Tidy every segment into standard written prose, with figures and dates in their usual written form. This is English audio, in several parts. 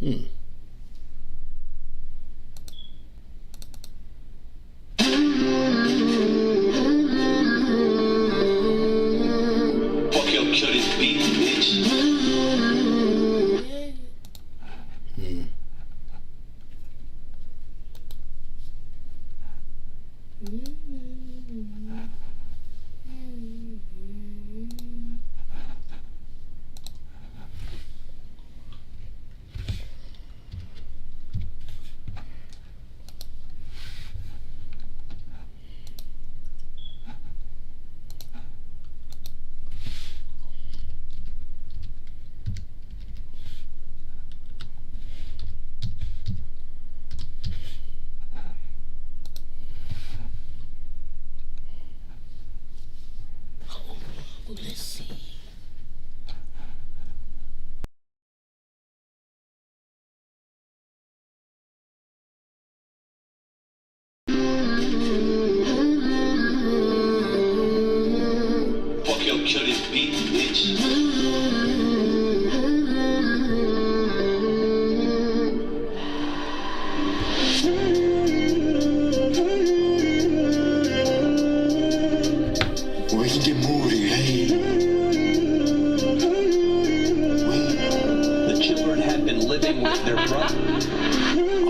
Let's see. Fuck your kill this beat, bitch. We can get moody, hey. The children had been living with their brother.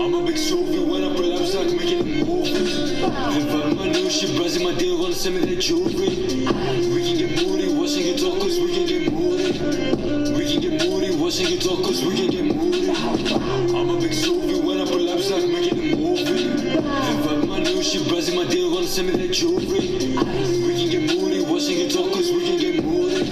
I'm a big Sophie when I pull up, start making a movie. If I'm my new shit, buzzing my deal, wanna send me that jewelry. We can get moody, washing your talk, cause we can get moody. We can get moody, washing your talk, cause we can get moody. I'm a big Sophie when I pull up, start making a movie. If I'm my new shit, buzzing my deal, wanna send me that jewelry. We can get moody, washing your talk, cause we can get moody.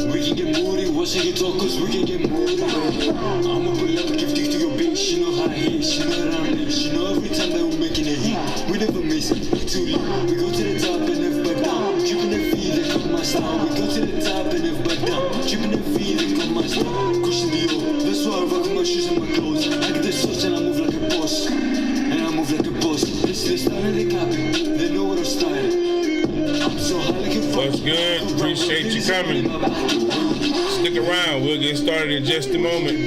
We can get moody, washing your talk, cause we can get moody. I'ma pull up, give dick to your bitch, she know how he is, she know around it, she know every time that we're making a hit. We never miss it, we too lit. We go to the top and never back down. Dripping that feeling on my style. We go to the top and never back down. Dripping that feeling on my style. Cushion the old, that's why I rock my shoes and my clothes. I get the sauce and I move like a boss. And I move like a boss. This is the style and they copy. They know what I'm styling. I'm so high like a fuck. What's good? Appreciate you coming. Stick around. We'll get started in just a moment.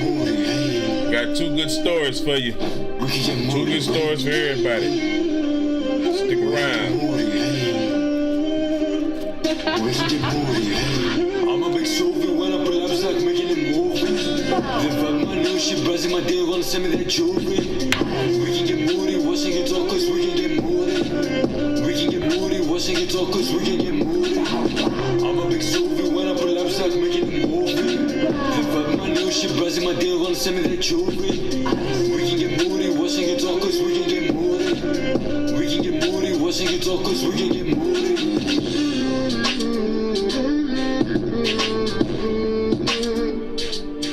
Got two good stories for you. Two good stories for everybody. Stick around. I'm a big Sophie when I pull up, it's like making a movie. If I'm my new shit, buzzing my deal, wanna send me that jewelry. We can get moody, washing your talk, cause we can get moody. We can get moody, washing your talk, cause we can get moody. I'm a big Sophie when I pull up, it's like making a movie. If I'm my new shit, buzzing my deal, wanna send me that jewelry. We can get moody, washing your talk, cause we can get moody. We can get moody, washing your talk, cause we can get moody.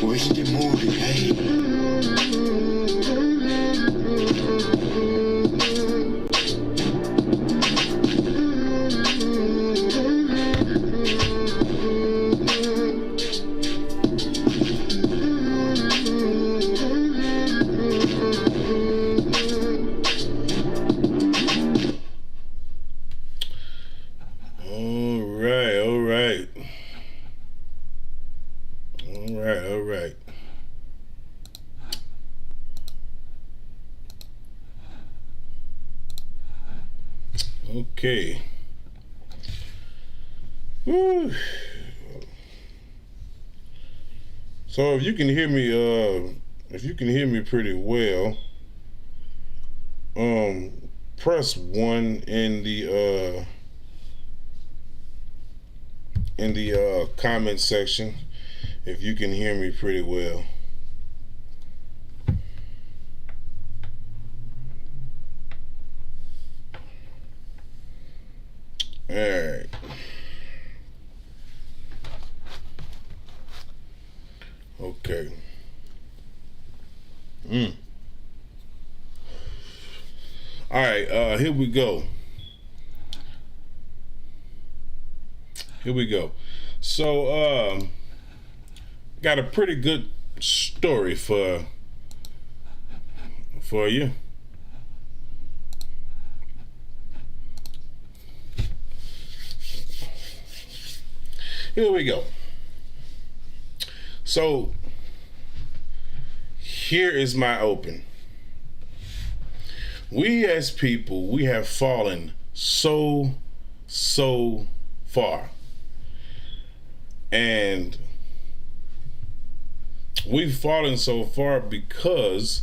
We can get moody, hey. All right. Okay. Woo. So if you can hear me, pretty well, press 1 in the comment section if you can hear me pretty well. All right. Okay. All right, here we go. So, got a pretty good story for you. Here we go. So, here is my open. We as people, we have fallen so far. And we've fallen so far because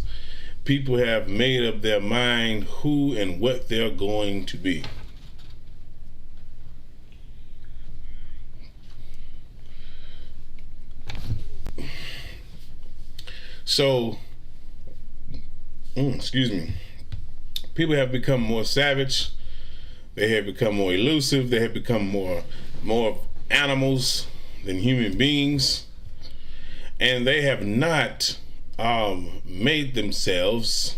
people have made up their mind who and what they're going to be. So, excuse me. People have become more savage. They have become more elusive. They have become more animals than human beings. And they have not made themselves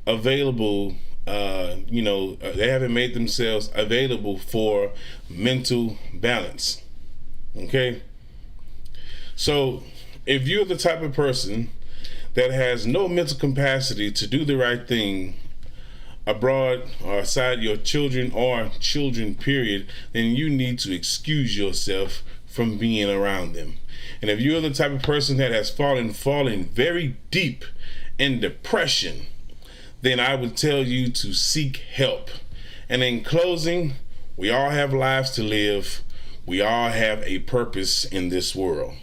available, they haven't made themselves available for mental balance. Okay? So, if you're the type of person that has no mental capacity to do the right thing abroad or aside your children period, then you need to excuse yourself from being around them. And if you're the type of person that has fallen very deep in depression, then I would tell you to seek help. And in closing, we all have lives to live. We all have a purpose in this world.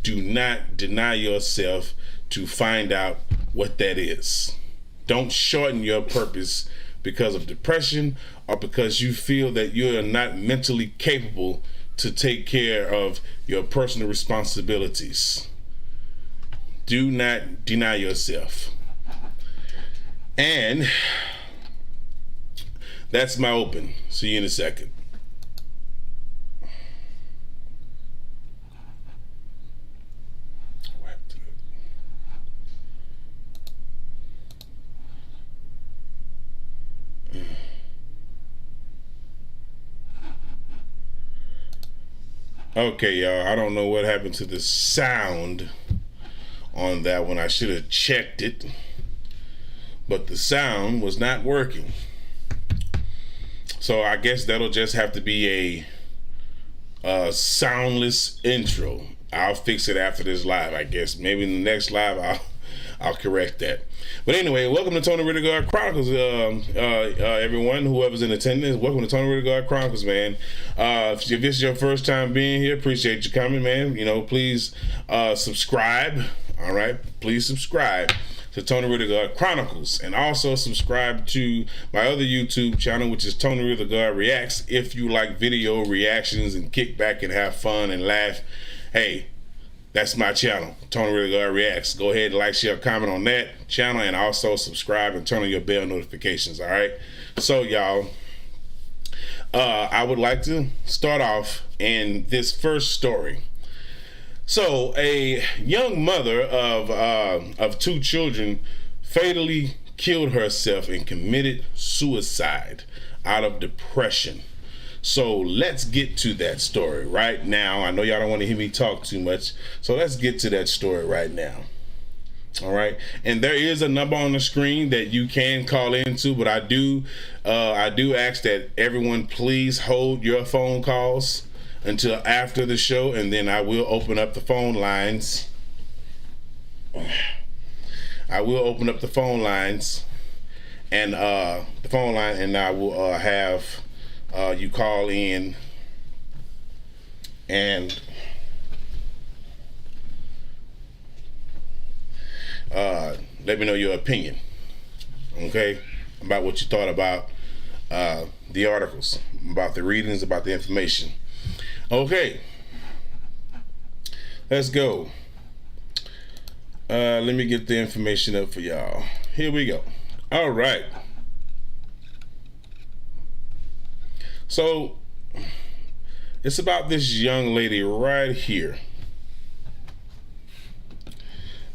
Do not deny yourself to find out what that is. Don't shorten your purpose because of depression or because you feel that you're not mentally capable to take care of your personal responsibilities. Do not deny yourself. And that's my open. See you in a second. Okay, y'all, I don't know what happened to the sound on that one. I should have checked it, but the sound was not working. So I guess that'll just have to be a soundless intro. I'll fix it after this live, I guess. Maybe in the next live I'll correct that. But anyway, welcome to Tony Ridegard Chronicles, everyone, whoever's in attendance. Welcome to Tony Ridegard Chronicles, man. If this is your first time being here, appreciate you coming, man. Please subscribe. All right, please subscribe to Tony Ridegard Chronicles, and also subscribe to my other YouTube channel, which is Tony Ridegard Reacts. If you like video reactions and kick back and have fun and laugh, hey, that's my channel, Tony Ridegard Reacts. Go ahead and like, share, comment on that channel, and also subscribe and turn on your bell notifications, all right? So, y'all, I would like to start off in this first story. So, a young mother of two children fatally killed herself and committed suicide out of depression. So let's get to that story right now. I know y'all don't want to hear me talk too much, so let's get to that story right now. All right, and there is a number on the screen that you can call into, but I do ask that everyone please hold your phone calls until after the show, and then I will open up the phone lines. I will open up the phone lines, and I will have you call in and let me know your opinion, okay, about what you thought about the articles, about the readings, about the information. Okay, let's go. Let me get the information up for y'all. Here we go. All right. So it's about this young lady right here.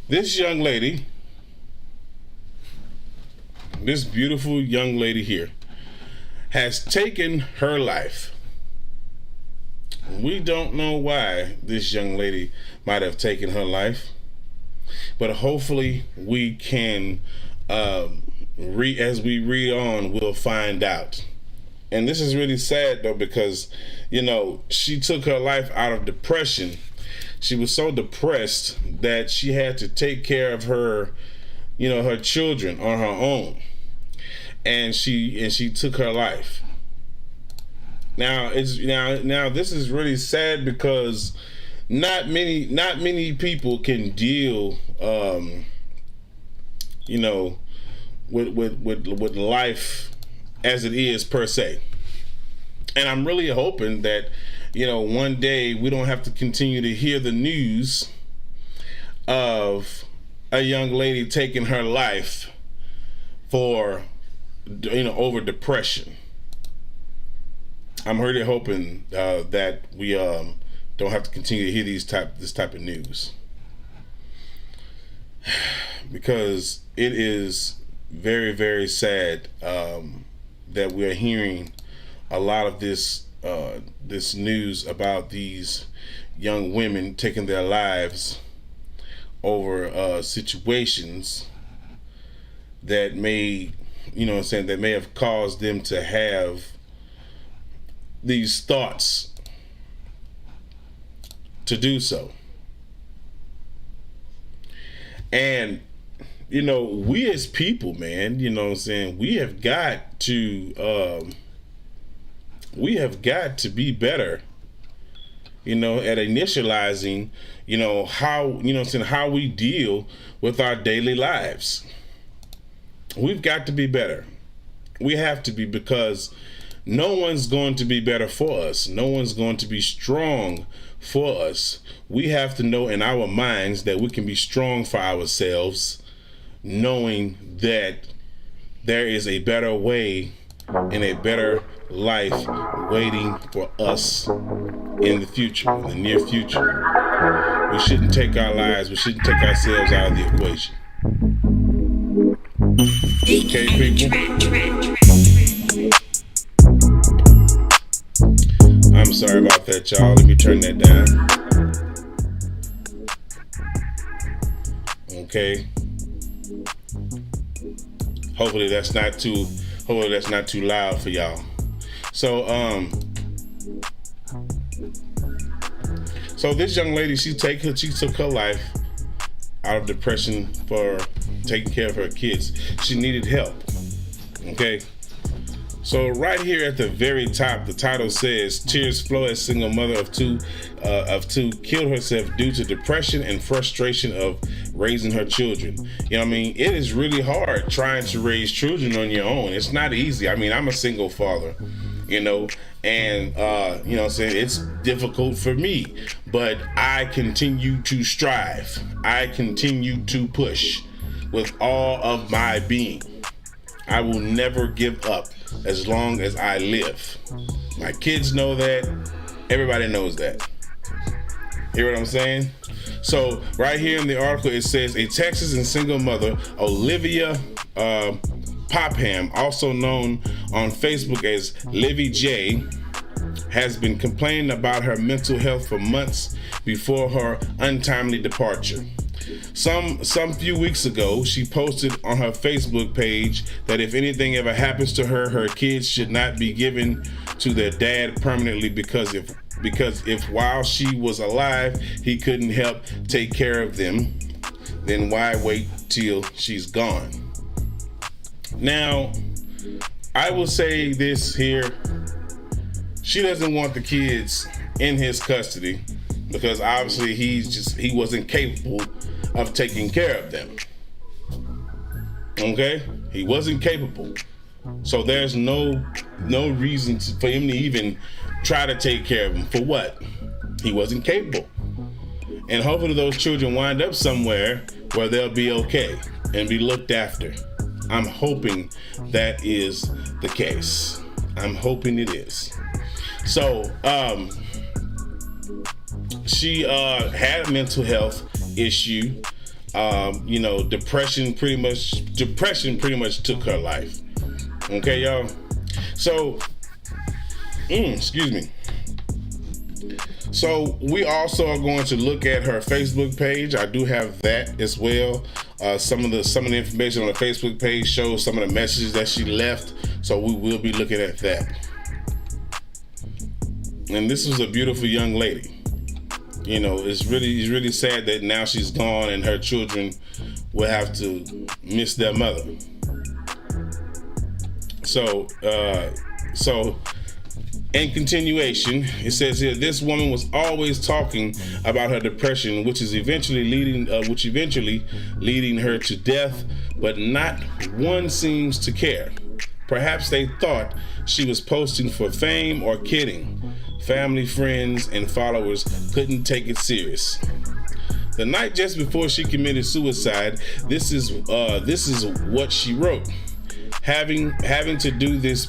This young lady, this beautiful young lady here, has taken her life. We don't know why this young lady might have taken her life, but hopefully we can, as we read on, we'll find out. And this is really sad though, because she took her life out of depression. she was so depressed that she had to take care of her, her children on her own, and she took her life. Now this is really sad because not many people can deal, with life as it is per se. And I'm really hoping that, one day we don't have to continue to hear the news of a young lady taking her life for, over depression. I'm really hoping that we don't have to continue to hear this type of news, because it is very, very sad that we're hearing a lot of this news about these young women taking their lives over situations that may, that may have caused them to have these thoughts to do so. And we as people, man, we have got to be better, at initializing, how we deal with our daily lives. We've got to be better. We have to be, because no one's going to be better for us. No one's going to be strong for us. We have to know in our minds that we can be strong for ourselves, knowing that there is a better way and a better life waiting for us in the future, in the near future. We shouldn't take our lives, we shouldn't take ourselves out of the equation. Okay, people? I'm sorry about that, y'all. Let me turn that down. Okay. Hopefully that's not too loud for y'all. So this young lady, she took her life out of depression for taking care of her kids. She needed help. Okay. So right here at the very top, the title says, "Tears flow as single mother of two killed herself due to depression and frustration of raising her children." It is really hard trying to raise children on your own. It's not easy. I'm a single father, and it's difficult for me, but I continue to strive. I continue to push with all of my being. I will never give up as long as I live. My kids know that. Everybody knows that. Hear what I'm saying? So right here in the article, it says a Texas and single mother, Olivia Popham, also known on Facebook as Livy J, has been complaining about her mental health for months before her untimely departure. Some few weeks ago, she posted on her Facebook page that if anything ever happens to her, her kids should not be given to their dad permanently, because if while she was alive, he couldn't help take care of them, then why wait till she's gone? Now, I will say this here. She doesn't want the kids in his custody because obviously he wasn't capable of taking care of them. Okay? He wasn't capable. So there's no reason for him to even try to take care of them. For what? He wasn't capable. And hopefully those children wind up somewhere where they'll be okay and be looked after. I'm hoping that is the case. I'm hoping it is. So, she had a mental health issue. Depression pretty much took her life. Okay, y'all. So, excuse me. So we also are going to look at her Facebook page. I do have that as well. Some of the information on the Facebook page shows some of the messages that she left. So we will be looking at that. And this was a beautiful young lady. it's really sad that now she's gone and her children will have to miss their mother. So in continuation, it says here, this woman was always talking about her depression, which eventually leading her to death, but not one seems to care. Perhaps they thought she was posting for fame or kidding. Family, friends, and followers couldn't take it serious. The night just before she committed suicide, this is what she wrote. Having to do this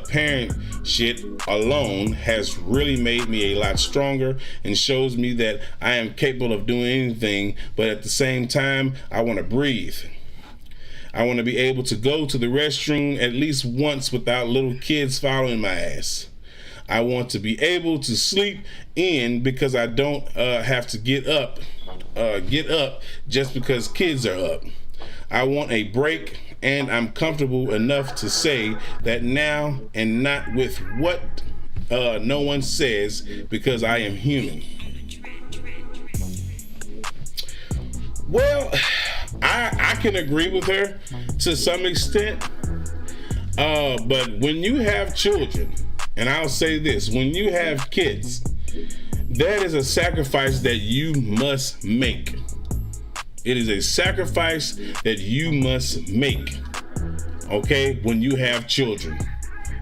parent shit alone has really made me a lot stronger and shows me that I am capable of doing anything, but at the same time, I want to breathe. I want to be able to go to the restroom at least once without little kids following my ass. I want to be able to sleep in because I don't have to get up just because kids are up. I want a break, and I'm comfortable enough to say that now and not with what no one says, because I am human. Well, I can agree with her to some extent, but when you have children, and I'll say this, when you have kids, that is a sacrifice that you must make. It is a sacrifice that you must make, okay, when you have children.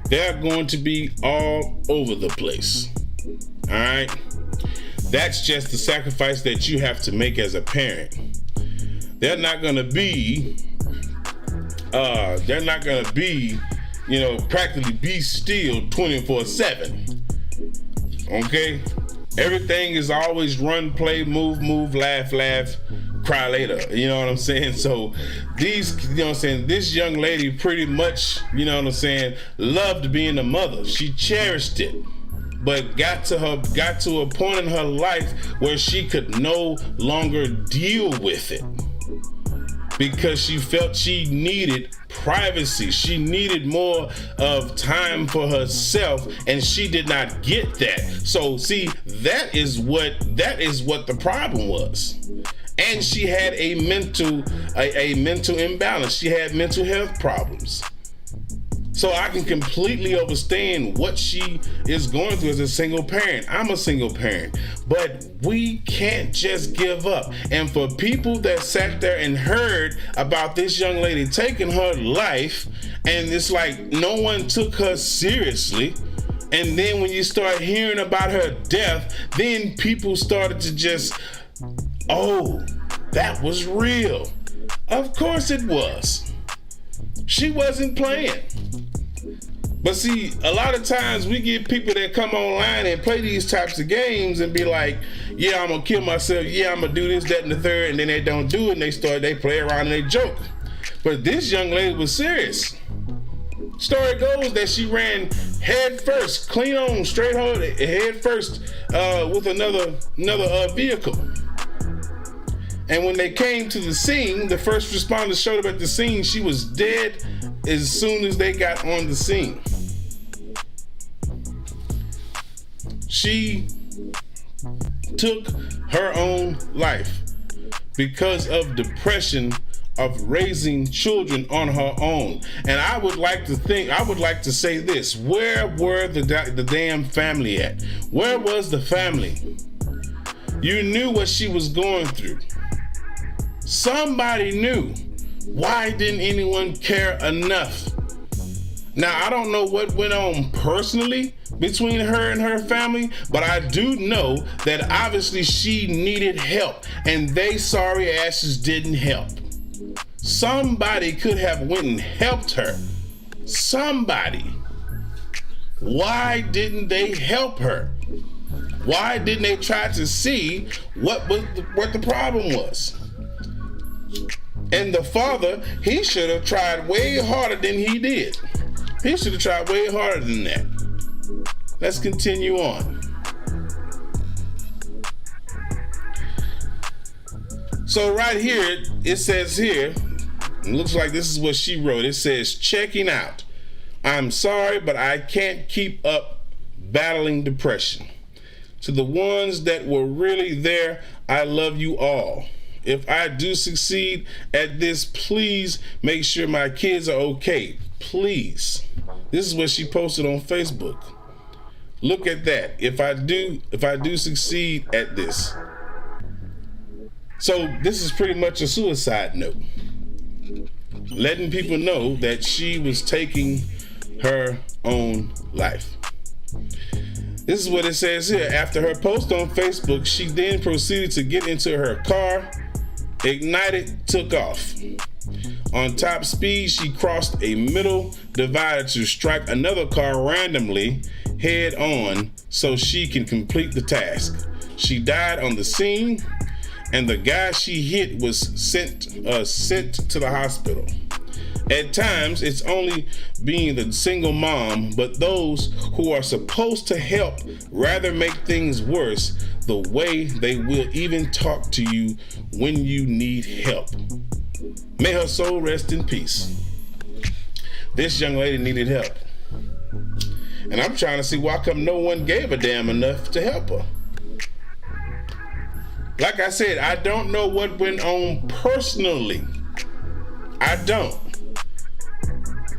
They're going to be all over the place, all right? That's just the sacrifice that you have to make as a parent. They're not going to be, practically be still 24/7, okay? Everything is always run, play, move, laugh, cry later. You know what I'm saying? So this young lady pretty much, loved being a mother. She cherished it, but got to a point in her life where she could no longer deal with it, because she felt she needed privacy. She needed more of time for herself, and she did not get that. So see, that is what the problem was. And she had a mental imbalance. She had mental health problems. So I can completely understand what she is going through as a single parent. I'm a single parent, but we can't just give up. And for people that sat there and heard about this young lady taking her life, and it's like no one took her seriously, and then when you start hearing about her death, then people started to just, oh, that was real. Of course it was. She wasn't playing. But see, a lot of times we get people that come online and play these types of games and be like, yeah, I'm gonna kill myself, yeah, I'm gonna do this, that, and the third, and then they don't do it, and they play around and they joke. But this young lady was serious. Story goes that she ran head first, clean on, straight head first with another vehicle. And when they came to the scene, the first responders showed up at the scene. She was dead as soon as they got on the scene. She took her own life because of depression of raising children on her own. And I would like to say this: where were the damn family at? Where was the family? You knew what she was going through. Somebody knew. Why didn't anyone care enough? Now, I don't know what went on personally between her and her family, but I do know that obviously she needed help, and they sorry asses didn't help. Somebody could have went and helped her. Somebody. Why didn't they help her? Why didn't they try to see what the problem was? And the father, he should have tried way harder than he did. He should have tried way harder than that. Let's continue on. So right here, it says here, it looks like this is what she wrote. It says, checking out. I'm sorry, but I can't keep up battling depression. To the ones that were really there, I love you all. If I do succeed at this, please make sure my kids are okay. Please. This is what she posted on Facebook. Look at that. If I do succeed at this. So this is pretty much a suicide note. Letting people know that she was taking her own life. This is what it says here. After her post on Facebook, she then proceeded to get into her car, ignited, took off. On top speed, she crossed a middle divider to strike another car randomly head on so she can complete the task. She died on the scene, and the guy she hit was sent to the hospital. At times, it's only being the single mom, but those who are supposed to help rather make things worse the way they will even talk to you when you need help. May her soul rest in peace. This young lady needed help. And I'm trying to see why come no one gave a damn enough to help her. Like I said, I don't know what went on personally. I don't.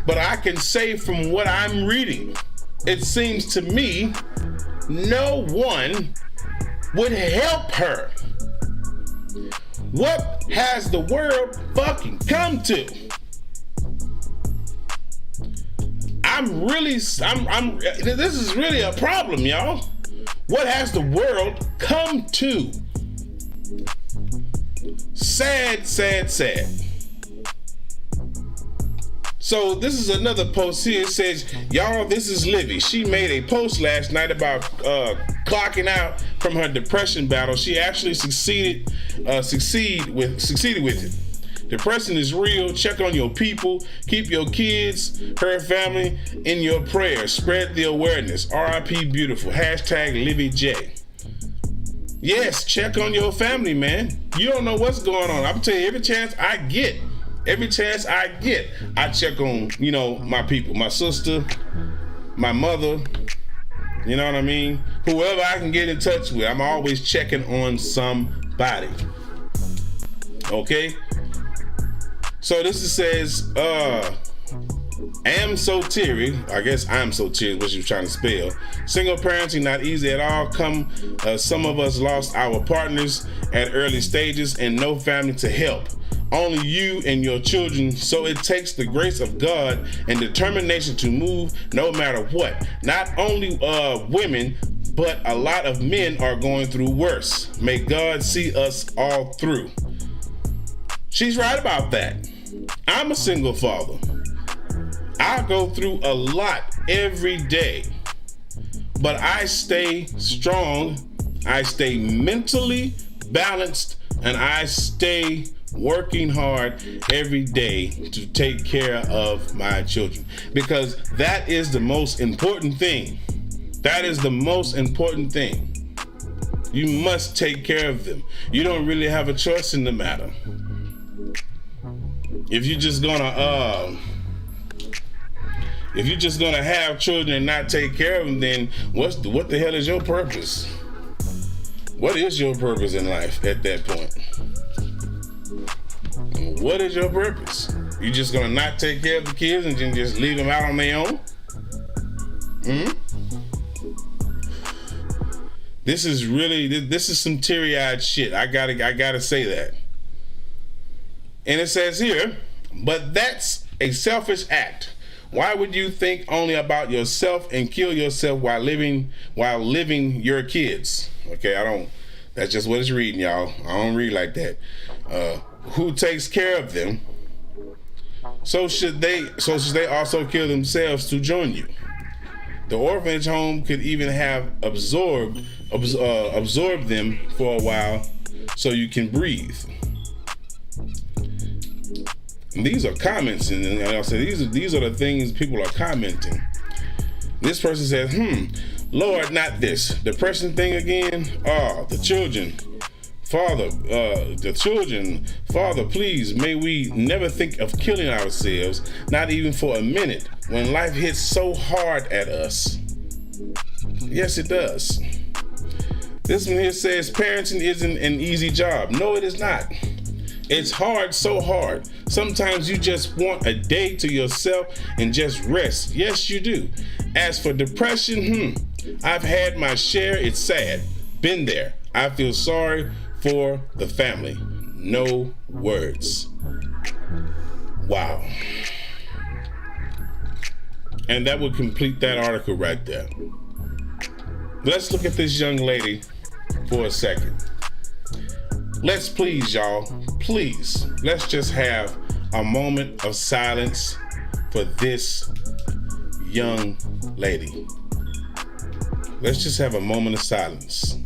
But I can say from what I'm reading, it seems to me no one would help her. What has the world fucking come to? This is really a problem, y'all. What has the world come to? Sad, sad, sad. So this is another post here. It says, y'all, this is Livy. She made a post last night about clocking out from her depression battle. She actually succeeded with it. Depression is real. Check on your people. Keep your kids, her family in your prayers. Spread the awareness. RIP beautiful. Hashtag Livy J. Yes, check on your family, man. You don't know what's going on. I'm telling you, every chance I get, I check on, my people, my sister, my mother, you know what I mean? Whoever I can get in touch with, I'm always checking on somebody. Okay? So this says, am so teary. I guess I'm so teary, what she was trying to spell. Single parenting, not easy at all. Some of us lost our partners at early stages and no family to help. Only you and your children, so it takes the grace of God and determination to move no matter what. Not only women, but a lot of men are going through worse. May God see us all through. She's right about that. I'm a single father. I go through a lot every day, but I stay strong, I stay mentally balanced, and I stay working hard every day to take care of my children, because that is the most important thing. That is the most important thing. You must take care of them. You don't really have a choice in the matter. If you're just gonna have children and not take care of them, then what the hell is your purpose? What is your purpose in life at that point? What is your purpose? You just gonna not take care of the kids and then just leave them out on their own? This is some teary-eyed shit. I gotta say that. And it says here, but that's a selfish act. Why would you think only about yourself and kill yourself while living your kids? Okay, that's just what it's reading, y'all. I don't read like that. Who takes care of them? So should they also kill themselves to join you? The orphanage home could even have absorbed them for a while so you can breathe. And these are comments, and I'll say these are the things people are commenting. This person says, Lord, not this. Depression thing again? The children. Father, please, may we never think of killing ourselves, not even for a minute, when life hits so hard at us. Yes, it does. This one here says parenting isn't an easy job. No, it is not. It's hard, so hard. Sometimes you just want a day to yourself and just rest. Yes, you do. As for depression, I've had my share. It's sad. Been there. I feel sorry for the family. No words. Wow. And that would complete that article right there. Let's look at this young lady for a second. Let's please, y'all, please, let's just have a moment of silence for this young lady. Let's just have a moment of silence.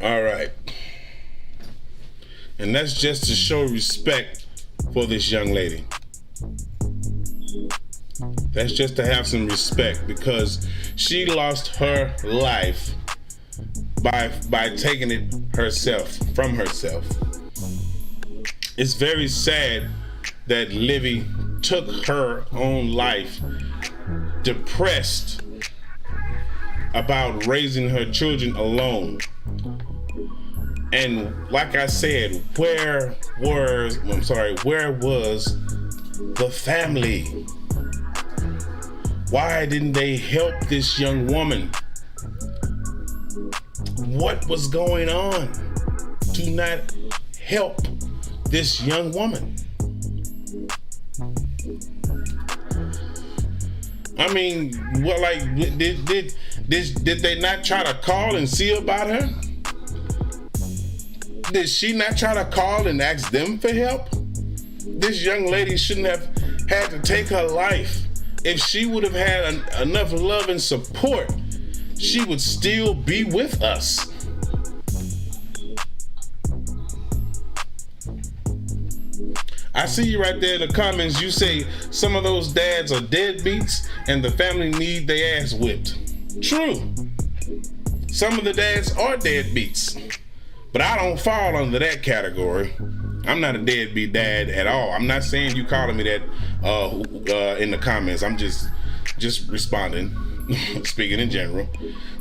All right. And that's just to show respect for this young lady. That's just to have some respect because she lost her life by taking it herself, from herself. It's very sad that Livy took her own life, depressed about raising her children alone. And like I said, where was the family? Why didn't they help this young woman? What was going on to not help this young woman? I mean, what, like, did they not try to call and see about her? Did she not try to call and ask them for help? This young lady shouldn't have had to take her life. If she would have had enough love and support, she would still be with us. I see you right there in the comments. You say some of those dads are deadbeats and the family need their ass whipped. True. Some of the dads are deadbeats. But I don't fall under that category. I'm not a deadbeat dad at all. I'm not saying you calling me that in the comments. I'm just responding, speaking in general.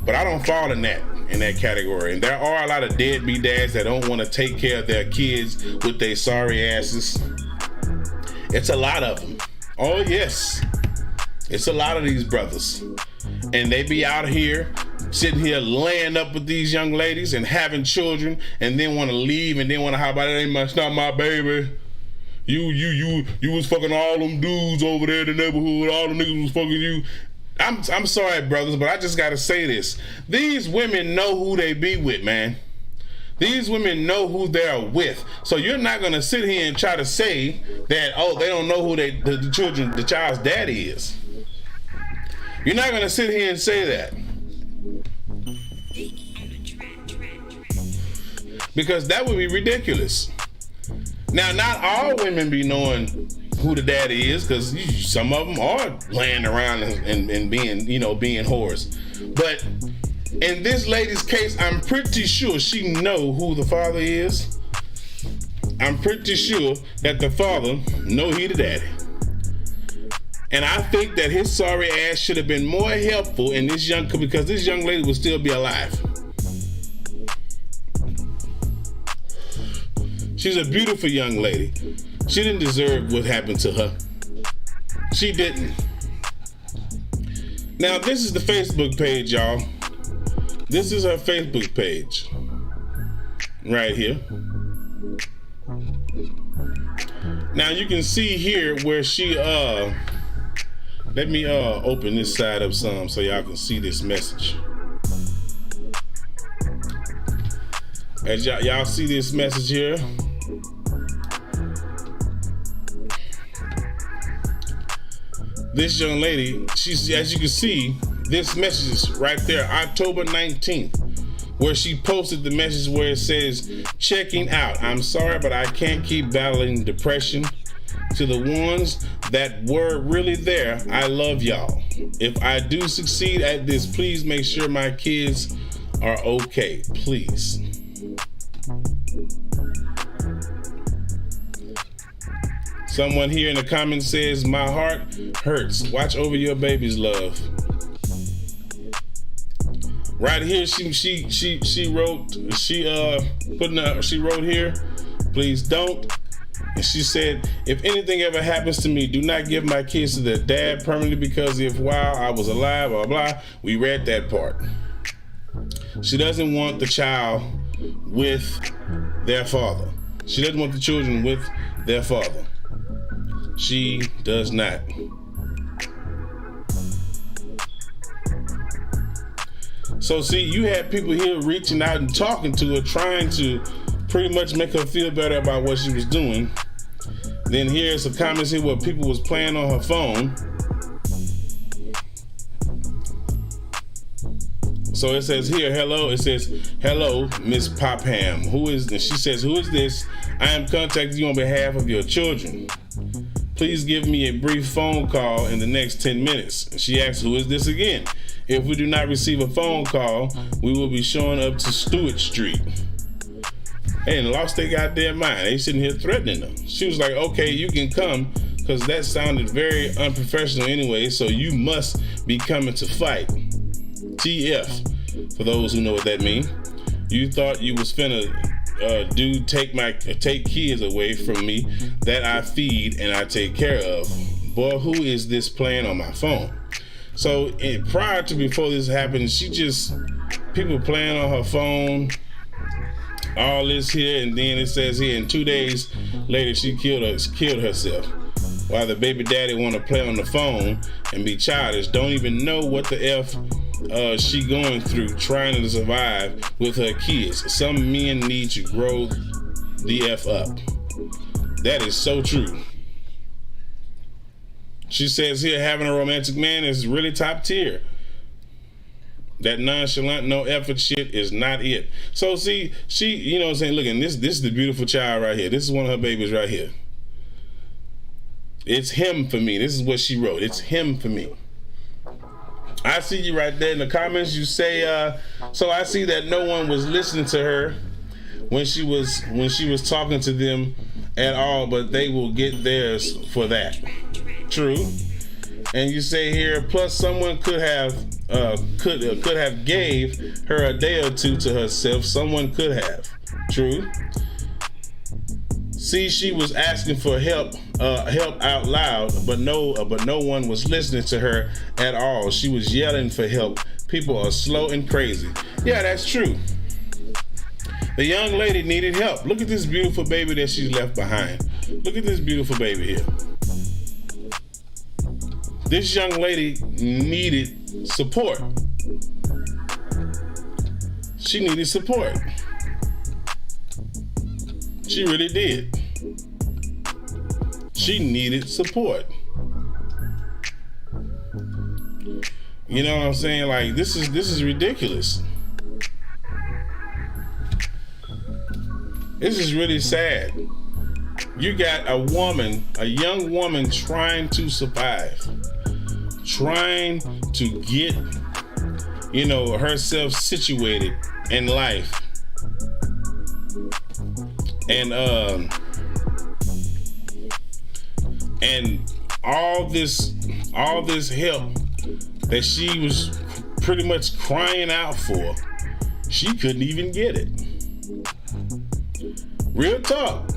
But I don't fall in that category. And there are a lot of deadbeat dads that don't want to take care of their kids with their sorry asses. It's a lot of them. Oh yes, it's a lot of these brothers, and they be out here sitting here laying up with these young ladies and having children, and then want to leave and then want to hop out. That's not my baby. You was fucking all them dudes over there in the neighborhood. All the niggas was fucking you. I'm sorry, brothers, but I just gotta say this. These women know who they be with, man. These women know who they're with. So you're not gonna sit here and try to say that, oh, they don't know who the child's daddy is. You're not gonna sit here and say that. Because that would be ridiculous. Now, not all women be knowing who the daddy is, because some of them are laying around and being whores. But in this lady's case, I'm pretty sure she know who the father is. I'm pretty sure that the father know he the daddy. And I think that his sorry ass should have been more helpful in because this young lady would still be alive. She's a beautiful young lady. She didn't deserve what happened to her. She didn't. Now, this is the Facebook page, y'all. This is her Facebook page. Right here. Now, you can see here where she, let me open this side up some so y'all can see this message. As y'all see this message here. This young lady, she's, as you can see, this message is right there, October 19th, where she posted the message where it says, checking out. I'm sorry, but I can't keep battling depression. To the ones that were really there, I love y'all. If I do succeed at this, please make sure my kids are okay, please. Someone here in the comments says, my heart hurts. Watch over your babies, love. Right here, she wrote here, please don't. And she said, if anything ever happens to me, do not give my kids to their dad permanently, because if while I was alive, blah, blah, blah. We read that part. She doesn't want the child with their father. She doesn't want the children with their father. She does not. So see, you had people here reaching out and talking to her, trying to pretty much make her feel better about what she was doing. Then here's some comments here where people was playing on her phone. So it says here, hello. It says, hello, Miss Popham. Who is this? She says, who is this? I am contacting you on behalf of your children. Please give me a brief phone call in the next 10 minutes. She asks, who is this again? If we do not receive a phone call, we will be showing up to Stewart Street. They lost their goddamn mind. They sitting here threatening them. She was like, okay, you can come, because that sounded very unprofessional anyway, so you must be coming to fight. TF, for those who know what that means. You thought you was finna take kids away from me that I feed and I take care of. Boy, who is this playing on my phone? So before this happened, people playing on her phone, all this here, and then it says here, and 2 days later she killed herself. While the baby daddy want to play on the phone and be childish, don't even know what the F she going through trying to survive with her kids. Some men need to grow the F up. That is so true. She says here, having a romantic man is really top tier. That nonchalant, no effort shit is not it. So see, she, you know what I'm saying, look, and this is the beautiful child right here. This is one of her babies right here. It's him for me. This is what she wrote. It's him for me. I see you right there in the comments. You say, so I see that no one was listening to her when she was talking to them at all, but they will get theirs for that. True. And you say here, plus someone could have gave her a day or two to herself. Someone could have. True. See, she was asking for help out loud, but no one was listening to her at all. She was yelling for help. People are slow and crazy. Yeah, that's true. The young lady needed help. Look at this beautiful baby that she's left behind. Look at this beautiful baby here. This young lady needed support. She needed support. She really did. She needed support. You know what I'm saying? Like, this is ridiculous. This is really sad. You got a young woman trying to survive, trying to get, herself situated in life. And all this help that she was pretty much crying out for, she couldn't even get it. Real talk.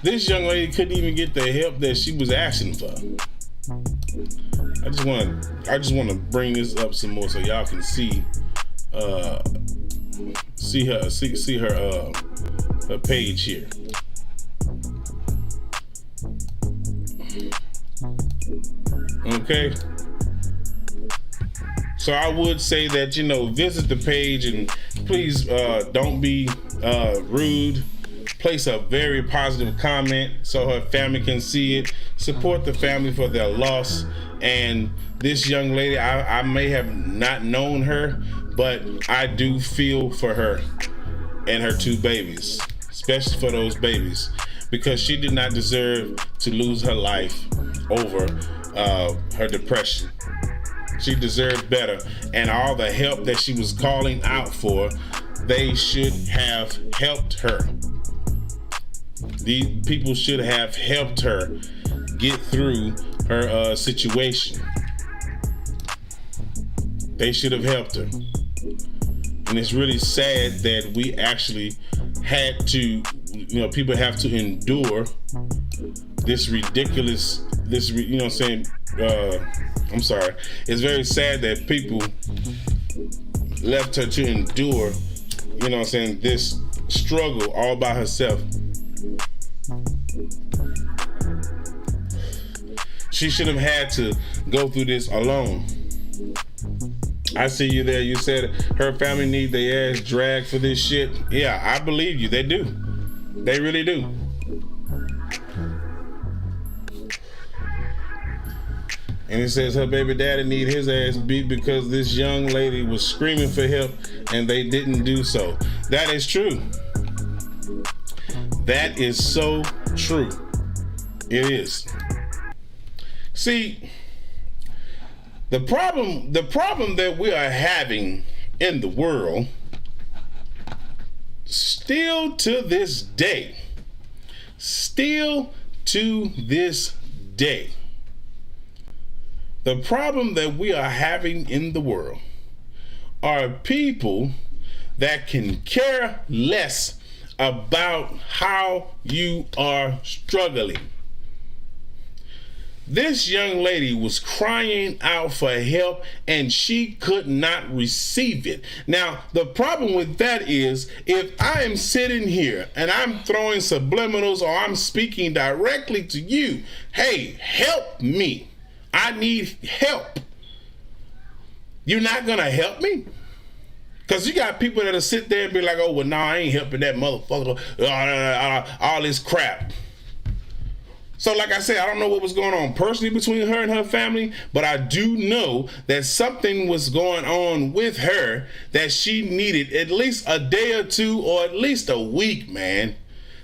This young lady couldn't even get the help that she was asking for. I just want to bring this up some more so y'all can see her page here. Okay. So I would say that, visit the page and please don't be rude. Place a very positive comment so her family can see it. Support the family for their loss. And this young lady, I may have not known her, but I do feel for her and her two babies, especially for those babies. because she did not deserve to lose her life over her depression. She deserved better, and all the help that she was calling out for, they should have helped her. These people should have helped her get through her situation. They should have helped her. And it's really sad that we actually had to, people have to endure this ridiculous, I'm sorry. It's very sad that people left her to endure, this struggle all by herself. She should have had to go through this alone. I see you there. You said her family need their ass dragged for this shit. Yeah, I believe you. They do. They really do. And it says her baby daddy need his ass beat because this young lady was screaming for help and they didn't do so. That is true. That is so true. It is. See, the problem that we are having in the world, still to this day, the problem that we are having in the world are people that can care less about how you are struggling. This young lady was crying out for help and she could not receive it. Now, the problem with that is if I am sitting here and I'm throwing subliminals or I'm speaking directly to you, hey, help me. I need help. You're not going to help me? Because you got people that'll sit there and be like, oh, well, no, I ain't helping that motherfucker. All this crap. So like I said, I don't know what was going on personally between her and her family, but I do know that something was going on with her that she needed at least a day or two or at least a week, man,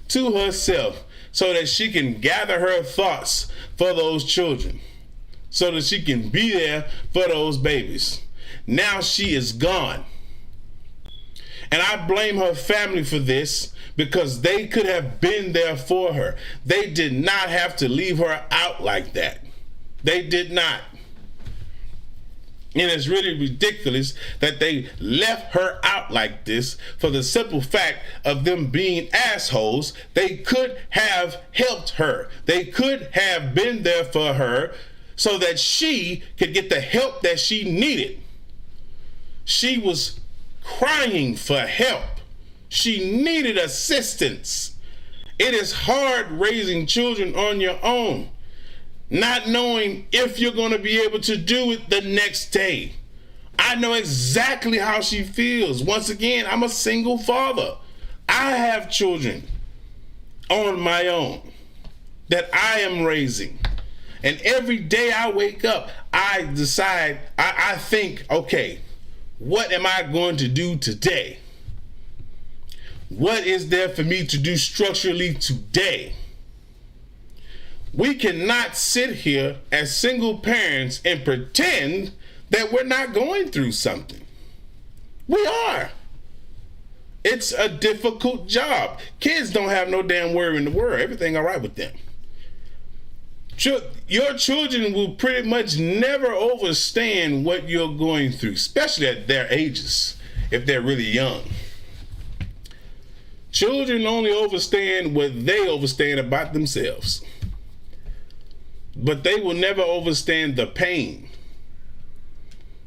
to herself so that she can gather her thoughts for those children, so that she can be there for those babies. Now she is gone. And I blame her family for this because they could have been there for her. They did not have to leave her out like that. They did not. And it's really ridiculous that they left her out like this for the simple fact of them being assholes. They could have helped her. They could have been there for her so that she could get the help that she needed. She was crying for help. She needed assistance. It is hard raising children on your own, not knowing if you're going to be able to do it the next day. I know exactly how she feels. Once again, I'm a single father. I have children on my own that I am raising. And every day I wake up, I decide, I think, okay, what am I going to do today? What is there for me to do structurally today? We cannot sit here as single parents and pretend that we're not going through something. We are. It's a difficult job. Kids don't have no damn worry in the world. Everything all right with them. Your children will pretty much never understand what you're going through, especially at their ages, if they're really young. Children only understand what they understand about themselves. But they will never understand the pain,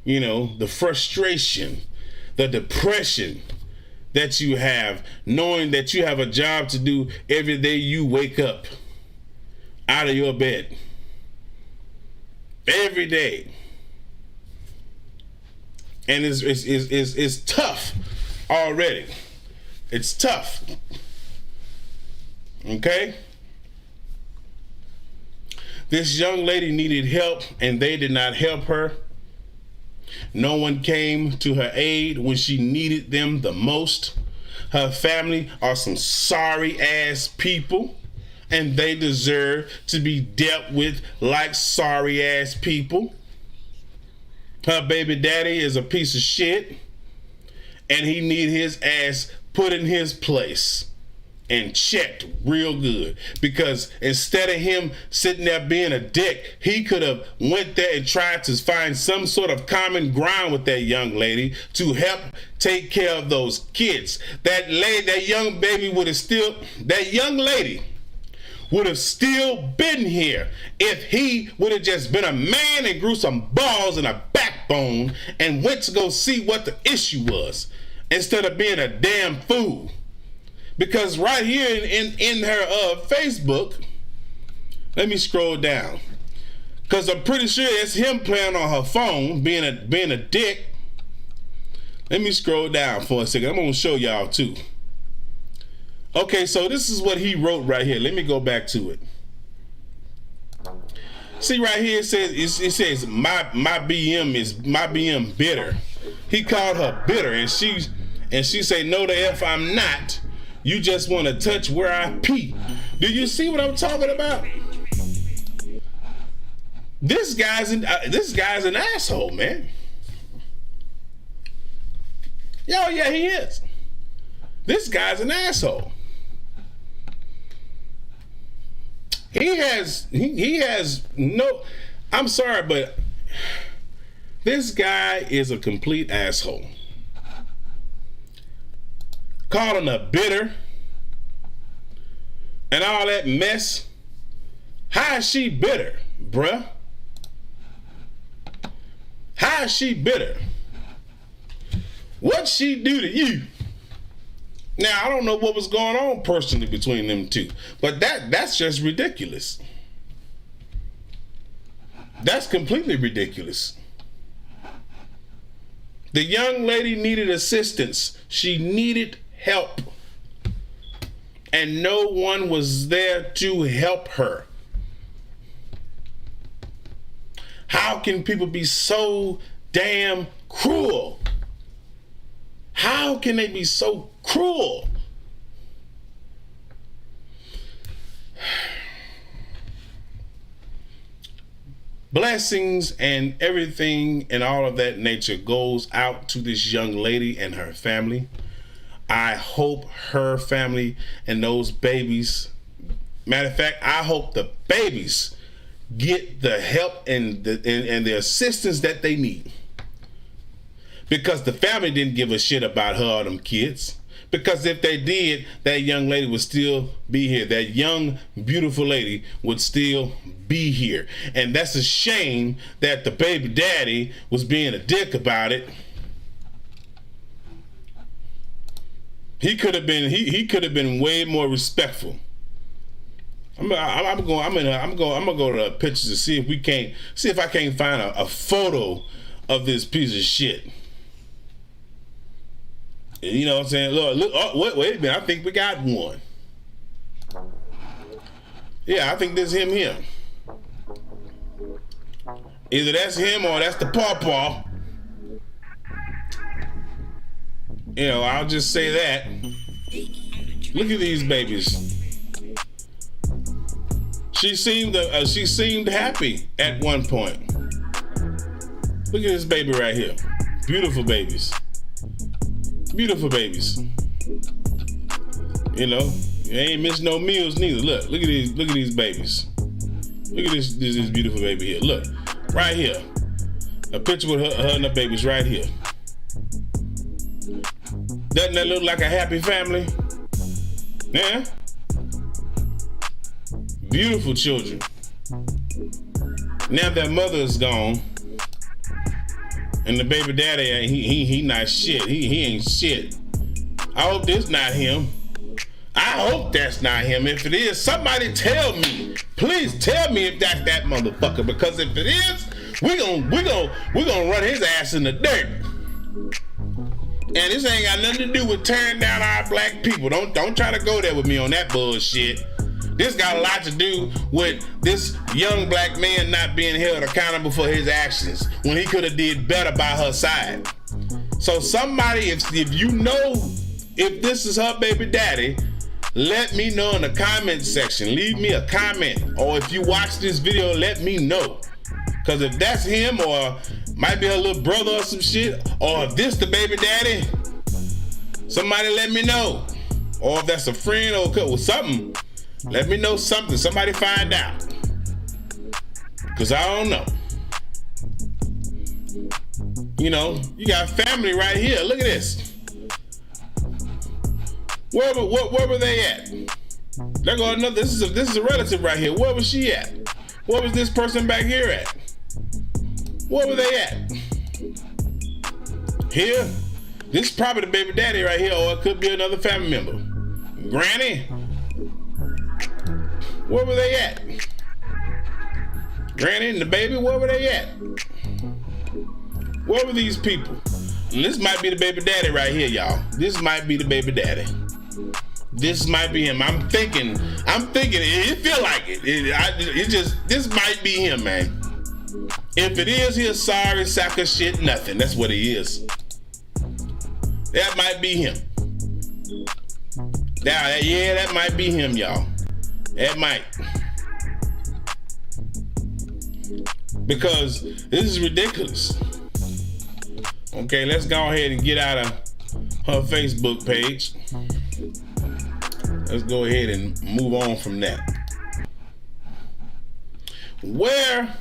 the frustration, the depression that you have, knowing that you have a job to do every day you wake up out of your bed. Every day. And it's tough already. It's tough. Okay? This young lady needed help and they did not help her. No one came to her aid when she needed them the most. Her family are some sorry ass people. and they deserve to be dealt with like sorry ass people. Her baby daddy is a piece of shit, and he need his ass put in his place and checked real good, because instead of him sitting there being a dick, he could have went there and tried to find some sort of common ground with that young lady to help take care of those kids. That young lady would have still been here if he would have just been a man and grew some balls and a backbone and went to go see what the issue was, instead of being a damn fool. Because right here in her Facebook, let me scroll down, because I'm pretty sure it's him playing on her phone, being a dick. Let me scroll down for a second. I'm gonna show y'all too. Okay, so this is what he wrote right here. Let me go back to it. See right here, it says my BM bitter. He called her bitter, and she said, no the F I'm not. You just want to touch where I pee. Do you see what I'm talking about? This guy's an asshole, man. Yeah, he is. This guy's an asshole. He has no, I'm sorry, but this guy is a complete asshole. Calling her bitter and all that mess. How is she bitter, bruh? How is she bitter? What'd she do to you? Now, I don't know what was going on personally between them two, but that's just ridiculous. That's completely ridiculous. The young lady needed assistance. She needed help, and no one was there to help her. How can people be so damn cruel? How can they be so cruel? Blessings and everything and all of that nature goes out to this young lady and her family. I hope her family and those babies, matter of fact, I hope the babies get the help and the assistance that they need. Because the family didn't give a shit about her or them kids. Because if they did, that young lady would still be here. That young, beautiful lady would still be here. And that's a shame that the baby daddy was being a dick about it. He could have been way more respectful. I'm gonna go to the pictures to see if I can't find a photo of this piece of shit. You know what I'm saying? Look, oh, wait a minute, I think we got one. Yeah, I think this is him here. Either that's him or that's the pawpaw. You know, I'll just say that. Look at these babies. She seemed happy at one point. Look at this baby right here. Beautiful babies. Beautiful babies. You know, you ain't missed no meals neither. Look at these babies. Look at this beautiful baby here. Look, right here. A picture with her and her babies right here. Doesn't that look like a happy family? Yeah. Beautiful children. Now their mother is gone, and the baby daddy, he not shit. He ain't shit. I hope this not him. I hope that's not him. If it is, somebody tell me. Please tell me if that's that motherfucker. Because if it is, we gonna run his ass in the dirt. And this ain't got nothing to do with tearing down our black people. Don't try to go there with me on that bullshit. This got a lot to do with this young black man not being held accountable for his actions when he could have did better by her side. So somebody, if you know if this is her baby daddy, let me know in the comment section. Leave me a comment. Or if you watch this video, let me know. Because if that's him, or might be her little brother or some shit, or if this the baby daddy, somebody let me know. Or if that's a friend or something, let me know something. Somebody find out. Because I don't know. You know, you got family right here. Look at this. Where were they at? There go another. This is a relative right here. Where was she at? Where was this person back here at? Where were they at? Here. This is probably the baby daddy right here, or it could be another family member. Granny. Where were they at? Granny and the baby. Where were they at? Where were these people? And this might be the baby daddy right here, y'all. This might be the baby daddy. This might be him. I'm thinking. It feel like it. This might be him, man. If it is, he's a sorry sack of shit. Nothing. That's what he is. That might be him. Yeah, that might be him, y'all. That might. Because this is ridiculous. Okay, let's go ahead and get out of her Facebook page. Let's go ahead and move on from that. Where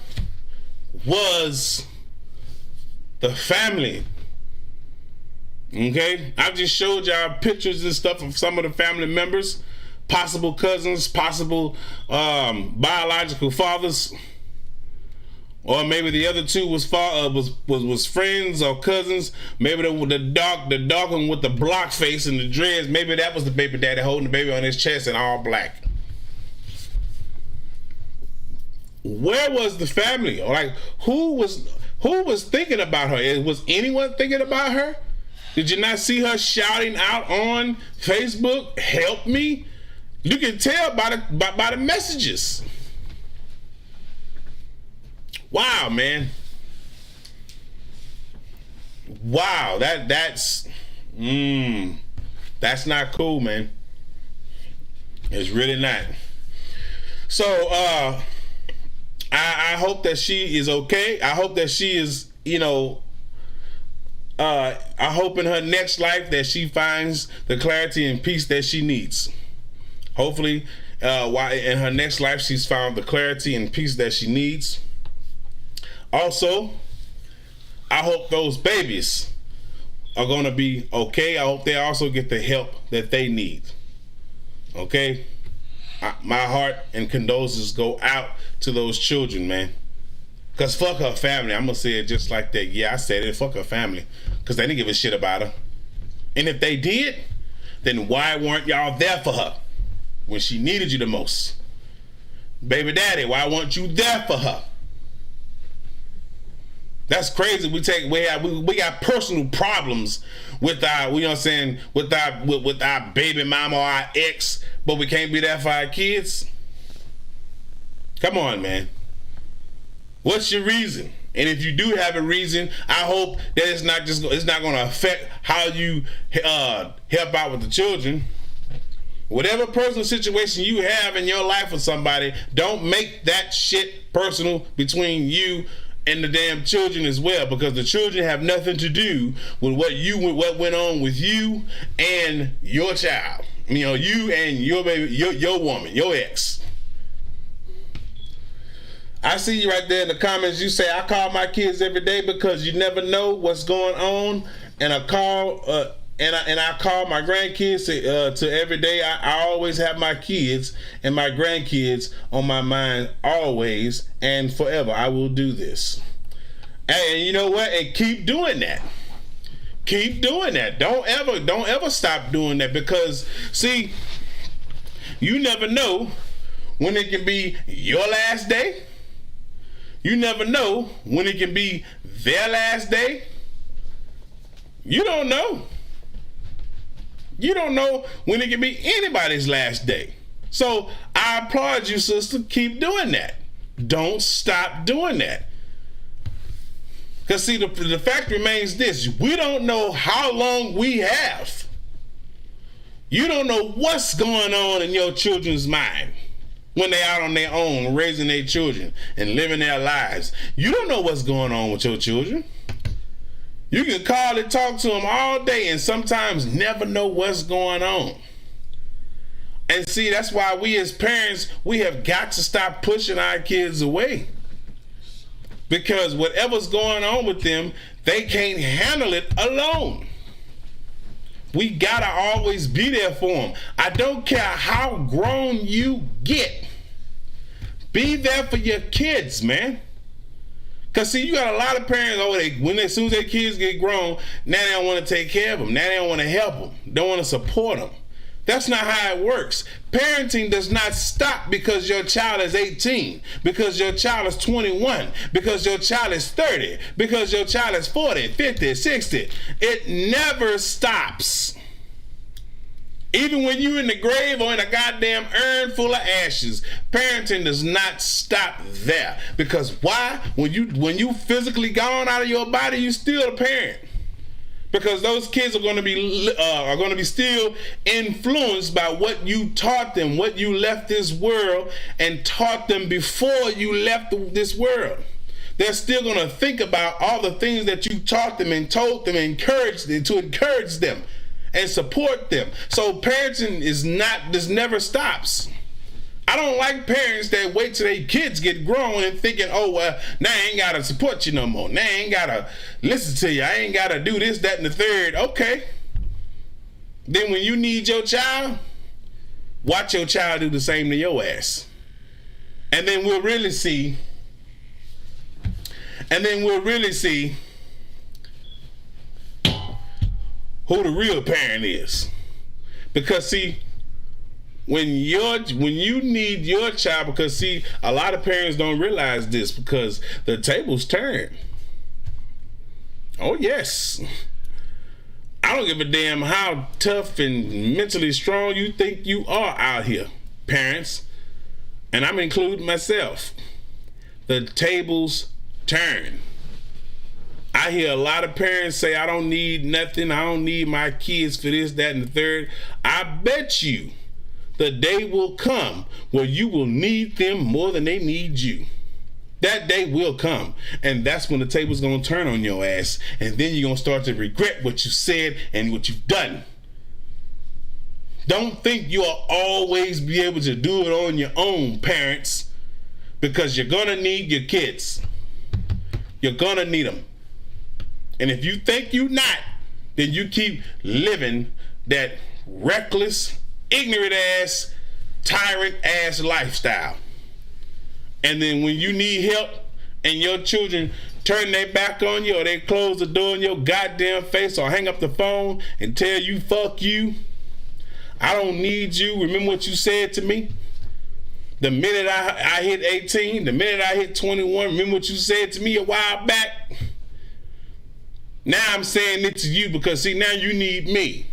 was the family? Okay, I just showed y'all pictures and stuff of some of the family members, possible cousins, possible biological fathers. Or maybe the other two was friends or cousins. Maybe the dark one with the block face and the dreads. Maybe that was the baby daddy holding the baby on his chest in all black. Where was the family? Or like who was thinking about her? Was anyone thinking about her? Did you not see her shouting out on Facebook, "Help me"? You can tell by the messages. Wow, man. Wow, that's not cool, man. It's really not. So I hope that she is okay. I hope that she is, I hope in her next life that she finds the clarity and peace that she needs. Hopefully, while in her next life she's found the clarity and peace that she needs. Also, I hope those babies are going to be okay. I hope they also get the help that they need. Okay? My heart and condolences go out to those children, man. Because fuck her family. I'm going to say it just like that. Yeah, I said it. Fuck her family. Because they didn't give a shit about her. And if they did, then why weren't y'all there for her when she needed you the most? Baby daddy, why weren't you there for her? That's crazy. We got personal problems with our, with our baby mama or our ex, but we can't be there for our kids. Come on, man. What's your reason? And if you do have a reason, I hope that it's not going to affect how you help out with the children. Whatever personal situation you have in your life with somebody, don't make that shit personal between you and the damn children as well, because the children have nothing to do with what went on with you and your child. You and your baby, your woman, your ex. I see you right there in the comments. You say, I call my kids every day because you never know what's going on, and I call I call my grandkids to every day. I always have my kids and my grandkids on my mind, always and forever. I will do this. And you know what? And keep doing that. Keep doing that. Don't ever stop doing that, because see, you never know when it can be your last day. You never know when it can be their last day. You don't know. You don't know when it can be anybody's last day. So I applaud you, sister. Keep doing that. Don't stop doing that. Because see, the fact remains this. We don't know how long we have. You don't know what's going on in your children's mind when they're out on their own, raising their children and living their lives. You don't know what's going on with your children. You can call and talk to them all day and sometimes never know what's going on. And see, that's why we as parents, we have got to stop pushing our kids away. Because whatever's going on with them, they can't handle it alone. We gotta always be there for them. I don't care how grown you get. Be there for your kids, man. Cause see, you got a lot of parents, as soon as their kids get grown, now they don't want to take care of them. Now they don't want to help them. Don't want to support them. That's not how it works. Parenting does not stop because your child is 18, because your child is 21, because your child is 30, because your child is 40, 50, 60. It never stops. Even when you're in the grave or in a goddamn urn full of ashes, parenting does not stop there. Because why? When you physically gone out of your body, you still a parent. Because those kids are going to be still influenced by what you taught them, what you left this world and taught them before you left this world. They're still going to think about all the things that you taught them and told them and encourage them and support them. So parenting never stops. I don't like parents that wait till their kids get grown and thinking, oh, well, now I ain't got to support you no more. Now I ain't got to listen to you. I ain't got to do this, that, and the third. Okay. Then when you need your child, watch your child do the same to your ass. And then we'll really see. Who the real parent is. Because see, when you need your child, because see, a lot of parents don't realize this because the tables turn. Oh yes. I don't give a damn how tough and mentally strong you think you are out here, parents. And I'm including myself. The tables turn. I hear a lot of parents say, I don't need nothing. I don't need my kids for this, that, and the third. I bet you the day will come where you will need them more than they need you. That day will come. And that's when the table's going to turn on your ass. And then you're going to start to regret what you said and what you've done. Don't think you'll always be able to do it on your own, parents, because you're going to need your kids. You're going to need them. And if you think you're not, then you keep living that reckless, ignorant ass, tyrant ass lifestyle. And then when you need help and your children turn their back on you or they close the door in your goddamn face or hang up the phone and tell you fuck you, I don't need you, remember what you said to me? The minute I hit 18, the minute I hit 21, remember what you said to me a while back? Now I'm saying it to you because see, now you need me.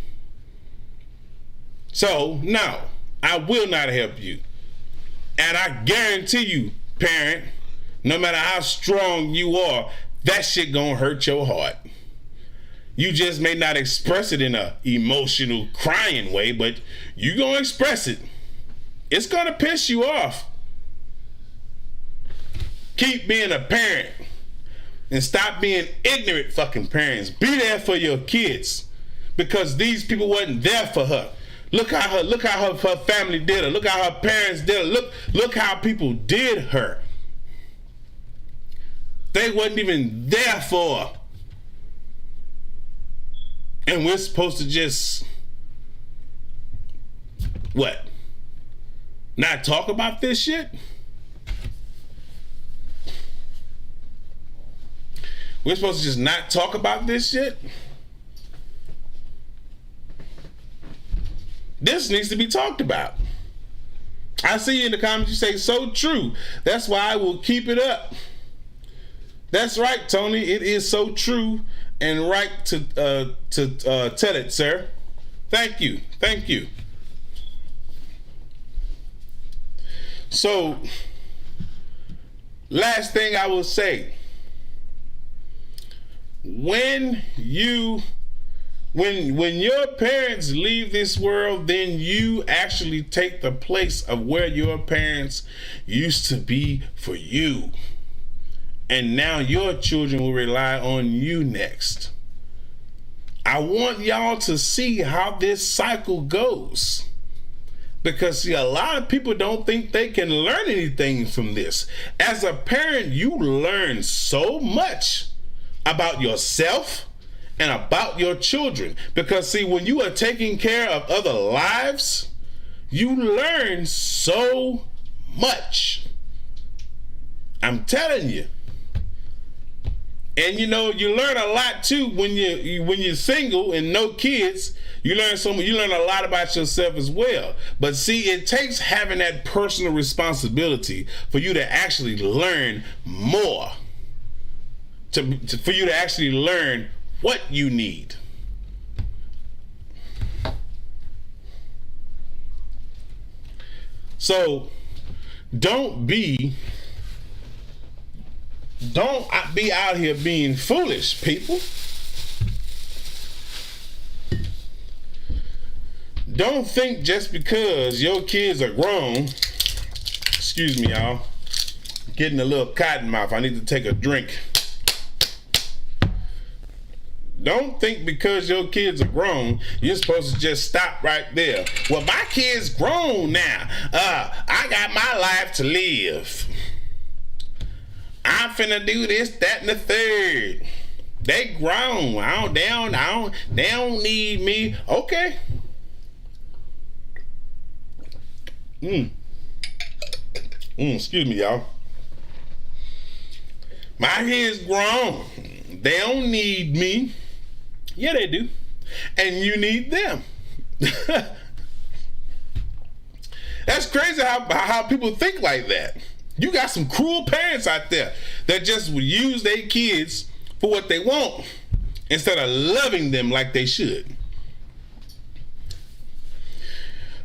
So, no, I will not help you. And I guarantee you, parent, no matter how strong you are, that shit gonna hurt your heart. You just may not express it in a emotional, crying way, but you gonna express it. It's gonna piss you off. Keep being a parent and stop being ignorant fucking parents. Be there for your kids because these people wasn't there for her. Look how her family did her. Look how her parents did her. Look how people did her. They wasn't even there for her. And we're supposed to just, what? Not talk about this shit? We're supposed to just not talk about this shit? This needs to be talked about. I see you in the comments, you say, so true. That's why I will keep it up. That's right, Tony. It is so true and right to tell it, sir. Thank you. Thank you. So, last thing I will say. When you when your parents leave this world, then you actually take the place of where your parents used to be for you. And now your children will rely on you next. I want y'all to see how this cycle goes. Because see, a lot of people don't think they can learn anything from this. As a parent, you learn so much about yourself and about your children. Because see, when you are taking care of other lives, you learn so much. I'm telling you. And you know, you learn a lot too when you're single and no kids. You learn a lot about yourself as well. But see, it takes having that personal responsibility for you to actually learn more. For you to actually learn what you need. So don't be out here being foolish, people. Don't think just because your kids are grown, excuse me, y'all, getting a little cotton mouth. I need to take a drink. Don't think because your kids are grown, you're supposed to just stop right there. Well, my kid's grown now. I got my life to live. I'm finna do this, that, and the third. They grown. They don't need me. Okay. Excuse me, y'all. My kids grown. They don't need me. Yeah, they do. And you need them. That's crazy how people think like that. You got some cruel parents out there that just will use their kids for what they want instead of loving them like they should.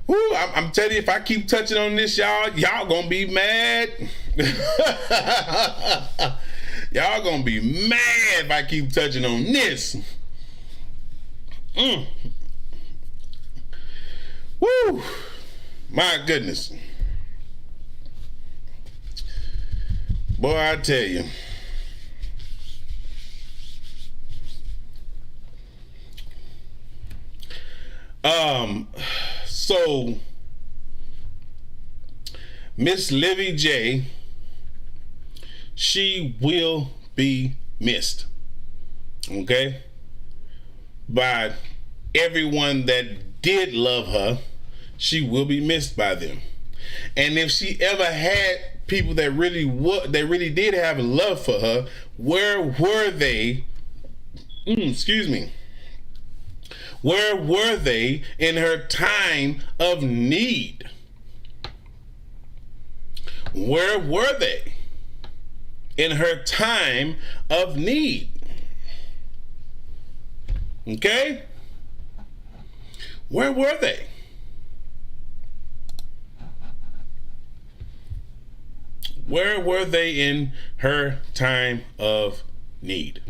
Woo, I'm telling you, if I keep touching on this, y'all gonna be mad. Y'all gonna be mad if I keep touching on this. Woo, my goodness. Boy, I tell you. So Miss Livy J, she will be missed. Okay? By everyone that did love her, she will be missed by them. And if she ever had people that really did have love for her, where were they? Excuse me. Where were they in her time of need? Where were they in her time of need? Okay? Where were they? Where were they in her time of need?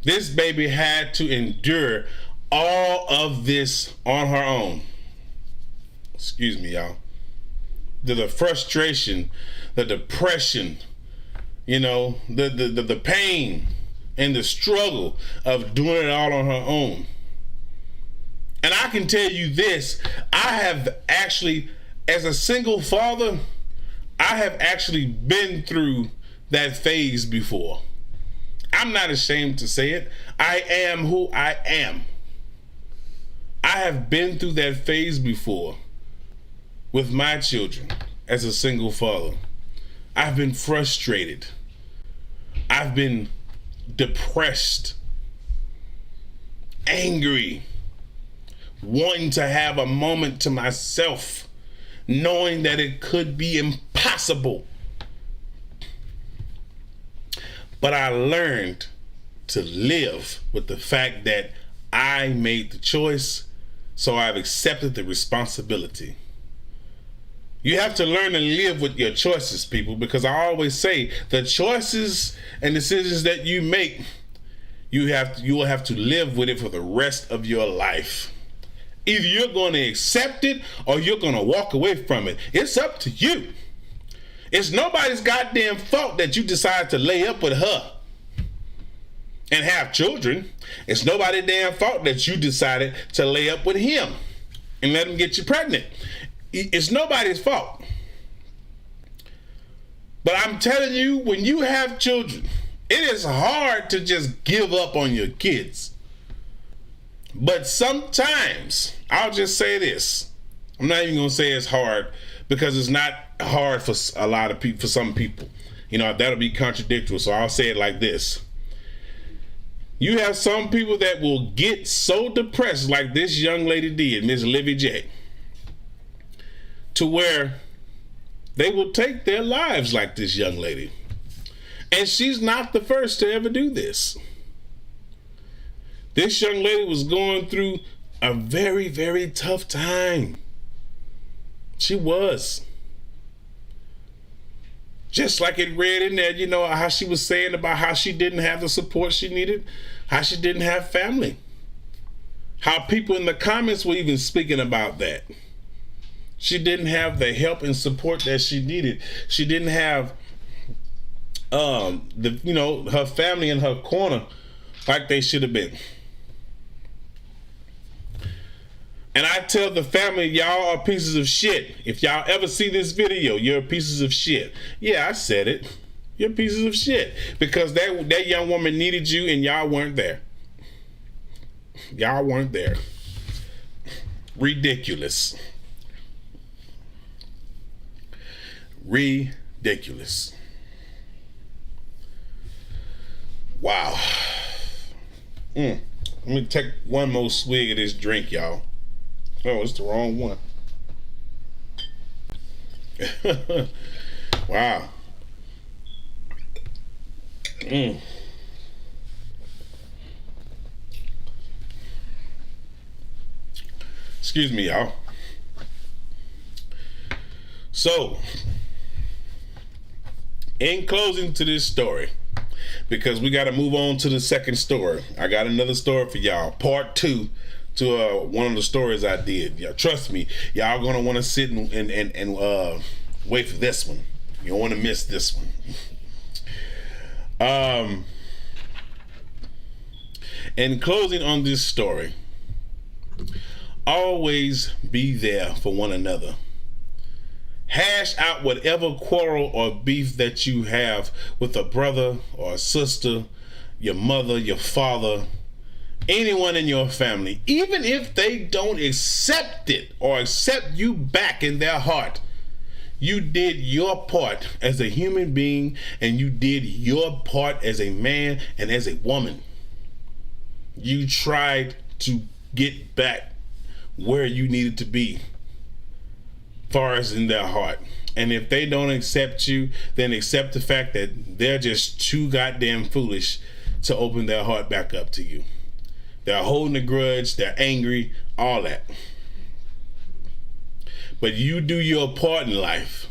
This baby had to endure all of this on her own. Excuse me, y'all. The frustration, the depression, you know, the pain and the struggle of doing it all on her own. And I can tell you this, I have actually, as a single father, I have actually been through that phase before. I'm not ashamed to say it. I am who I am. I have been through that phase before with my children as a single father. I've been frustrated. I've been depressed, angry, wanting to have a moment to myself, knowing that it could be impossible. But I learned to live with the fact that I made the choice, so I've accepted the responsibility. You have to learn to live with your choices, people, because I always say the choices and decisions that you make you will have to live with it for the rest of your life. Either you're going to accept it or you're going to walk away from it. It's up to you. It's nobody's goddamn fault that you decide to lay up with her and have children. It's nobody's damn fault that you decided to lay up with him and let him get you pregnant. It's nobody's fault. But I'm telling you, when you have children, it is hard to just give up on your kids. But sometimes, I'll just say this. I'm not even going to say it's hard, because it's not hard for a lot of people, for some people. You know, that'll be contradictory. So I'll say it like this. You have some people that will get so depressed, like this young lady did, Miss Livy J, to where they will take their lives like this young lady. And she's not the first to ever do this. This young lady was going through a very, very tough time. She was. Just like it read in there, you know, how she was saying about how she didn't have the support she needed, how she didn't have family. How people in the comments were even speaking about that. She didn't have the help and support that she needed. She didn't have her family in her corner like they should have been. And I tell the family, y'all are pieces of shit. If y'all ever see this video, you're pieces of shit. Yeah, I said it. You're pieces of shit. Because that young woman needed you and y'all weren't there. Y'all weren't there. Ridiculous. Ridiculous. Wow. Let me take one more swig of this drink, y'all. Oh, it's the wrong one. Wow. Excuse me, y'all. So, in closing to this story, because we got to move on to the second story. I got another story for y'all, part 2 to one of the stories I did. Yeah, trust me, y'all gonna want to sit and wait for this one. You don't want to miss this one. In closing on this story, always be there for one another. Hash out whatever quarrel or beef that you have with a brother or a sister, your mother, your father, anyone in your family, even if they don't accept it or accept you back in their heart. You did your part as a human being, and you did your part as a man and as a woman. You tried to get back where you needed to be, far as in their heart. And if they don't accept you, then accept the fact that they're just too goddamn foolish to open their heart back up to you. They're holding a grudge, they're angry, all that. But you do your part in life.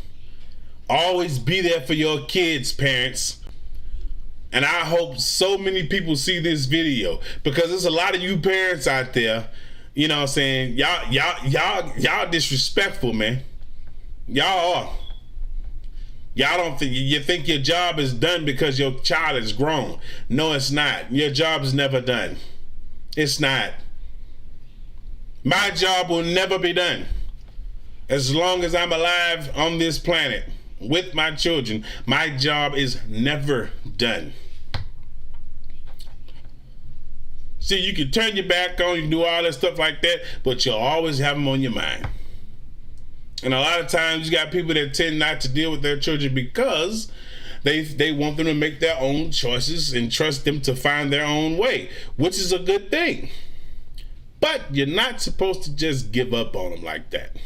Always be there for your kids, parents. And I hope so many people see this video, because there's a lot of you parents out there, you know what I'm saying, y'all disrespectful, man. Y'all are. Y'all don't think, you think your job is done because your child is grown. No, it's not. Your job is never done. It's not. My job will never be done. As long as I'm alive on this planet with my children, my job is never done. See, you can turn your back on, you can do all that stuff like that, but you'll always have them on your mind. And a lot of times you got people that tend not to deal with their children because they want them to make their own choices and trust them to find their own way, which is a good thing. But you're not supposed to just give up on them like that,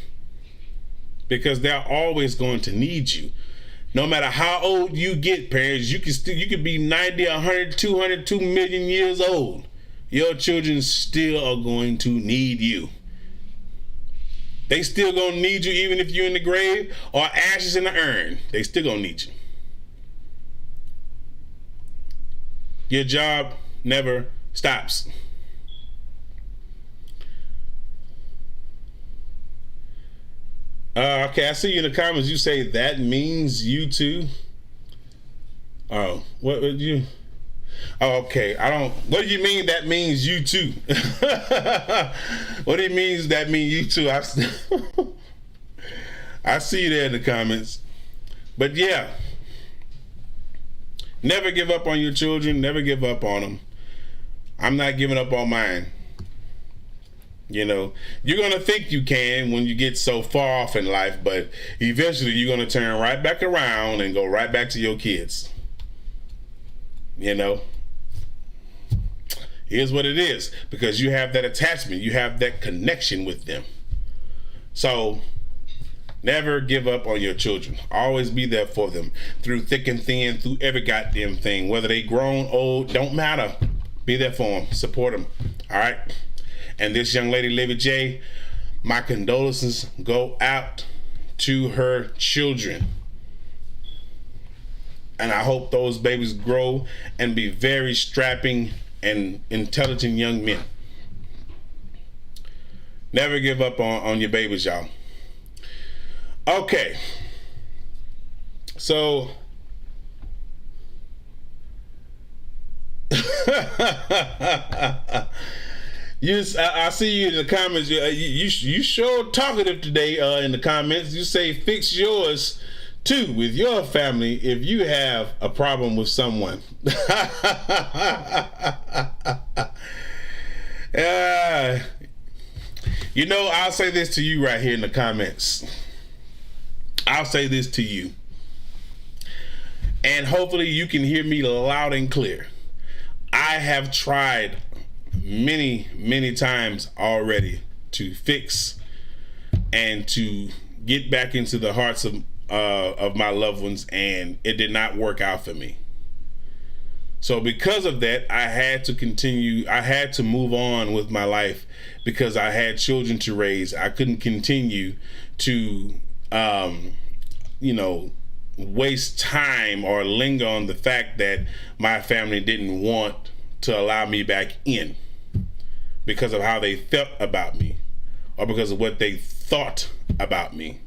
because they're always going to need you. No matter how old you get, parents, you could be 90, 100, 200, 2 million years old. Your children still are going to need you. They still gonna need you, even if you're in the grave or ashes in the urn. They still gonna need you. Your job never stops. Okay, I see you in the comments. You say that means you too. Oh, what would you? Oh, okay. What do you mean that means you too? What do you mean that means you too? I see you there in the comments. But yeah, never give up on your children. Never give up on them. I'm not giving up on mine. You know, you're going to think you can when you get so far off in life, but eventually you're going to turn right back around and go right back to your kids. You know, here's what it is, because you have that attachment, you have that connection with them. So never give up on your children. Always be there for them through thick and thin, through every goddamn thing, whether they grown, old, don't matter. Be there for them, support them. All right. And this young lady, Lady J, my condolences go out to her children. And I hope those babies grow and be very strapping and intelligent young men. Never give up on your babies, y'all. Okay. So I see you in the comments. You sure talkative today in the comments. You say fix yours too with your family if you have a problem with someone. You know, I'll say this to you right here in the comments. I'll say this to you. And hopefully you can hear me loud and clear. I have tried many times already to fix and to get back into the hearts of my loved ones, and it did not work out for me. So because of that, I had to move on with my life because I had children to raise. I couldn't continue to waste time or linger on the fact that my family didn't want to allow me back in because of how they felt about me or because of what they thought about me.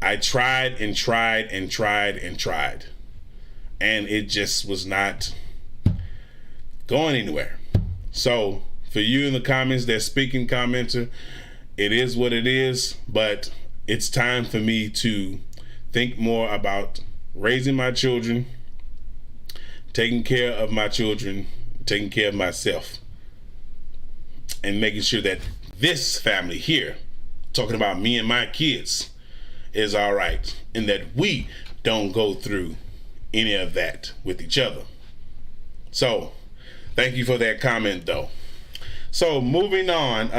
I tried and tried and tried and tried, and it just was not going anywhere. So for you in the comments, that speaking commenter, it is what it is, but it's time for me to think more about raising my children, taking care of my children, taking care of myself, and making sure that this family here, talking about me and my kids, is all right, and that we don't go through any of that with each other. So thank you for that comment though. So moving on,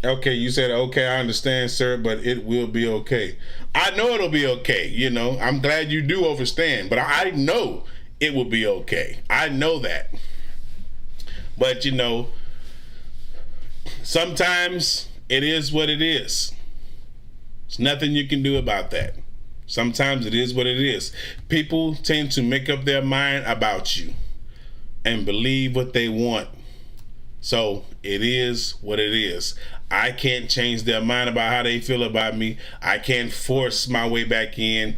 okay, you said, okay, I understand, sir, but it will be okay. I know it'll be okay. You know, I'm glad you do understand, but I know it will be okay. I know that. But, you know, sometimes it is what it is. There's nothing you can do about that. Sometimes it is what it is. People tend to make up their mind about you and believe what they want. So it is what it is. I can't change their mind about how they feel about me. I can't force my way back in.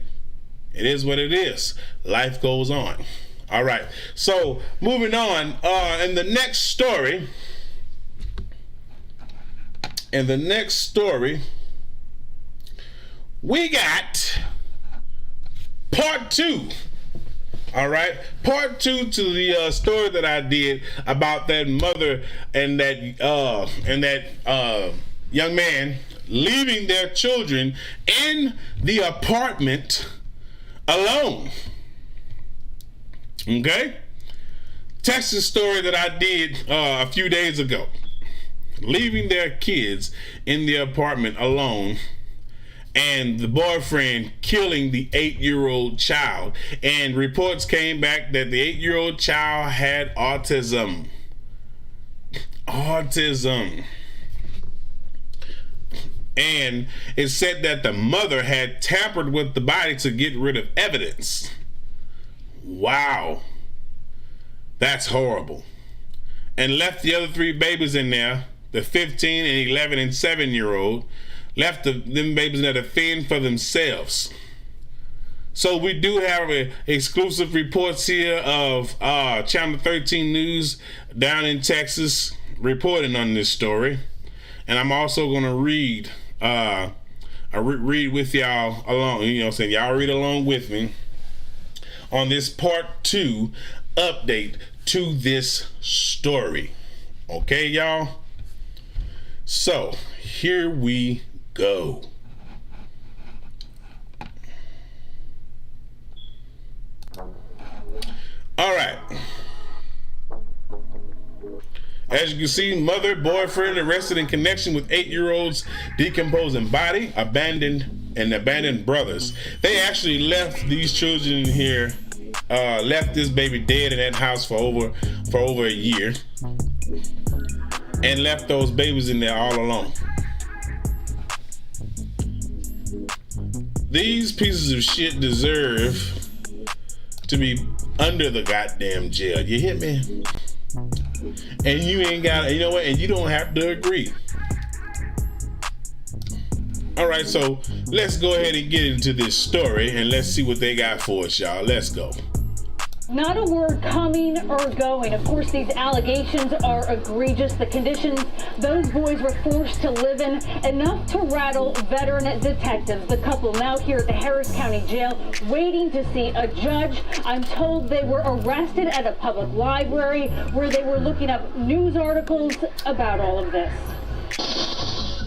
It is what it is. Life goes on. All right. So moving on, in the next story, we got part 2. All right, part 2 to the story that I did about that mother and that young man leaving their children in the apartment alone. Okay, Texas story that I did a few days ago, leaving their kids in the apartment alone, and the boyfriend killing the 8-year-old child. And reports came back that the 8-year-old child had autism. And it said that the mother had tampered with the body to get rid of evidence. Wow. That's horrible. And left the other 3 babies in there, the 15 and 11 and 7-year-old, left them babies in there to fend for themselves. So we do have exclusive reports here of Channel 13 News down in Texas reporting on this story. And I'm also going to read with y'all along, you know what I'm saying? Y'all read along with me on this part 2 update to this story. Okay, y'all? So, here we go. All right. As you can see, mother, boyfriend arrested in connection with 8-year-old's decomposing body, abandoned brothers. They actually left these children in here, left this baby dead in that house for over a year, and left those babies in there all alone. These pieces of shit deserve to be under the goddamn jail. You hit me? And you ain't got, you know what? And you don't have to agree. All right, so let's go ahead and get into this story and let's see what they got for us, y'all. Let's go. Not a word coming or going. Of course, these allegations are egregious. The conditions those boys were forced to live in, enough to rattle veteran detectives. The couple now here at the Harris County Jail waiting to see a judge. I'm told they were arrested at a public library where they were looking up news articles about all of this.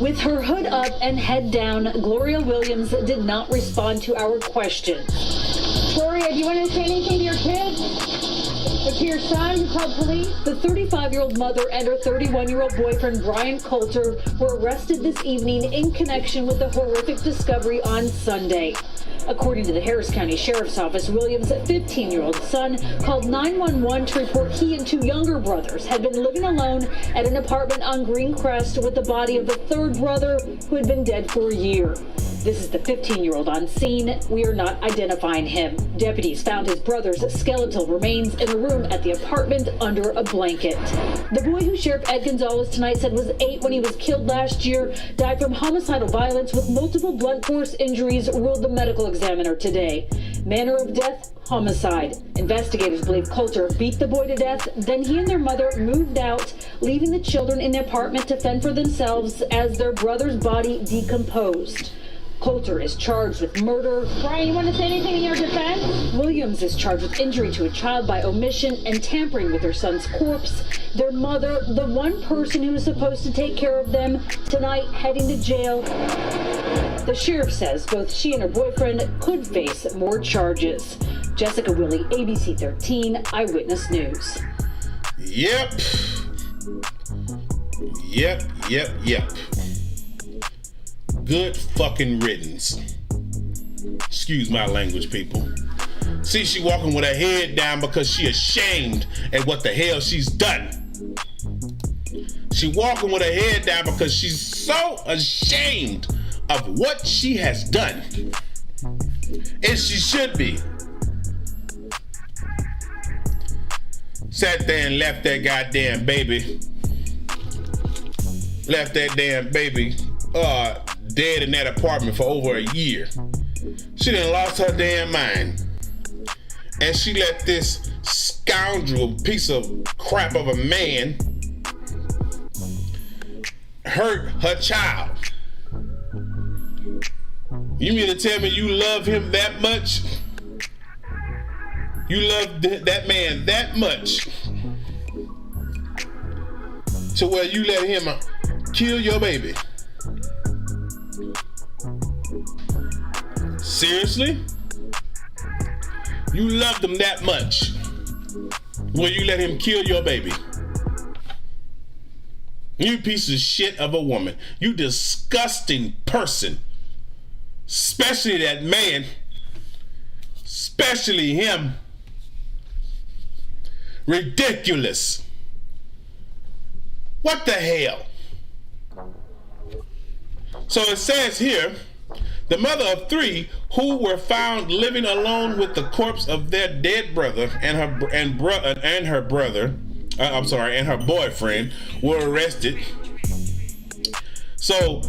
With her hood up and head down, Gloria Williams did not respond to our questions. Gloria, do you want to say anything to your kids? Or to your son? You called police? The 35-year-old mother and her 31-year-old boyfriend, Brian Coulter, were arrested this evening in connection with the horrific discovery on Sunday. According to the Harris County Sheriff's Office, Williams' 15-year-old son called 911 to report he and 2 younger brothers had been living alone at an apartment on Greencrest with the body of the 3rd brother who had been dead for a year. This is the 15-year-old on scene. We are not identifying him. Deputies found his brother's skeletal remains in a room at the apartment under a blanket. The boy who Sheriff Ed Gonzalez tonight said was 8 when he was killed last year died from homicidal violence with multiple blunt force injuries, ruled the medical examiner today. Manner of death, homicide. Investigators believe Coulter beat the boy to death, then he and their mother moved out, leaving the children in the apartment to fend for themselves as their brother's body decomposed. Coulter is charged with murder. Brian, you want to say anything in your defense? Williams is charged with injury to a child by omission and tampering with her son's corpse. Their mother, the one person who was supposed to take care of them, tonight heading to jail. The sheriff says both she and her boyfriend could face more charges. Jessica Willey, ABC 13 Eyewitness News. Yep. Good fucking riddance. Excuse my language, people. See, she walking with her head down because she ashamed at what the hell she's done. She walking with her head down because she's so ashamed of what she has done. And she should be. Sat there and left that goddamn baby. Left that damn baby dead in that apartment for over a year. She done lost her damn mind. And she let this scoundrel piece of crap of a man hurt her child. You mean to tell me you love him that much? You love that man that much to where you let him kill your baby? Seriously? You loved him that much where you let him kill your baby? You piece of shit of a woman. You disgusting person. Especially that man. Especially him. Ridiculous. What the hell? So it says here The mother of 3 who were found living alone with the corpse of their dead brother and her boyfriend were arrested. So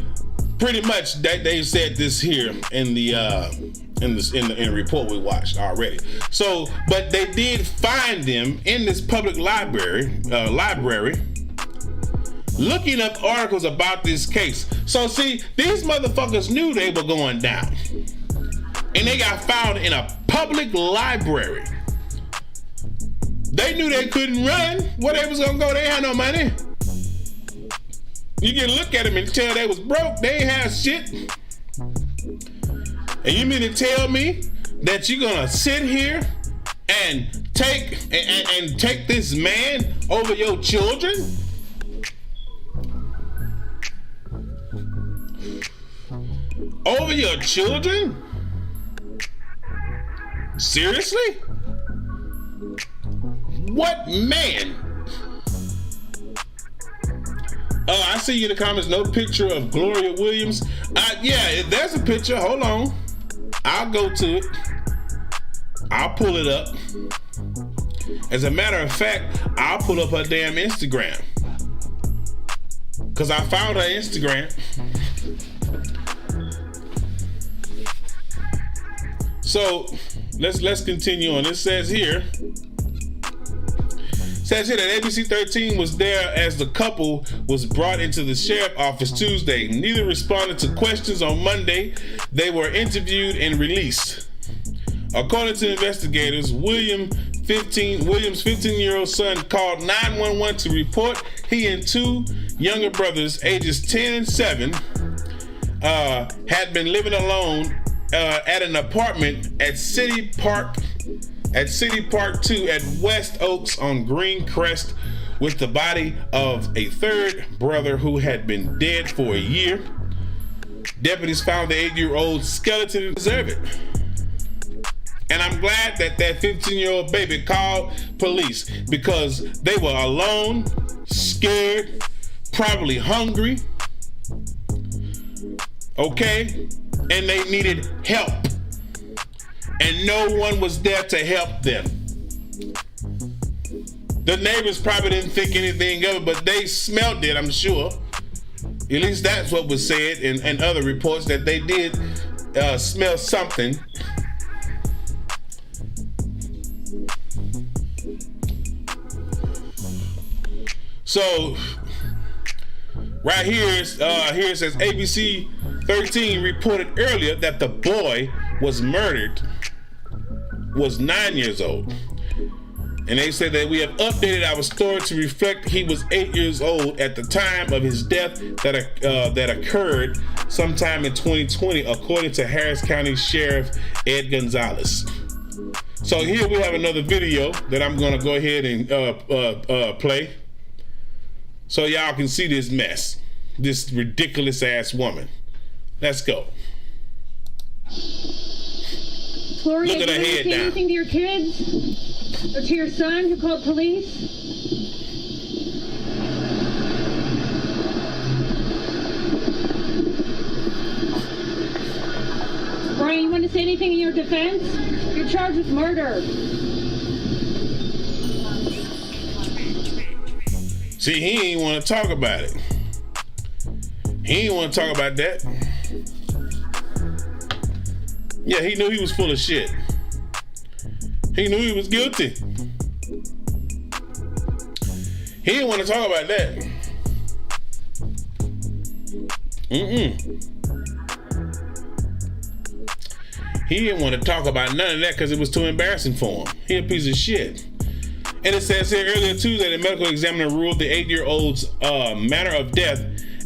pretty much they said this here in the report we watched already. So, but they did find them in this public library, looking up articles about this case. So see, these motherfuckers knew they were going down, and they got found in a public library. They knew they couldn't run. Where they was gonna go? They had no money. You can look at them and tell they was broke. They ain't have shit. And you mean to tell me that you're gonna sit here and take this man over your children? Over your children? Seriously? What man? I see you in the comments, no picture of Gloria Williams. Yeah, there's a picture. Hold on. I'll go to it. I'll pull it up. As a matter of fact, I'll pull up her damn Instagram. Because I found her Instagram. So let's continue on. It says here that ABC 13 was there as the couple was brought into the sheriff's office Tuesday. Neither responded to questions on Monday. They were interviewed and released. According to investigators, Williams' 15-year-old son called 911 to report he and 2 younger brothers, ages 10 and 7, had been living alone at an apartment at City Park 2 at West Oaks on Green Crest, with the body of a 3rd brother who had been dead for a year. Deputies found the 8-year-old skeleton and preserved it. And I'm glad that 15-year-old baby called police, because they were alone, scared, probably hungry, okay? And they needed help. And no one was there to help them. The neighbors probably didn't think anything of it, but they smelled it, I'm sure. At least that's what was said in other reports, that they did smell something. So, right here it says ABC 13 reported earlier that the boy was murdered, was 9 years old. And they said that we have updated our story to reflect he was 8 years old at the time of his death that occurred sometime in 2020, according to Harris County Sheriff Ed Gonzalez. So here we have another video that I'm gonna go ahead and play, so y'all can see this mess, this ridiculous ass woman. Let's go. Gloria, Look at her did you head say down. anything to your kids? Or to your son who called police? Brian, you want to say anything in your defense? You're charged with murder. See, he ain't want to talk about it. He ain't want to talk about that. Yeah, he knew he was full of shit. He knew he was guilty. He didn't want to talk about that. He didn't want to talk about none of that because it was too embarrassing for him. He a piece of shit. And it says here earlier Tuesday, the medical examiner ruled the 8-year-old's manner of death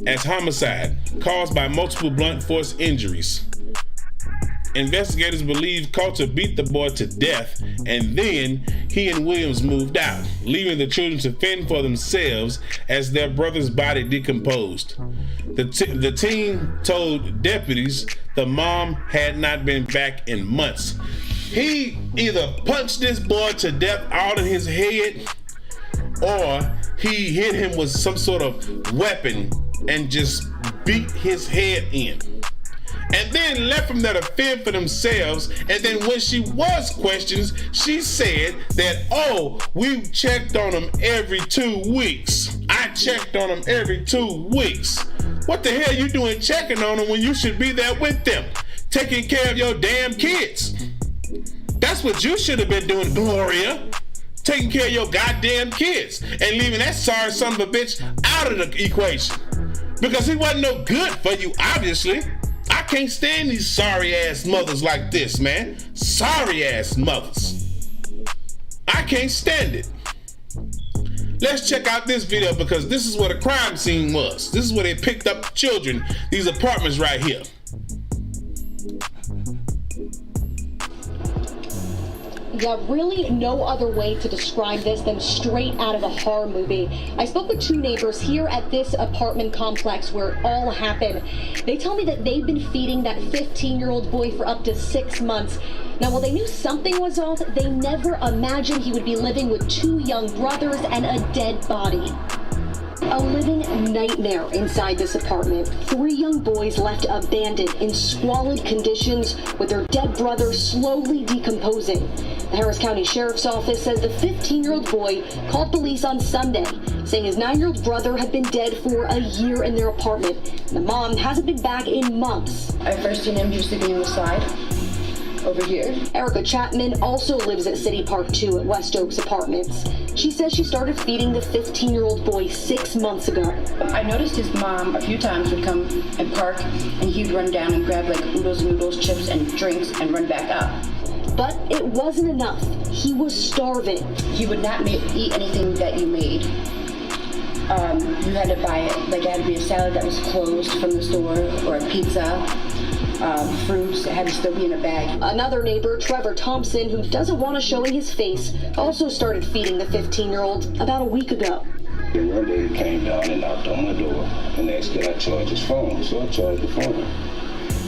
as homicide caused by multiple blunt force injuries. Investigators believe Coulter beat the boy to death, and then he and Williams moved out, leaving the children to fend for themselves as their brother's body decomposed. The teen told deputies the mom had not been back in months. He either punched this boy to death out of his head, or he hit him with some sort of weapon and just beat his head in. and then left them there to fend for themselves. And then when she was questioned, she said that, oh, we checked on them every 2 weeks. I checked on them every 2 weeks. What the hell you doing checking on them when you should be there with them, taking care of your damn kids? That's what you should have been doing, Gloria. Taking care of your goddamn kids and leaving that sorry son of a bitch out of the equation. Because he wasn't no good for you, obviously. I can't stand these sorry ass mothers like this, man. Sorry ass mothers. I can't stand it. Let's check out this video because this is what a crime scene was. This is where they picked up children, these apartments right here. Yeah, really no other way to describe this than straight out of a horror movie. I spoke with 2 neighbors here at this apartment complex where it all happened. They tell me that they've been feeding that 15-year-old boy for up to 6 months. Now, while they knew something was off, they never imagined he would be living with 2 young brothers and a dead body. A living nightmare inside this apartment. 3 young boys left abandoned in squalid conditions with their dead brother slowly decomposing. The Harris County Sheriff's Office says the 15-year-old boy called police on Sunday, saying his 9-year-old brother had been dead for a year in their apartment. The mom hasn't been back in months. I first seen him just sleeping on the side. Over here. Erica Chapman also lives at City Park 2 at West Oaks Apartments. She says she started feeding the 15-year-old boy 6 months ago. I noticed his mom a few times would come and park, and he'd run down and grab like oodles and noodles, chips and drinks and run back up. But it wasn't enough. He was starving. He would not eat anything that you made. You had to buy it. Like it had to be a salad that was closed from the store or a pizza. Fruits that had to still be in a bag. Another neighbor, Trevor Thompson, who doesn't want to show his face, also started feeding the 15-year-old about a week ago. Then one day he came down and knocked on my door and asked could I charge his phone, so I charged the phone.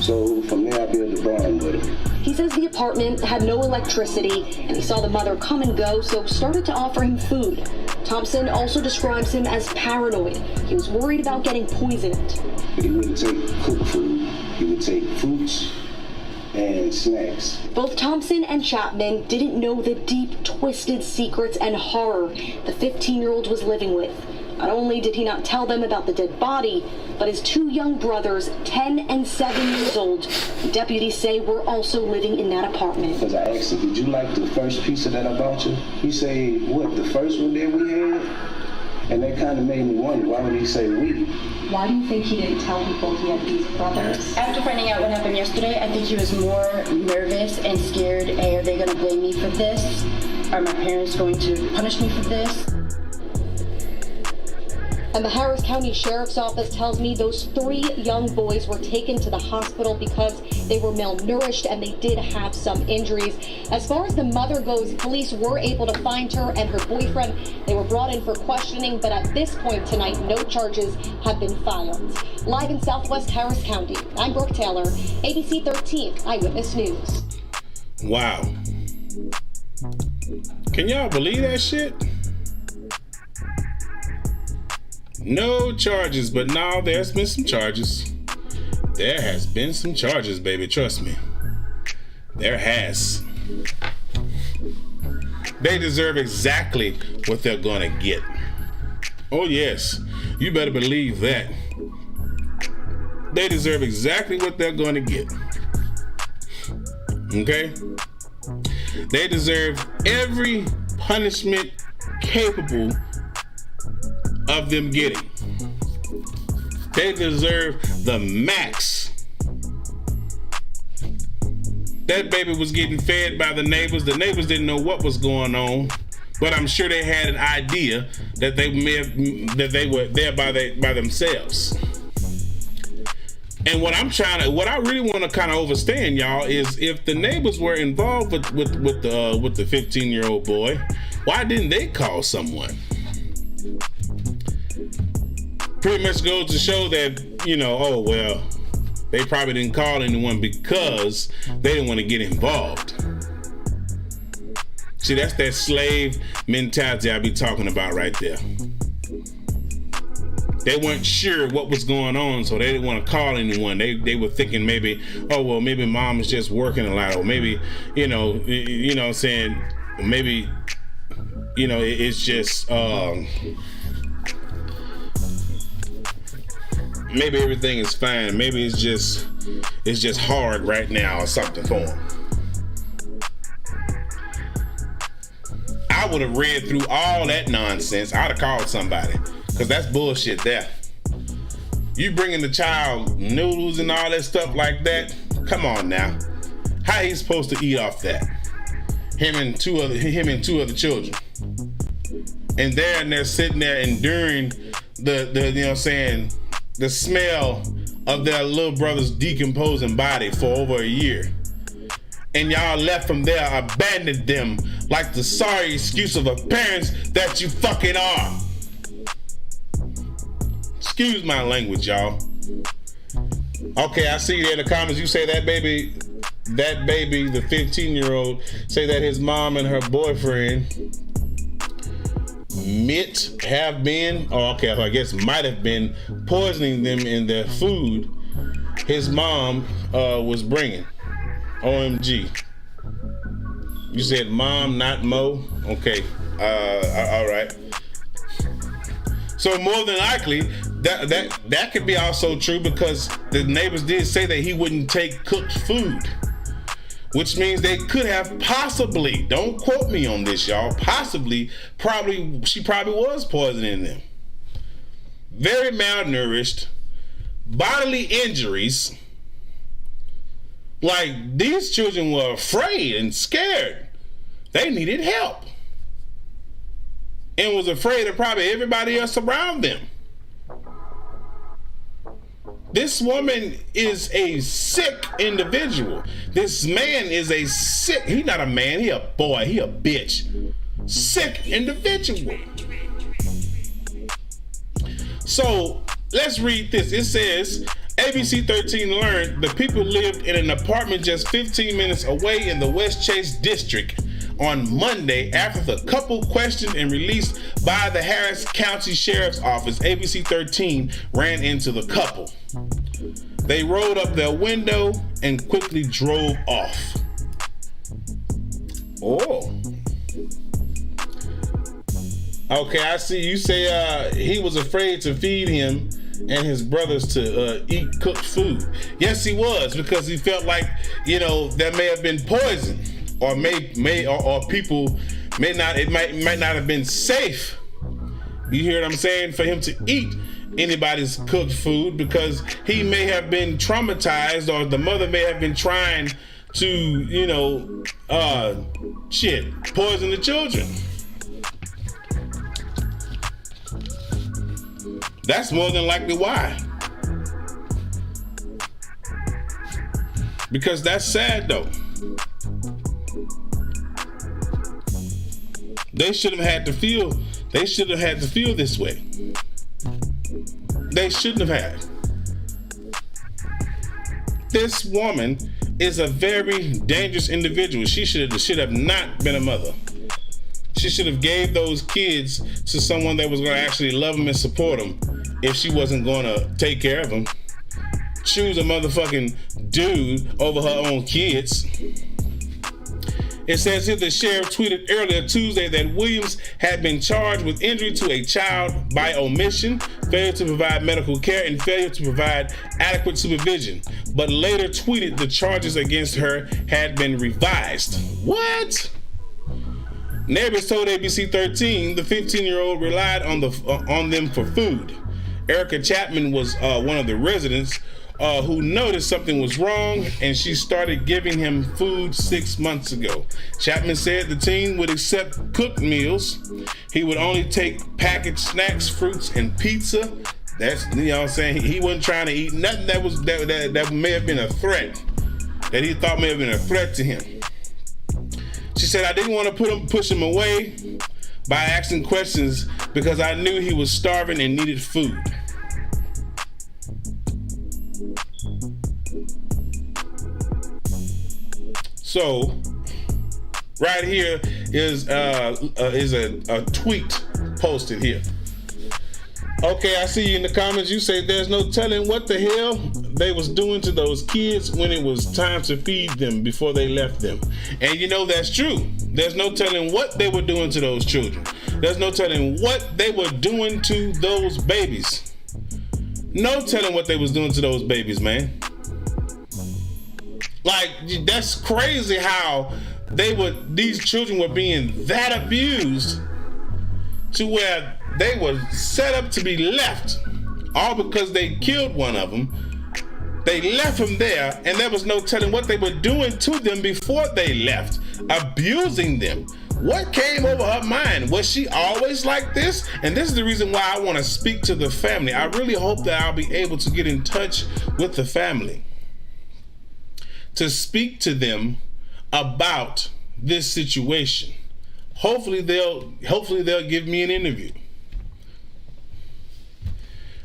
So from there I built a bond with him. He says the apartment had no electricity and he saw the mother come and go, so started to offer him food. Thompson also describes him as paranoid. He was worried about getting poisoned. He wouldn't take cooked food. He would take fruits and snacks. Both Thompson and Chapman didn't know the deep, twisted secrets and horror the 15-year-old was living with. Not only did he not tell them about the dead body, but his 2 young brothers, 10 and 7 years old, deputies say were also living in that apartment. Because I asked him, did you like the first pizza that I bought you? He said, what, the first one that we had? And that kind of made me wonder, why would he say we? Why do you think he didn't tell people he had these brothers? After finding out what happened yesterday, I think he was more nervous and scared. Hey, are they going to blame me for this? Are my parents going to punish me for this? And the Harris County Sheriff's Office tells me those 3 young boys were taken to the hospital because they were malnourished and they did have some injuries. As far as the mother goes, police were able to find her and her boyfriend. They were brought in for questioning, but at this point tonight, no charges have been filed. Live in Southwest Harris County, I'm Brooke Taylor, ABC 13 Eyewitness News. Wow. Can y'all believe that shit? No charges, but now there's been some charges. There has been some charges, baby, trust me. There has. They deserve exactly what they're gonna get. Oh yes, you better believe that. They deserve exactly what they're gonna get. Okay? They deserve every punishment capable of them getting. They deserve the max. That baby was getting fed by the neighbors. The neighbors didn't know what was going on, but I'm sure they had an idea that they were there by themselves. And what I really want to kind of understand, y'all, is if the neighbors were involved with the 15-year-old boy, why didn't they call someone? Pretty much goes to show that, oh, well, they probably didn't call anyone because they didn't want to get involved. See, that's that slave mentality I be talking about right there. they weren't sure what was going on, so they didn't want to call anyone. They were thinking maybe, oh well, maybe mom is just working a lot, or maybe you know what I'm saying, maybe it's just maybe everything is fine. Maybe it's just hard right now or something for him. I would have read through all that nonsense. I'd have called somebody, because that's bullshit there. You bringing the child noodles and all that stuff like that? Come on now. How he supposed to eat off that? Him and two other children. And they're sitting there enduring the smell of their little brother's decomposing body for over a year. And y'all left from there, abandoned them like the sorry excuse of a parents that you fucking are. Excuse my language, y'all. Okay, I see there in the comments you say that baby, the 15-year-old, say that his mom and her boyfriend might have been poisoning them in their food his mom was bringing. OMG. You said mom, not Mo? Okay. All right. So more than likely, that could be also true, because the neighbors did say that he wouldn't take cooked food, which means they could have possibly, don't quote me on this, y'all, she probably was poisoning them. Very malnourished, bodily injuries. Like, these children were afraid and scared. They needed help. And was afraid of probably everybody else around them. This woman is a sick individual. This man is he's not a man, he a boy, he a bitch. Sick individual. So, let's read this. It says, ABC 13 learned the people lived in an apartment just 15 minutes away in the West Chase district on Monday after the couple questioned and released by the Harris County Sheriff's Office. ABC 13 ran into the couple. They rolled up their window and quickly drove off. Oh. Okay, I see you say he was afraid to feed him and his brothers to eat cooked food. Yes, he was, because he felt like, there may have been poison, or or people might not have been safe. You hear what I'm saying? For him to eat anybody's cooked food, because he may have been traumatized, or the mother may have been trying to, poison the children. That's more than likely why. Because that's sad though. They shouldn't have had to feel this way. They shouldn't have had. This woman is a very dangerous individual. She should have not been a mother. She should have gave those kids to someone that was going to actually love them and support them if she wasn't going to take care of them. Choose a motherfucking dude over her own kids. It says here the sheriff tweeted earlier Tuesday that Williams had been charged with injury to a child by omission, failure to provide medical care, and failure to provide adequate supervision, but later tweeted the charges against her had been revised. What? Neighbors told ABC 13 the 15-year-old relied on them for food. Erica Chapman was one of the residents who noticed something was wrong, and she started giving him food 6 months ago. Chapman said the teen would accept cooked meals. He would only take packaged snacks, fruits, and pizza. That's, what I'm saying, he wasn't trying to eat nothing that may have been a threat, that he thought may have been a threat to him. She said, I didn't want to push him away by asking questions because I knew he was starving and needed food. So, right here is a tweet posted here. Okay, I see you in the comments. You say there's no telling what the hell they was doing to those kids when it was time to feed them before they left them. And you know that's true. There's no telling what they were doing to those children. There's no telling what they were doing to those babies. No telling what they was doing to those babies, man. Like, that's crazy how these children were being that abused to where they were set up to be left, all because they killed one of them. They left them there, and there was no telling what they were doing to them before they left, abusing them. What came over her mind? Was she always like this? And this is the reason why I want to speak to the family. I really hope that I'll be able to get in touch with the family to speak to them about this situation. Hopefully they'll give me an interview.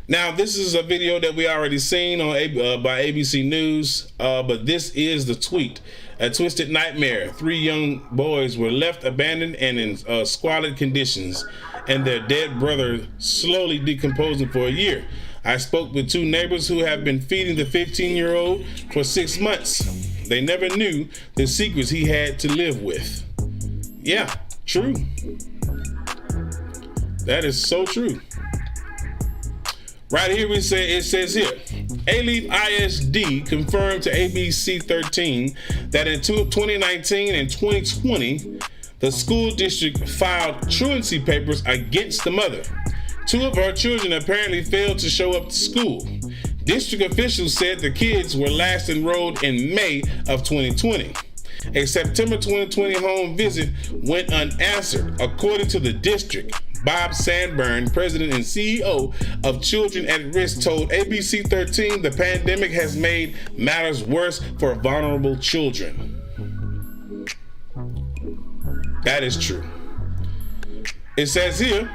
Now, this is a video that we already seen on by ABC News, but this is the tweet. A twisted nightmare. 3 young boys were left abandoned and in squalid conditions, and their dead brother slowly decomposing for a year. I spoke with 2 neighbors who have been feeding the 15-year-old for 6 months. They never knew the secrets he had to live with. Yeah, true. That is so true. Right here it says here, Alief ISD confirmed to ABC 13 that in 2019 and 2020, the school district filed truancy papers against the mother. 2 of her children apparently failed to show up to school. District officials said the kids were last enrolled in May of 2020. A September 2020 home visit went unanswered, according to the district. Bob Sandburn, president and CEO of Children at Risk, told ABC 13 the pandemic has made matters worse for vulnerable children. That is true. It says here,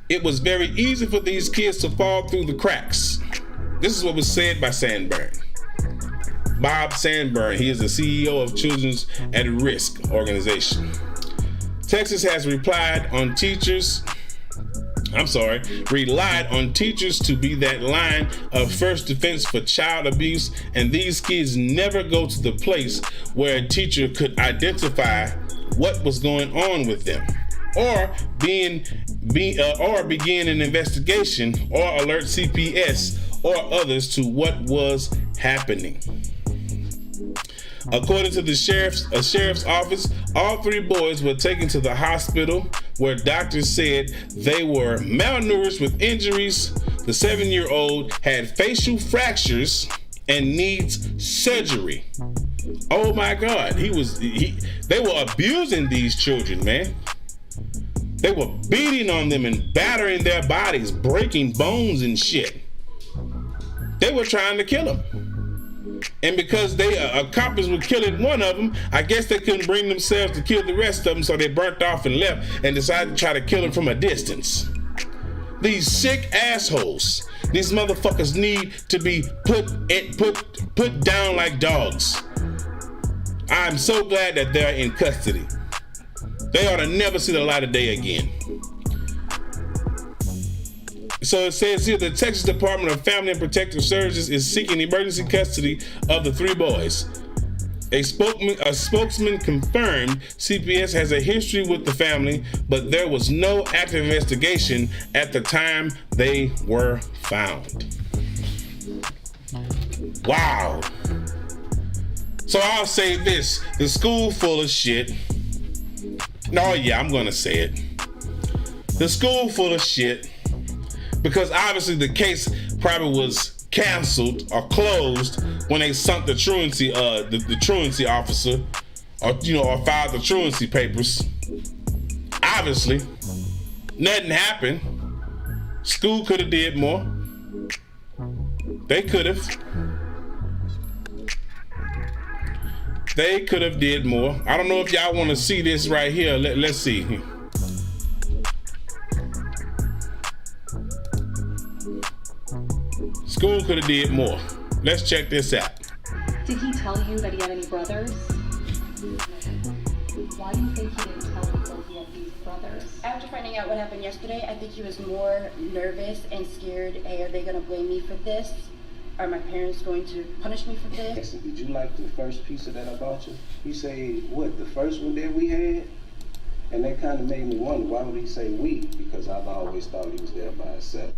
it was very easy for these kids to fall through the cracks. This is what was said by Sandburn. Bob Sandburn, he is the CEO of Children's at Risk organization. Texas has relied on teachers to be that line of first defense for child abuse, and these kids never go to the place where a teacher could identify what was going on with them, or begin an investigation, or alert CPS or others to what was happening. According to the sheriff's office, all 3 boys were taken to the hospital where doctors said they were malnourished with injuries. The 7-year-old had facial fractures and needs surgery. Oh my God, they were abusing these children, man. They were beating on them and battering their bodies, breaking bones and shit. They were trying to kill them. And because a coppers were killing one of them, I guess they couldn't bring themselves to kill the rest of them, so they burnt off and left and decided to try to kill them from a distance. These sick assholes, these motherfuckers need to be put down like dogs. I'm so glad that they're in custody. They ought to never see the light of day again. So it says here, the Texas Department of Family and Protective Services is seeking emergency custody of the 3 boys. A spokesman confirmed CPS has a history with the family, but there was no active investigation at the time they were found. Wow. So I'll say this, the school full of shit. No, yeah, I'm gonna say it. The school full of shit. Because obviously the case probably was canceled or closed when they sunk the truancy, the truancy officer, or filed the truancy papers. Obviously, nothing happened. School could have did more. They could have. They could have did more. I don't know if y'all want to see this right here. Let's see. School could have did more. Let's check this out. Did he tell you that he had any brothers? Why do you think he didn't tell you? custody of these brothers? After finding out what happened yesterday, I think he was more nervous and scared. Hey, are they going to blame me for this? Are my parents going to punish me for this? I said, did you like the first piece of that I bought you? He said, what, the first one that we had? And that kind of made me wonder, why would he say we? Because I've always thought he was there by himself.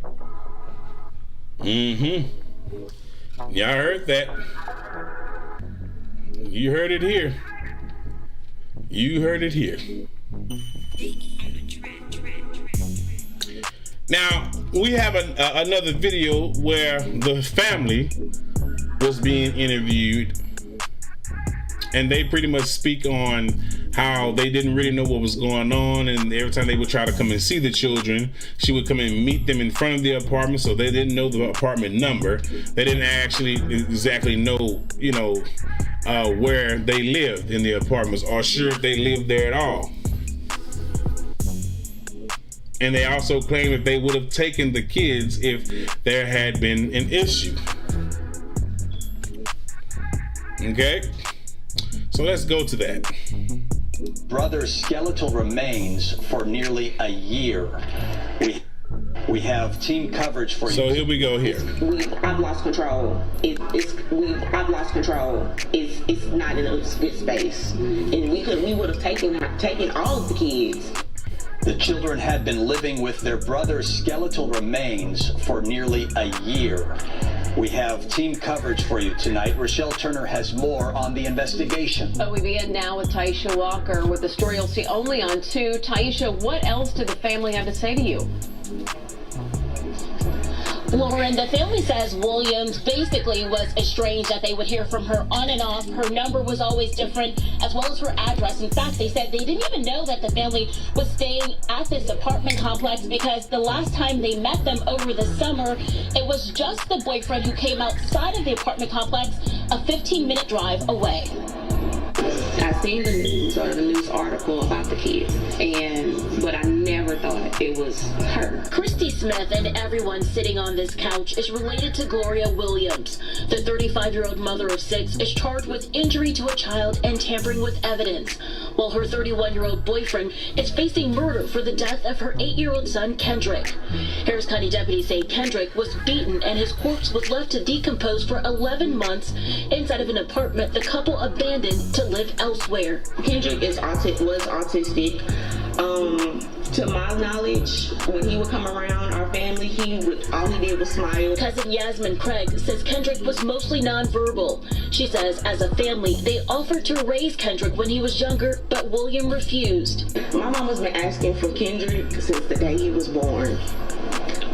Y'all heard that. You heard it here. You heard it here. Now, we have another video where the family was being interviewed, and they pretty much speak on how they didn't really know what was going on, and every time they would try to come and see the children, she would come and meet them in front of the apartment, so they didn't know the apartment number. They didn't actually exactly know, where they lived in the apartments, or sure if they lived there at all. And they also claim that they would have taken the kids if there had been an issue. Okay? So let's go to that. Brother's skeletal remains for nearly a year. We have team coverage for you. So here we go here. I've lost control. I've lost control. It's not in a good space. And we would have taken all of the kids. The children had been living with their brother's skeletal remains for nearly a year. We have team coverage for you tonight. Rochelle Turner has more on the investigation. But we begin now with Taisha Walker with the story you'll see only on 2. Taisha, what else did the family have to say to you? Lauren, the family says Williams basically was estranged, that they would hear from her on and off. Her number was always different, as well as her address. In fact, they said they didn't even know that the family was staying at this apartment complex because the last time they met them over the summer, it was just the boyfriend who came outside of the apartment complex a 15-minute drive away. I seen the news or the news article about the kids, but I never thought it was her. Christy Smith and everyone sitting on this couch is related to Gloria Williams. The 35-year-old mother of 6 is charged with injury to a child and tampering with evidence, while her 31-year-old boyfriend is facing murder for the death of her 8-year-old son, Kendrick. Harris County deputies say Kendrick was beaten and his corpse was left to decompose for 11 months inside of an apartment the couple abandoned to live elsewhere. Kendrick was autistic. To my knowledge, when he would come around our family, all he did was smile. Cousin Yasmin Craig says Kendrick was mostly nonverbal. She says as a family, they offered to raise Kendrick when he was younger, but William refused. My mom has been asking for Kendrick since the day he was born.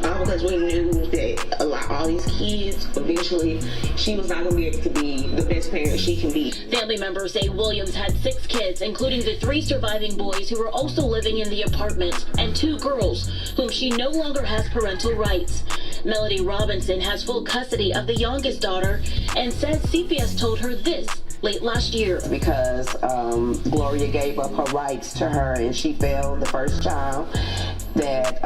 Because we knew that all these kids, eventually, she was not going to be able to be the best parent she can be. Family members say Williams had 6 kids, including the 3 surviving boys who were also living in the apartment, and 2 girls, whom she no longer has parental rights. Melody Robinson has full custody of the youngest daughter and says CPS told her this late last year. Because Gloria gave up her rights to her and she failed the first child, that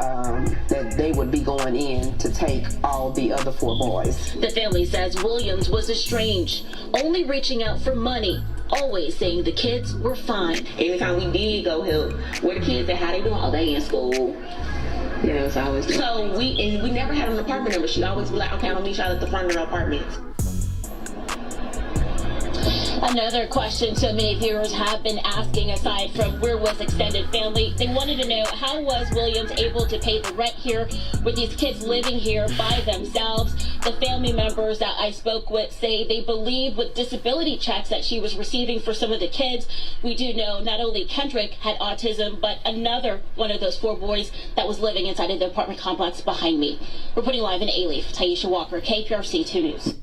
they would be going in to take all the other 4 boys. The family says Williams was estranged, only reaching out for money, always saying the kids were fine. Anytime we did go help, where the kids at, how they doing? Oh, they in school. Yeah, it was always good. So we never had an apartment number. She'd always be like, okay, I'm gonna meet y'all at the front of the apartment. Another question so many viewers have been asking, aside from where was extended family, they wanted to know how was Williams able to pay the rent here with these kids living here by themselves. The family members that I spoke with say they believe with disability checks that she was receiving for some of the kids. We do know not only Kendrick had autism, but another one of those 4 boys that was living inside of the apartment complex behind me. Reporting live in Alief, Taisha Walker, KPRC 2 News.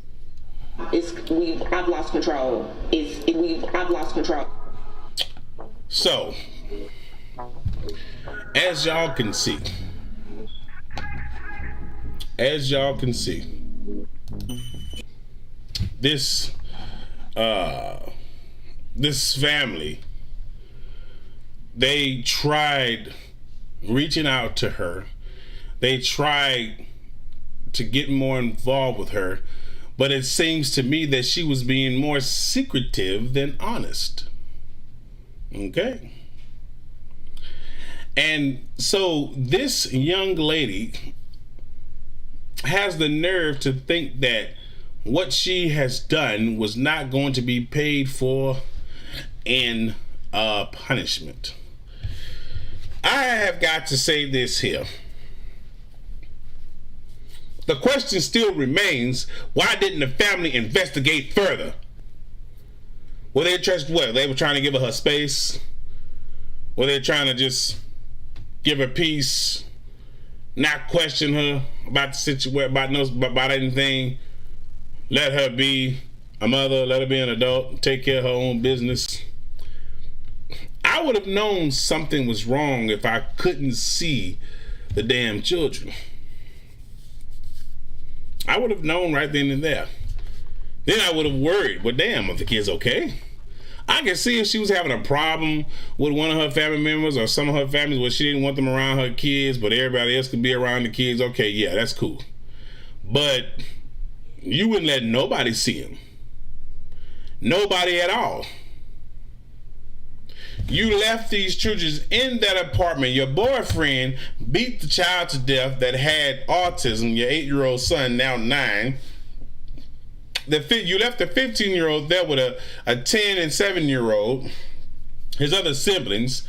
I've lost control. I've lost control. So, as y'all can see, this family, they tried reaching out to her. They tried to get more involved with her. But it seems to me that she was being more secretive than honest. Okay? And so this young lady has the nerve to think that what she has done was not going to be paid for in punishment. I have got to say this here. The question still remains, why didn't the family investigate further? Were they just what? They were trying to give her space? Were they trying to just give her peace, not question her about the situation, about anything, let her be a mother, let her be an adult, take care of her own business? I would have known something was wrong if I couldn't see the damn children. I would have known right then and there. Then I would have worried, well, damn, are the kids okay? I can see if she was having a problem with one of her family members or some of her families where she didn't want them around her kids, but everybody else could be around the kids. Okay, yeah, that's cool. But you wouldn't let nobody see them. Nobody at all. You left these children in that apartment. Your boyfriend beat the child to death that had autism, your 8-year-old son, now 9. You left the 15-year-old there with a 10 and 7-year-old, his other siblings,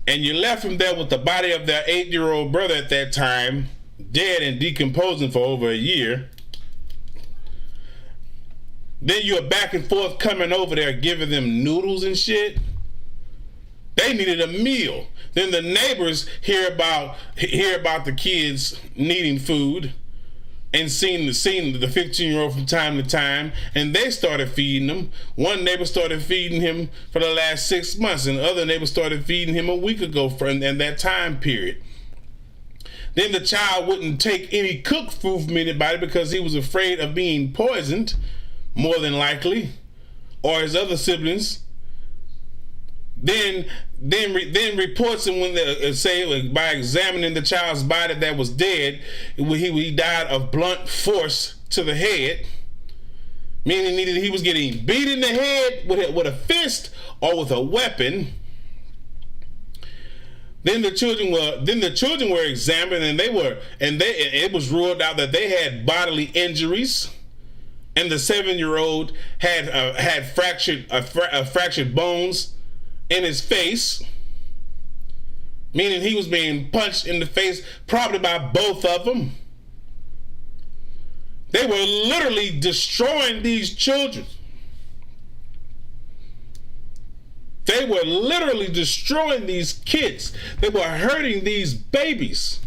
and you left him there with the body of their 8-year-old brother at that time, dead and decomposing for over a year. Then you're back and forth coming over there giving them noodles and shit. They needed a meal. Then the neighbors hear about the kids needing food and seeing the 15-year-old from time to time, and they started feeding them. One neighbor started feeding him for the last 6 months, and the other neighbor started feeding him a week ago in that time period. Then the child wouldn't take any cooked food from anybody because he was afraid of being poisoned, more than likely, or his other siblings. Then reports, and when they say by examining the child's body that was dead, he died of blunt force to the head, meaning either he was getting beat in the head with a fist or with a weapon. Then the children were examined, and it was ruled out that they had bodily injuries, and the 7-year-old had fractured bones in his face, meaning he was being punched in the face, probably by both of them. They were literally destroying these children. They were literally destroying these kids. They were hurting these babies.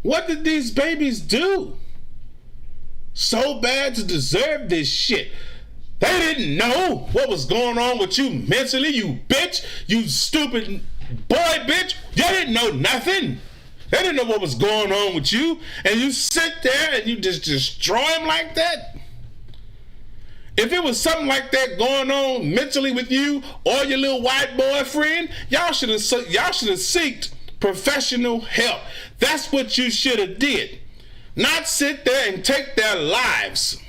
What did these babies do so bad to deserve this shit? They didn't know what was going on with you mentally, you bitch, you stupid boy bitch. You didn't know nothing. They didn't know what was going on with you, and you sit there and you just destroy them like that. If it was something like that going on mentally with you or your little white boyfriend, y'all should have sought professional help. That's what you should have did. Not sit there and take their lives.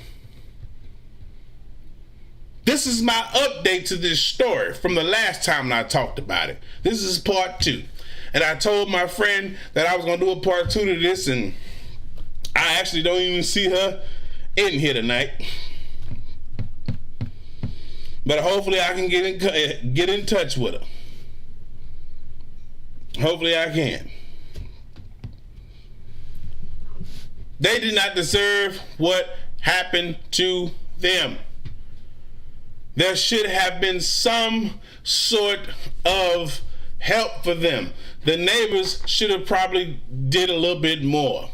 This is my update to this story from the last time I talked about it. This is part 2. And I told my friend that I was going to do a part 2 to this, and I actually don't even see her in here tonight. But hopefully I can get in touch with her. Hopefully I can. They did not deserve what happened to them. There should have been some sort of help for them. The neighbors should have probably did a little bit more.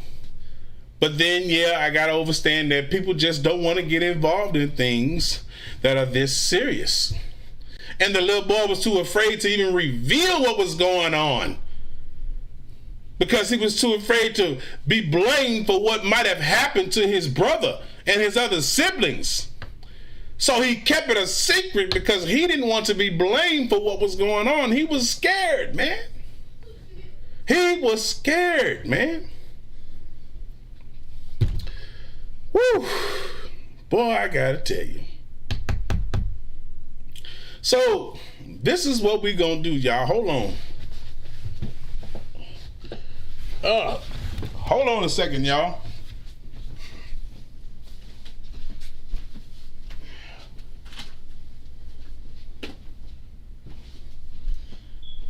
But then, yeah, I gotta understand that people just don't want to get involved in things that are this serious. And the little boy was too afraid to even reveal what was going on, because he was too afraid to be blamed for what might have happened to his brother and his other siblings. So he kept it a secret because he didn't want to be blamed for what was going on. He was scared, man. He was scared, man. Woo. Boy, I gotta tell you. So, this is what we gonna do, y'all. Hold on. Hold on a second, y'all.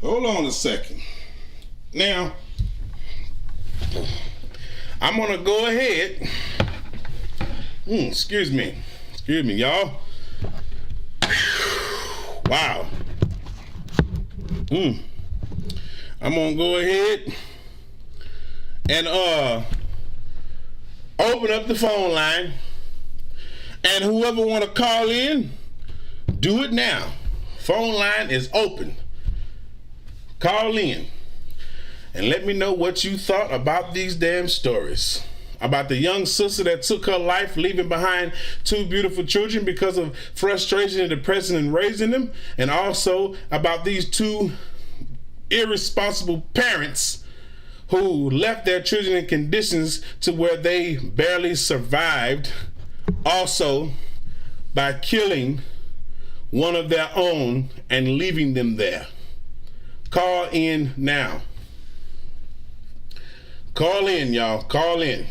Hold on a second. Now, I'm gonna go ahead. Excuse me, y'all. Wow. I'm gonna go ahead and open up the phone line, and whoever want to call in, do it now. Phone line is open. Call in and let me know what you thought about these damn stories. About the young sister that took her life, leaving behind 2 beautiful children because of frustration and depression in raising them, and also about these 2 irresponsible parents who left their children in conditions to where they barely survived, also by killing one of their own and leaving them there. Call in now. Call in, y'all. Call in.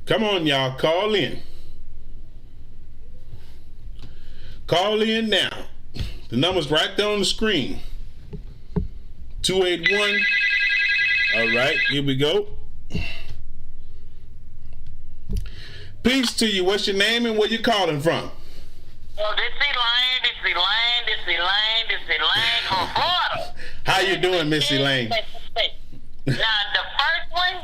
Come on, y'all. Call in. Call in now. The number's right there on the screen. 281. All right, here we go. Peace to you. What's your name and where you calling from? Oh, this Elaine from Florida. How you doing, Miss Elaine? Now, the first one,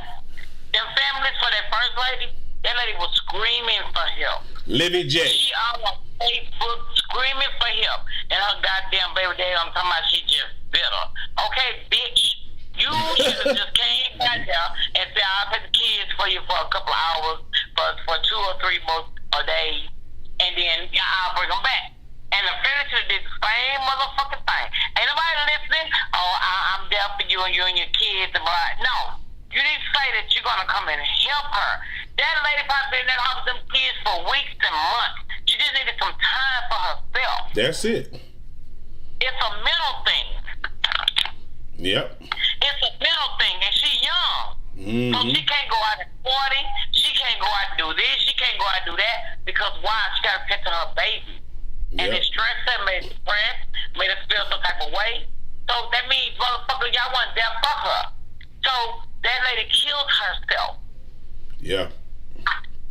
them families for that first lady, that lady was screaming for help. Livy J. She on Facebook screaming for help. And her goddamn baby daddy, I'm talking about she just bitter. Okay, bitch, you should have just came back there and said, I'll take the kids for you for a couple of hours, for 2 or 3 more a day, and then I'll bring them back. And the furniture did the same motherfucking thing. Ain't nobody listening. Oh, I'm there for you and your kids. And blah. No. You need to say that you're going to come and help her. That lady probably been in that house with them kids for weeks and months. She just needed some time for herself. That's it. It's a mental thing. Yep. It's a mental thing. And she's young. Mm-hmm. So she can't go out and party. She can't go out and do this. She can't go out and do that. Because why? She got to tend to her baby. And it stressed her, made her depressed, made her feel some type of way. So that means, motherfucker, y'all wasn't there for her. So that lady killed herself. Yeah.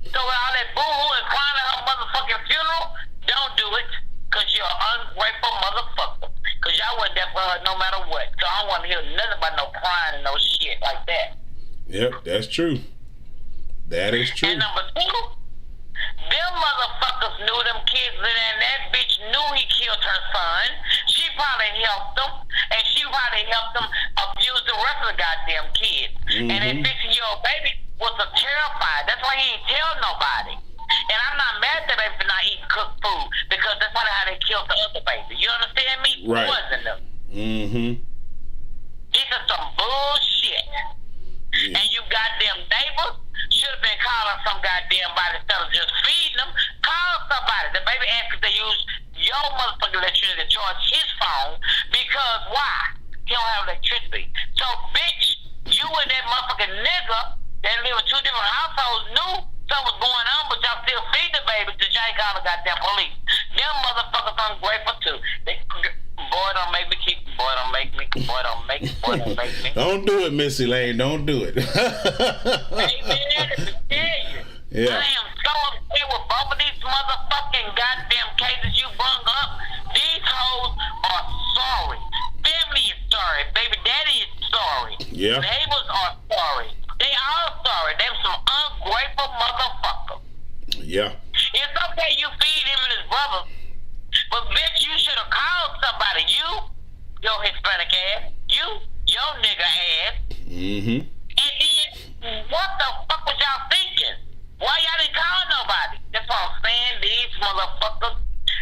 So all that boo-hoo and crying at her motherfucking funeral, don't do it. Because you're an ungrateful motherfucker. Because y'all wasn't there for her no matter what. So I don't want to hear nothing about no crying and no shit like that. Yep, that's true. That is true. And number 2, them motherfuckers knew them kids in there, and that bitch knew he killed her son. She probably helped them, and she probably helped them abuse the rest of the goddamn kids. Mm-hmm. And that 15-year-old baby was terrified. That's why he didn't tell nobody. And I'm not mad at that baby for not eating cooked food, because that's probably how they killed the other baby. You understand me? Right. Poison them. Mm-hmm. This is some bullshit. Yeah. And you goddamn neighbors should have been calling some goddamn body instead of just feeding them. Call somebody. The baby asked if they use your motherfucking electricity to charge his phone, because why? He don't have electricity. So, bitch, you and that motherfucking nigga that live in 2 different households knew something was going on, but y'all still feed the baby till y'all ain't call the goddamn police. Them motherfuckers ungrateful too. Boy, don't make me keep. Boy, don't make me. Boy, don't make me. Boy, don't make me. Don't do it, Miss Elaine. Don't do it. Hey, man, to tell you. Yeah. I am so upset with both of these motherfucking goddamn cases you brung up. These hoes are sorry. Family is sorry. Baby daddy is sorry. Yeah. Neighbors are sorry. They all sorry. They're some ungrateful motherfuckers. Yeah. It's okay you feed him and his brothers, but bitch, you should have called somebody. You, your Hispanic ass. You, your nigga ass. Mm-hmm. And then, what the fuck was y'all thinking? Why y'all didn't call nobody? That's what I'm saying. These motherfuckers.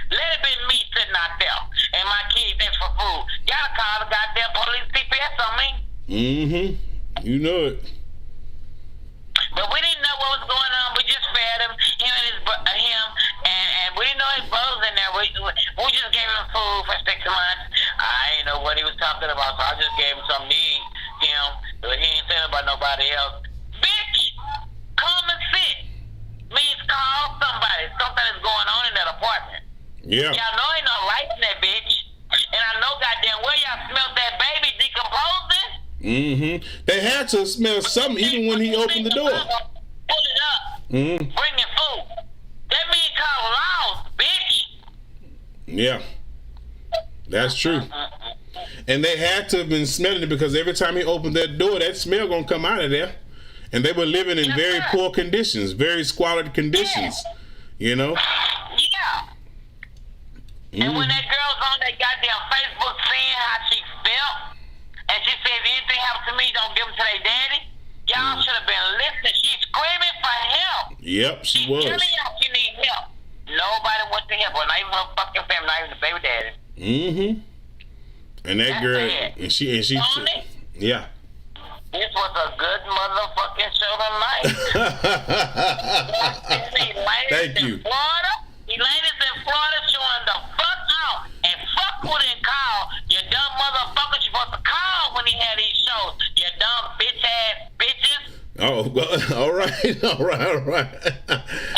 Let it be me sitting out there and my kids ask for food. Y'all call the goddamn police CPS on me. Mm-hmm. You know it. But we didn't know what was going on. We just fed him, and we didn't know his brothers in there. We just gave him food for 6 months. Yeah. Y'all know ain't no life in that bitch. And I know goddamn well y'all smelled that baby decomposing. They had to smell something even when he opened the door. Pull it up. Bring it food. That means call laws, bitch. Yeah. That's true. And they had to have been smelling it because every time he opened that door, that smell gonna come out of there. And they were living in very poor conditions, very squalid conditions. You know? Yeah. And when that girl's on that goddamn Facebook saying how she felt, and she said, if anything happens to me, don't give them to their daddy, y'all should have been listening. She's screaming for help. Yep, she was. She's telling y'all she need help. Nobody wants to help her, not even her fucking family, not even the baby daddy. And that girl, and she yeah. This was a good motherfucking show tonight. Thank you. Ladies in Florida showing the fuck out. And fuck who didn't call. You dumb motherfuckers, you supposed to call when he had these shows. You dumb bitch ass bitches. Oh, all right. Oh,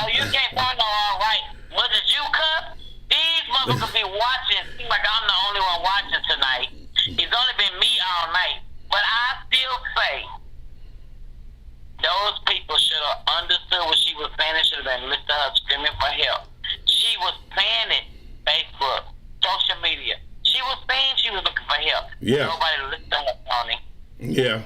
you can't find no all right. Was it you, cuz? These motherfuckers be watching. Seems like I'm the only one watching tonight. It's only been me all night. But I still say, those people should have understood what she was saying. They should have been listening to her screaming for help. She was saying it, Facebook, social media. She was saying she was looking for help. Yeah. Nobody listened to her, Tony. Yeah,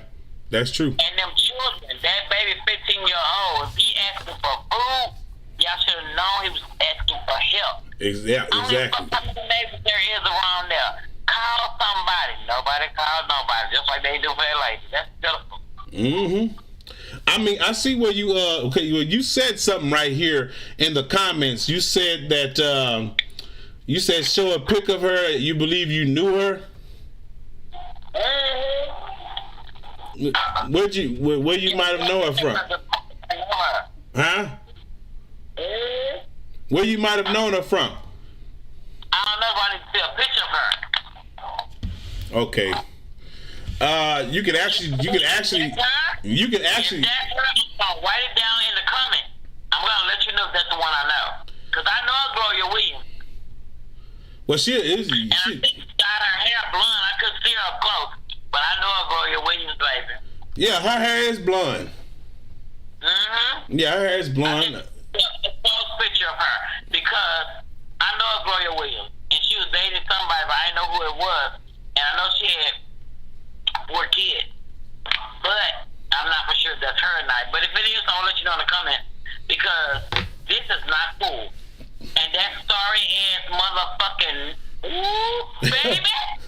that's true. And them children, that baby 15-year-old, if he asking for food, y'all should have known he was asking for help. Yeah, exactly. How many neighbors there is around there? Call somebody. Nobody called nobody, just like they do for their lady. That's pitiful. I mean, I see where you you said something right here in the comments. You said that you said show a pic of her. You believe you knew her. Where you might have known her from? Huh? Where you might have known her from? I don't know if I need to see a picture of her. Okay. You could actually. If that's her, write it down in the comment. I'm gonna let you know if that's the one I know, cause I know Gloria Williams. Well, she is. And I think she got her hair blonde. I couldn't see her up close, but I know Gloria Williams, baby. Yeah, her hair is blonde. Yeah, her hair is blonde. A close picture of her, because I know Gloria Williams, and she was dating somebody, but I didn't know who it was. And I know she had 4 kids, but I'm not for sure if that's her or not. But if it is, I'll let you know in the comment, because this is not cool. And that sorry ass motherfucking baby,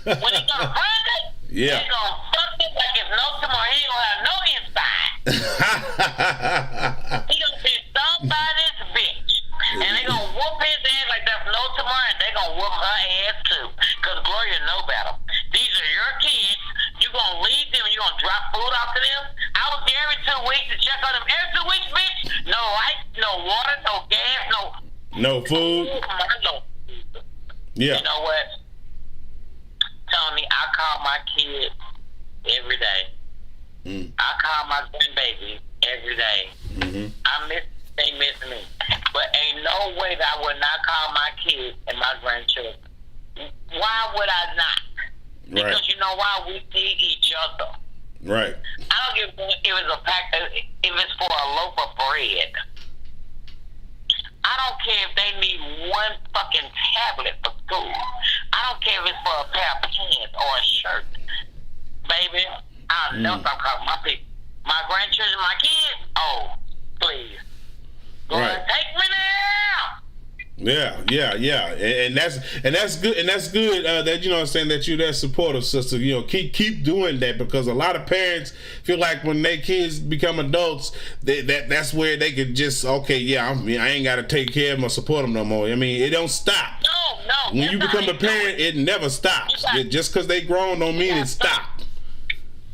when he gonna run it, he gonna fuck it like it's no tomorrow. He ain't gonna have no inside. He gonna be somebody's bitch, and they gonna whoop his ass like there's no tomorrow, and they gonna whoop her ass too, cause Gloria know better. These are your kids. You gonna leave them? You gonna drop food off to them? I was there every 2 weeks to check on them. Every 2 weeks, bitch. No light, no water, no gas, no food. Yeah. You know what, Tony? I call my kids every day. I call my grandbaby every day. I miss. They miss me. But ain't no way that I would not call my kids and my grandchildren. Why would I not? Because you know why? We need each other. Right. I don't give a fuck if it's a pack, if it's for a loaf of bread. I don't care if they need one fucking tablet for school. I don't care if it's for a pair of pants or a shirt. Baby, I'll never stop calling my people. My grandchildren, my kids, oh, please. Go ahead, take me now. Yeah, and that's good, that, you know what I'm saying, that you're that supportive, sister. You know, keep doing that, because a lot of parents feel like when their kids become adults, that's where they could just I ain't got to take care of them or support them no more. I mean, it don't stop. No. When you become a parent, it never stops. Just because they grown don't mean it stopped.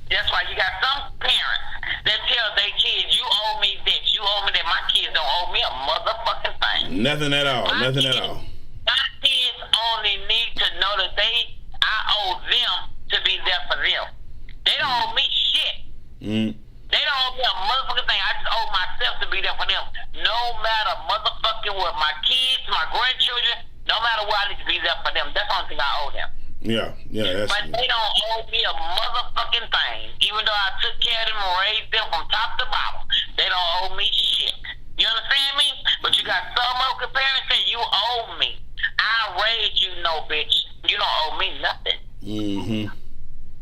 That's why you got some parents that tell their kids, you owe me this, you owe me that. My kids don't owe me a motherfucking thing. Nothing at all. My kids only need to know that I owe them to be there for them. They don't owe me shit. They don't owe me a motherfucking thing. I just owe myself to be there for them. No matter motherfucking what. My kids, my grandchildren, no matter what, I need to be there for them. That's the only thing I owe them. Yeah, that's But they don't owe me a motherfucking thing. Even though I took care of them and raised them from top to bottom, they don't owe me shit. You understand me? But you got some other parents say you owe me. I raised you, no bitch. You don't owe me nothing. Mm-hmm.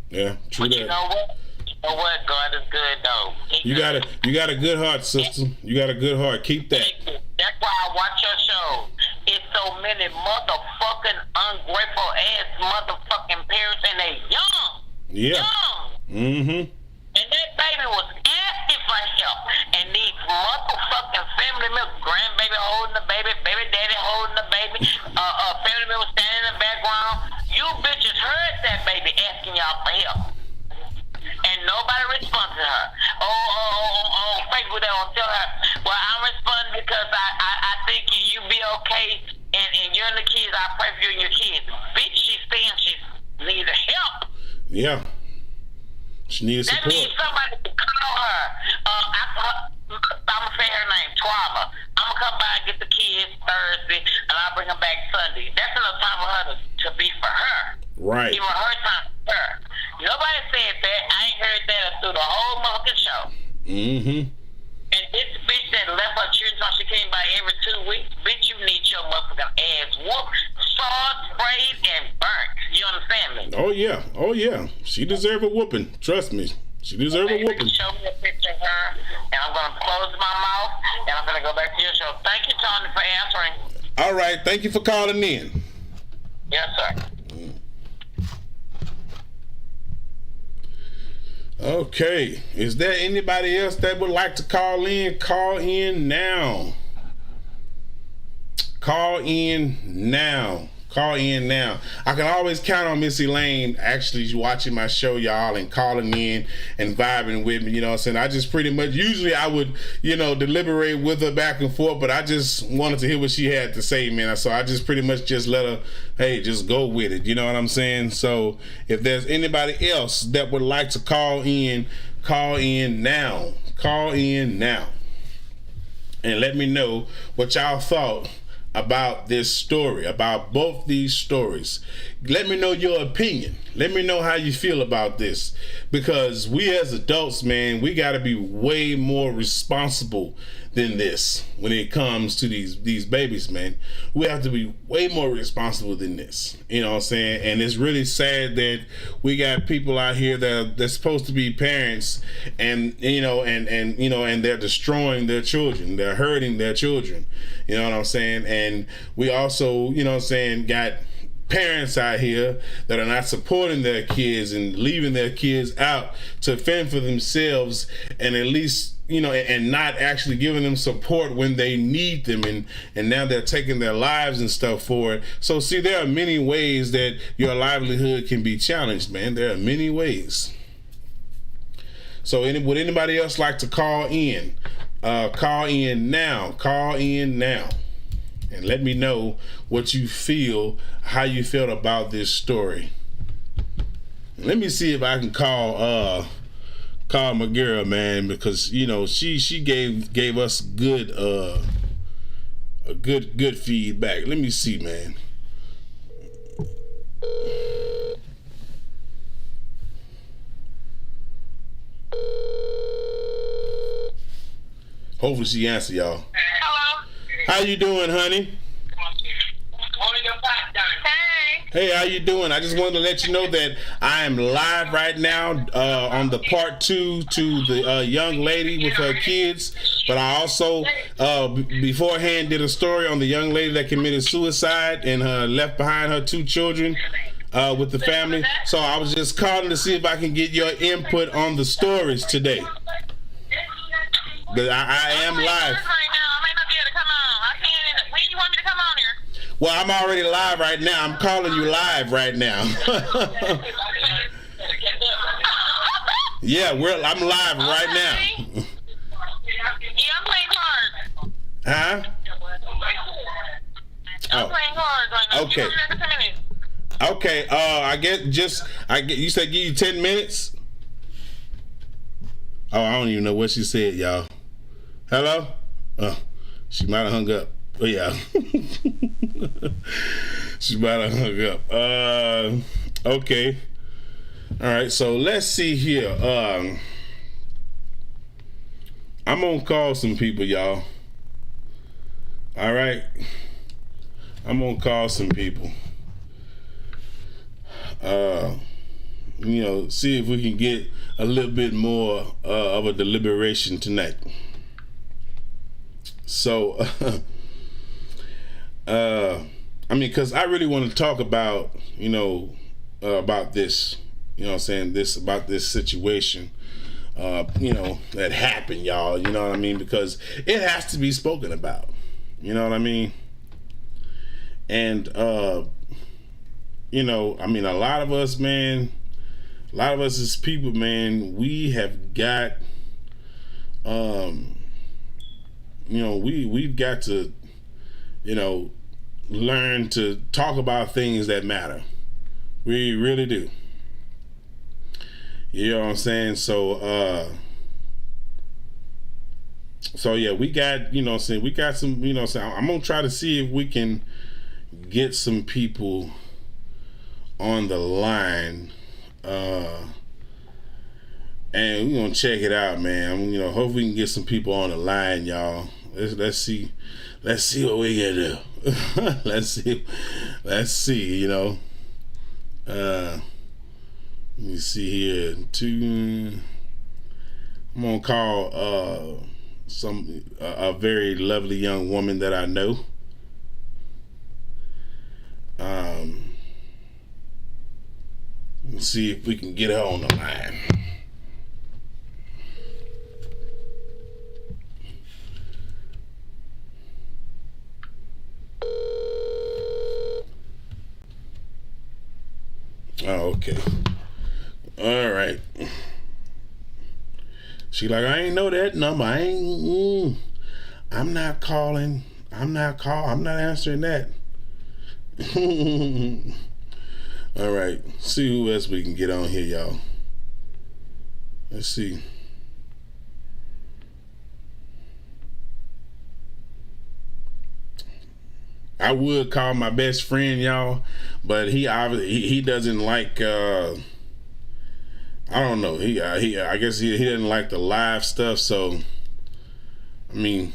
Yeah, true. But you know what? You know what? God is good though. You got a good heart, sister. You got a good heart. Keep that. That's why I watch your show. It's so many motherfucking ungrateful ass motherfucking parents, and they young. Yeah. Young. Mm-hmm. And that baby was asking for help. And these motherfucking family members, grandbaby holding the baby, baby daddy holding the baby, family members standing in the background. You bitches heard that baby asking y'all for help. And nobody responded to her. On Facebook, they don't tell her, well, I'm responding because I think you be okay, and you and the kids, I pray for you and your kids. Bitch, she's saying she needs help. Yeah. She needs support. That means somebody to call her. I'm going to say her name, Twama. I'm going to come by and get the kids Thursday, and I'll bring them back Sunday. That's enough time for her to be for her. Right. Even her time for her. Nobody said that. I ain't heard that through the whole motherfucking show. Mm-hmm. And this bitch that left her children when she came by every 2 weeks, bitch, you need your motherfucking ass whooped, sawed, sprayed, and burnt. You understand me? Oh yeah. She deserve a whooping. Trust me. She deserve a whooping. Show me a picture of her, and I'm going to close my mouth, and I'm going to go back to your show. Thank you, Tony, for answering. All right. Thank you for calling in. Yes, sir. Okay. Is there anybody else that would like to call in? Call in now. Call in now. Call in now. I can always count on Miss Elaine actually watching my show, y'all, and calling in and vibing with me. You know what I'm saying? I just pretty much, usually I would, deliberate with her back and forth, but I just wanted to hear what she had to say, man. So I just pretty much just let her, hey, just go with it. You know what I'm saying? So if there's anybody else that would like to call in now. Call in now. And let me know what y'all thought about this story, about both these stories. Let me know your opinion. Let me know how you feel about this, because we as adults, man, we got to be way more responsible than this when it comes to these babies, man. We have to be way more responsible than this. You know what I'm saying? And it's really sad that we got people out here that's supposed to be parents, and and they're destroying their children. They're hurting their children. You know what I'm saying? And we also, got parents out here that are not supporting their kids and leaving their kids out to fend for themselves, and at least and not actually giving them support when they need them, and now they're taking their lives and stuff for it. So see, there are many ways that your livelihood can be challenged, man. There are many ways. So would anybody else like to call in? Call in now. Call in now. And let me know what you feel, how you felt about this story. Let me see if I can call my girl, man, because she gave us good good feedback. Let me see, man. Hopefully she answer, y'all. Hello. How you doing, honey? Hey, how you doing? I just wanted to let you know that I am live right now on the part 2 to the young lady with her kids. But I also beforehand did a story on the young lady that committed suicide and left behind her 2 children with the family. So I was just calling to see if I can get your input on the stories today. But I am live. Well, I'm already live right now. I'm calling you live right now. Yeah, I'm live right now. Yeah, I'm playing cards. Huh? I'm playing cards right now. Okay. Okay. You said give you 10 minutes. Oh, I don't even know what she said, y'all. Hello? She might have hung up. Oh yeah. She about to hung up. Okay. All right, so let's see here. I'm gonna call some people, y'all. All right. I'm gonna call some people. See if we can get a little bit more of a deliberation tonight. So, because I really want to talk about, about this, about this situation, that happened, y'all, you know what I mean? Because it has to be spoken about, you know what I mean? And, a lot of us, man, a lot of us as people, man, we have got, we've got to, learn to talk about things that matter. We really do. You know what I'm saying? So yeah, we got, we got some, I'm gonna try to see if we can get some people on the line, and we're gonna check it out, man. Hope we can get some people on the line, y'all. Let's see what we can do. let's see, let me see here. I'm gonna call a very lovely young woman that I know. Let's see if we can get her on the line. Oh, okay. All right. She like, I ain't know that number. I'm not calling. I'm not answering that. All right. See who else we can get on here, y'all. Let's see. I would call my best friend, y'all, but he doesn't like. I don't know. I guess he doesn't like the live stuff. So, very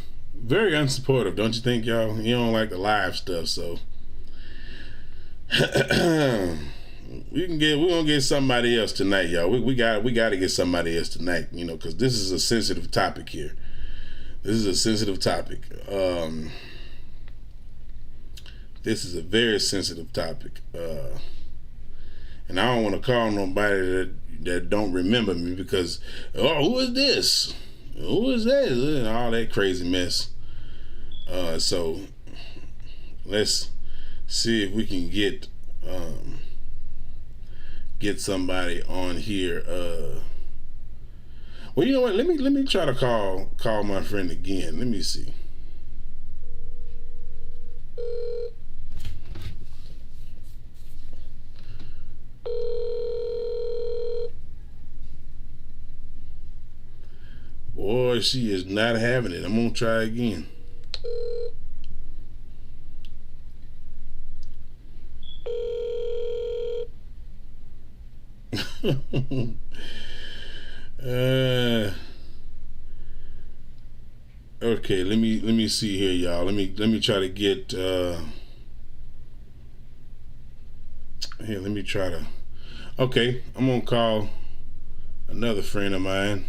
unsupportive, don't you think, y'all? He don't like the live stuff. So, we're gonna get somebody else tonight, y'all. We got to get somebody else tonight, because this is a sensitive topic here. This is a sensitive topic. This is a very sensitive topic, and I don't want to call nobody that don't remember me because, who is this? Who is that? And all that crazy mess. So let's see if we can get somebody on here. Well, you know what? Let me try to call my friend again. Let me see. Boy, she is not having it. I'm gonna try again. Okay, let me see here, y'all. Let me try to get here. Let me try to. Okay, I'm gonna call another friend of mine.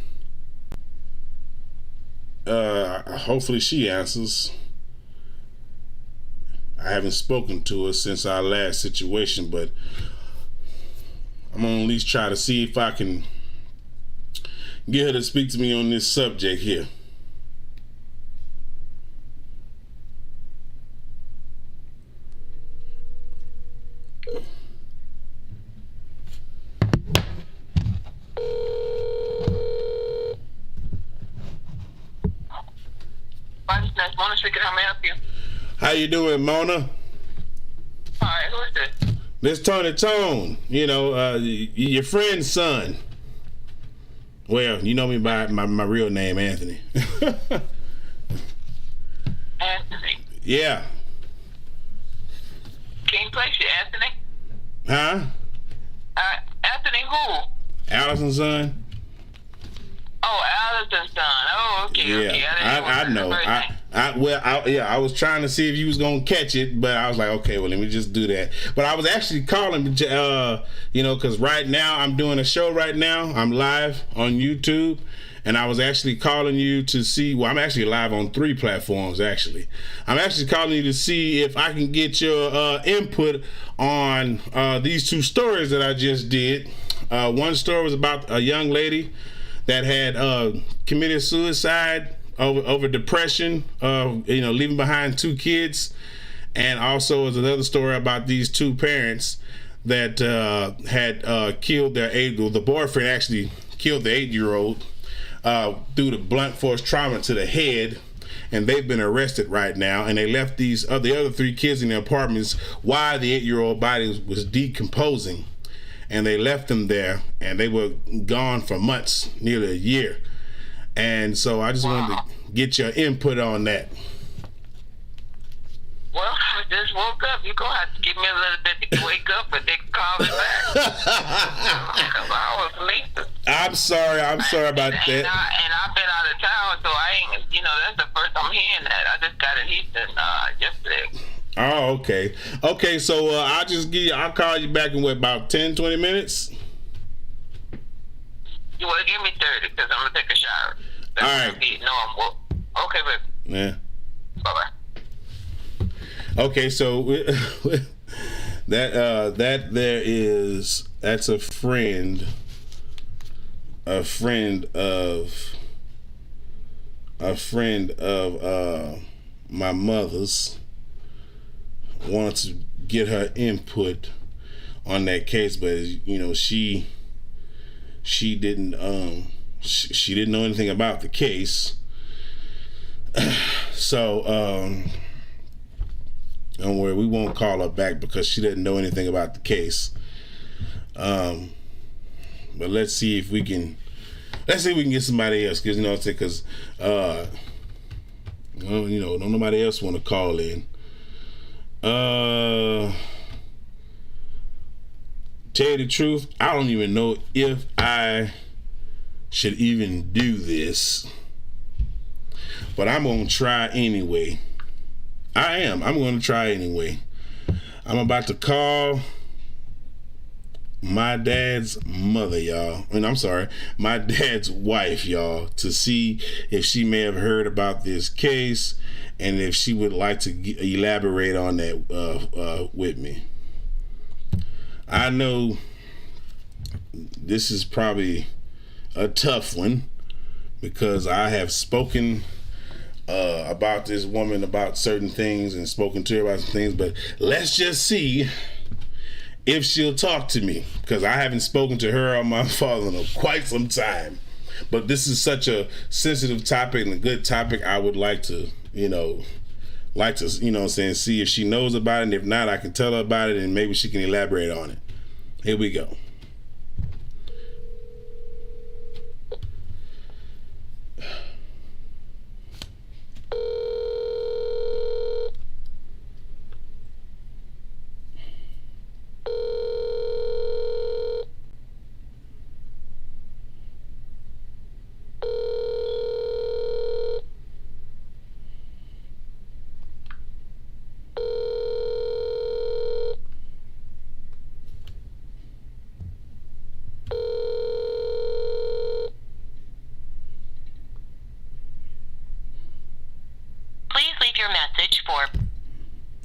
Hopefully she answers. I haven't spoken to her since our last situation, but I'm gonna at least try to see if I can get her to speak to me on this subject here. Mona speaking. How may I help you? How you doing, Mona? Hi, who is this? This Tony Tone. Your friend's son. Well, you know me by my real name, Anthony. Anthony. Yeah. Can you place you, Anthony? Huh? Anthony who? Allison's son. Oh, Allison's son. Oh, okay, Yeah, okay. I know. I was trying to see if you was gonna catch it, but I was like, okay, well, let me just do that. But I was actually calling, because right now I'm doing a show right now. I'm live on YouTube, and I was actually calling you to see. Well, I'm actually live on 3 platforms. Actually, I'm actually calling you to see if I can get your input on these 2 stories that I just did. One story was about a young lady that had committed suicide over depression, leaving behind 2 kids. And also is another story about these 2 parents that had killed their the boyfriend actually killed the 8-year-old due to blunt force trauma to the head. And they've been arrested right now. And they left the other 3 kids in the apartments while the 8-year-old body was decomposing. And they left them there, and they were gone for months, nearly a year. And so I just wanted to get your input on that. Well, I just woke up. You're going to have to give me a little bit to wake up, but they can call me back. I was late. I'm sorry about that. And I've been out of town, so I ain't, that's the first I'm hearing that. I just got in Houston yesterday. Oh, okay. Okay, so I'll call you back in about 10, 20 minutes? You want to give me 30 because I'm going to take a shower. All right. Okay, baby. Yeah. Bye-bye. Okay, so that's a friend of my mother's. Wanted to get her input on that case, but she didn't she didn't know anything about the case. So don't worry, we won't call her back because she didn't know anything about the case. But let's see if we can get somebody else, because don't nobody else want to call in. Tell you the truth, I don't even know if I should even do this, but I'm gonna try anyway. I'm gonna try anyway. I'm about to call my dad's mother, y'all. My dad's wife, y'all, to see if she may have heard about this case and if she would like to elaborate on that with me. I know this is probably a tough one because I have spoken about this woman about certain things and spoken to her about some things, but let's just see if she'll talk to me, because I haven't spoken to her or my father in quite some time. But this is such a sensitive topic and a good topic. I would like to, see if she knows about it, and if not, I can tell her about it and maybe she can elaborate on it. Here we go.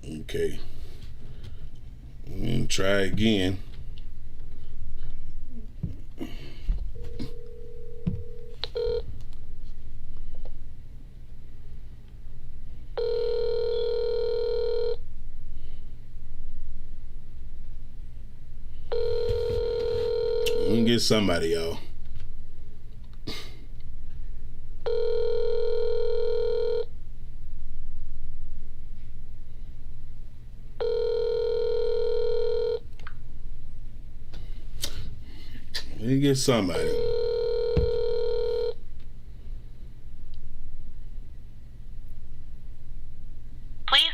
Okay. I'm gonna try again. I'm gonna get somebody, y'all. Let me get somebody. Please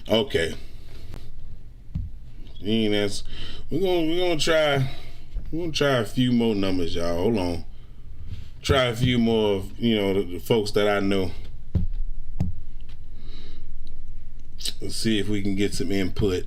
Okay. We're gonna try a few more numbers, y'all. Hold on. Try a few more of, the folks that I know. Let's see if we can get some input.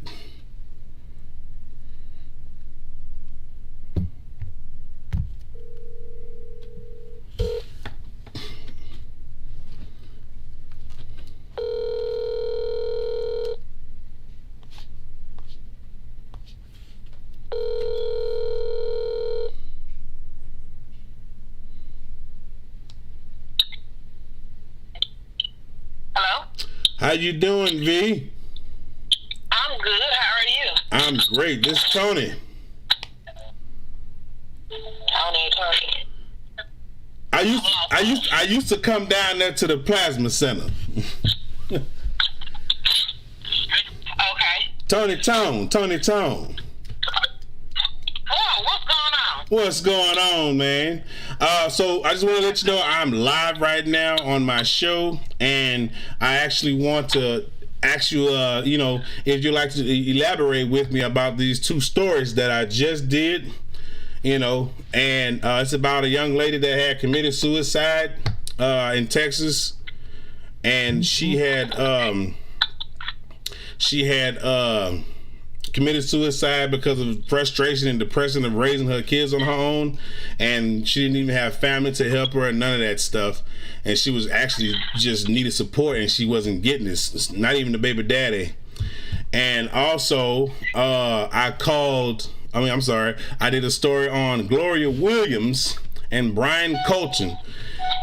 How you doing, V? I'm good. How are you? I'm great. This is Tony. Tony. I used to come down there to the plasma center. Okay. Tony Tone. Whoa, what's going on? What's going on, man? So I just want to let you know I'm live right now on my show, and I actually want to ask you, if you'd like to elaborate with me about these two stories that I just did, and it's about a young lady that had committed suicide in Texas, and she had committed suicide because of frustration and depression of raising her kids on her own, and she didn't even have family to help her and none of that stuff, and she was actually just needed support, and she wasn't getting this, not even the baby daddy. And also I did a story on Gloria Williams and Brian Colton.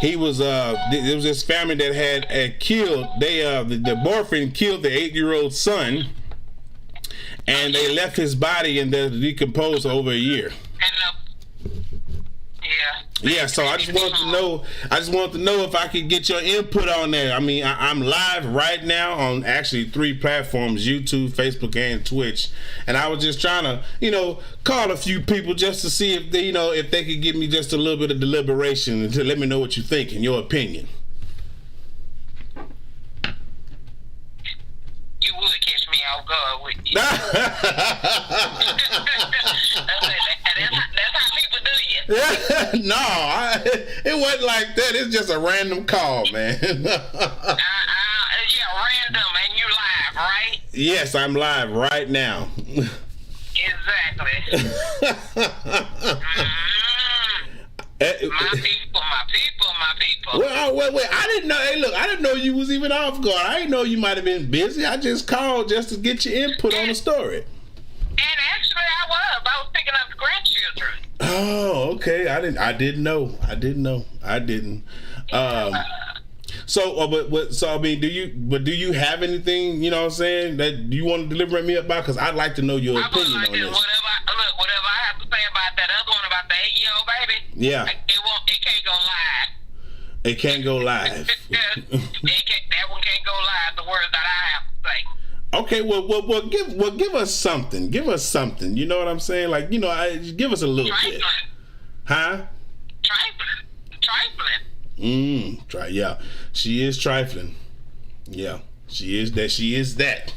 He was it was this family that had killed the boyfriend killed the 8-year-old son, and they left his body in there to decompose over a year. Yeah, so I just wanted to know if I could get your input on that. I mean, I'm live right now on actually 3 platforms: YouTube, Facebook, and Twitch. And I was just trying to, call a few people just to see if they, if they could give me just a little bit of deliberation and to let me know what you think and your opinion. You would catch me off guard, wouldn't you? That's how people do you. No, it wasn't like that. It's just a random call, man. Yeah, random, and you live, right? Yes, I'm live right now. Exactly. My people. Well, wait. I didn't know. Hey, look, I didn't know you was even off guard. I didn't know you might have been busy. I just called just to get your input on the story. And actually, I was picking up grandchildren. Oh, okay. I didn't know. Do you have anything, that you want to deliberate me about? Because I'd like to know your opinion on this. Whatever I have to say about that other one about the 8-year-old baby. Yeah. It can't go live. It can't go live. That one can't go live. The words that I have to say. Okay, well, give us something. Give us something. You know what I'm saying? Like, give us a little bit. Huh? Trifling. Yeah. She is trifling. Yeah. She is that.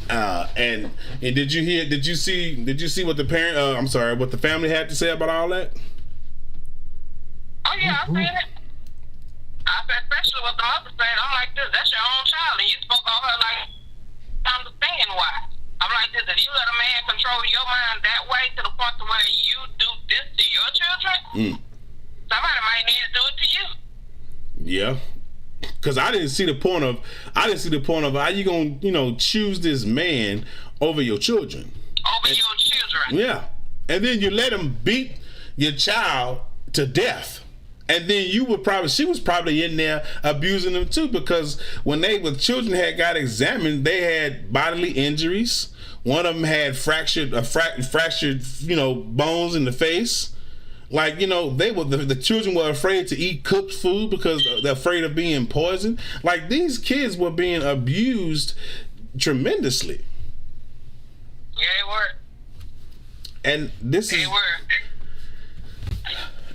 And did you see what the what the family had to say about all that? Oh yeah, I read it. Especially what the mother said. I'm like, that's your own child, and you spoke on her like, I understand why. I'm like this: if you let a man control your mind that way to the point to where you do this to your children, somebody might need to do it to you. Yeah. Because I didn't see the point of how you gonna choose this man over your children. Your children. Yeah. And then you let him beat your child to death. And then she was probably in there abusing them too, because when children had got examined, they had bodily injuries. One of them had fractured bones in the face. Like, the children were afraid to eat cooked food because they're afraid of being poisoned. Like, these kids were being abused tremendously. Yeah, they were. And this is... They were.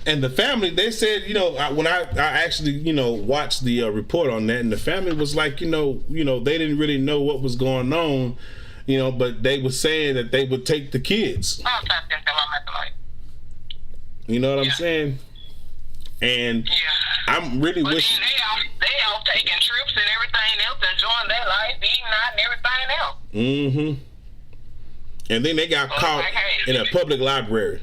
And the family, they said, you know, when I actually, you know, watched the report on that, and the family was like, you know, they didn't really know what was going on, you know, but they were saying that they would take the kids. You know what I'm saying? And I'm really wishing. They all taking trips and everything else, enjoying their life, eating out and everything else. Mm-hmm. And then they got caught in a public library.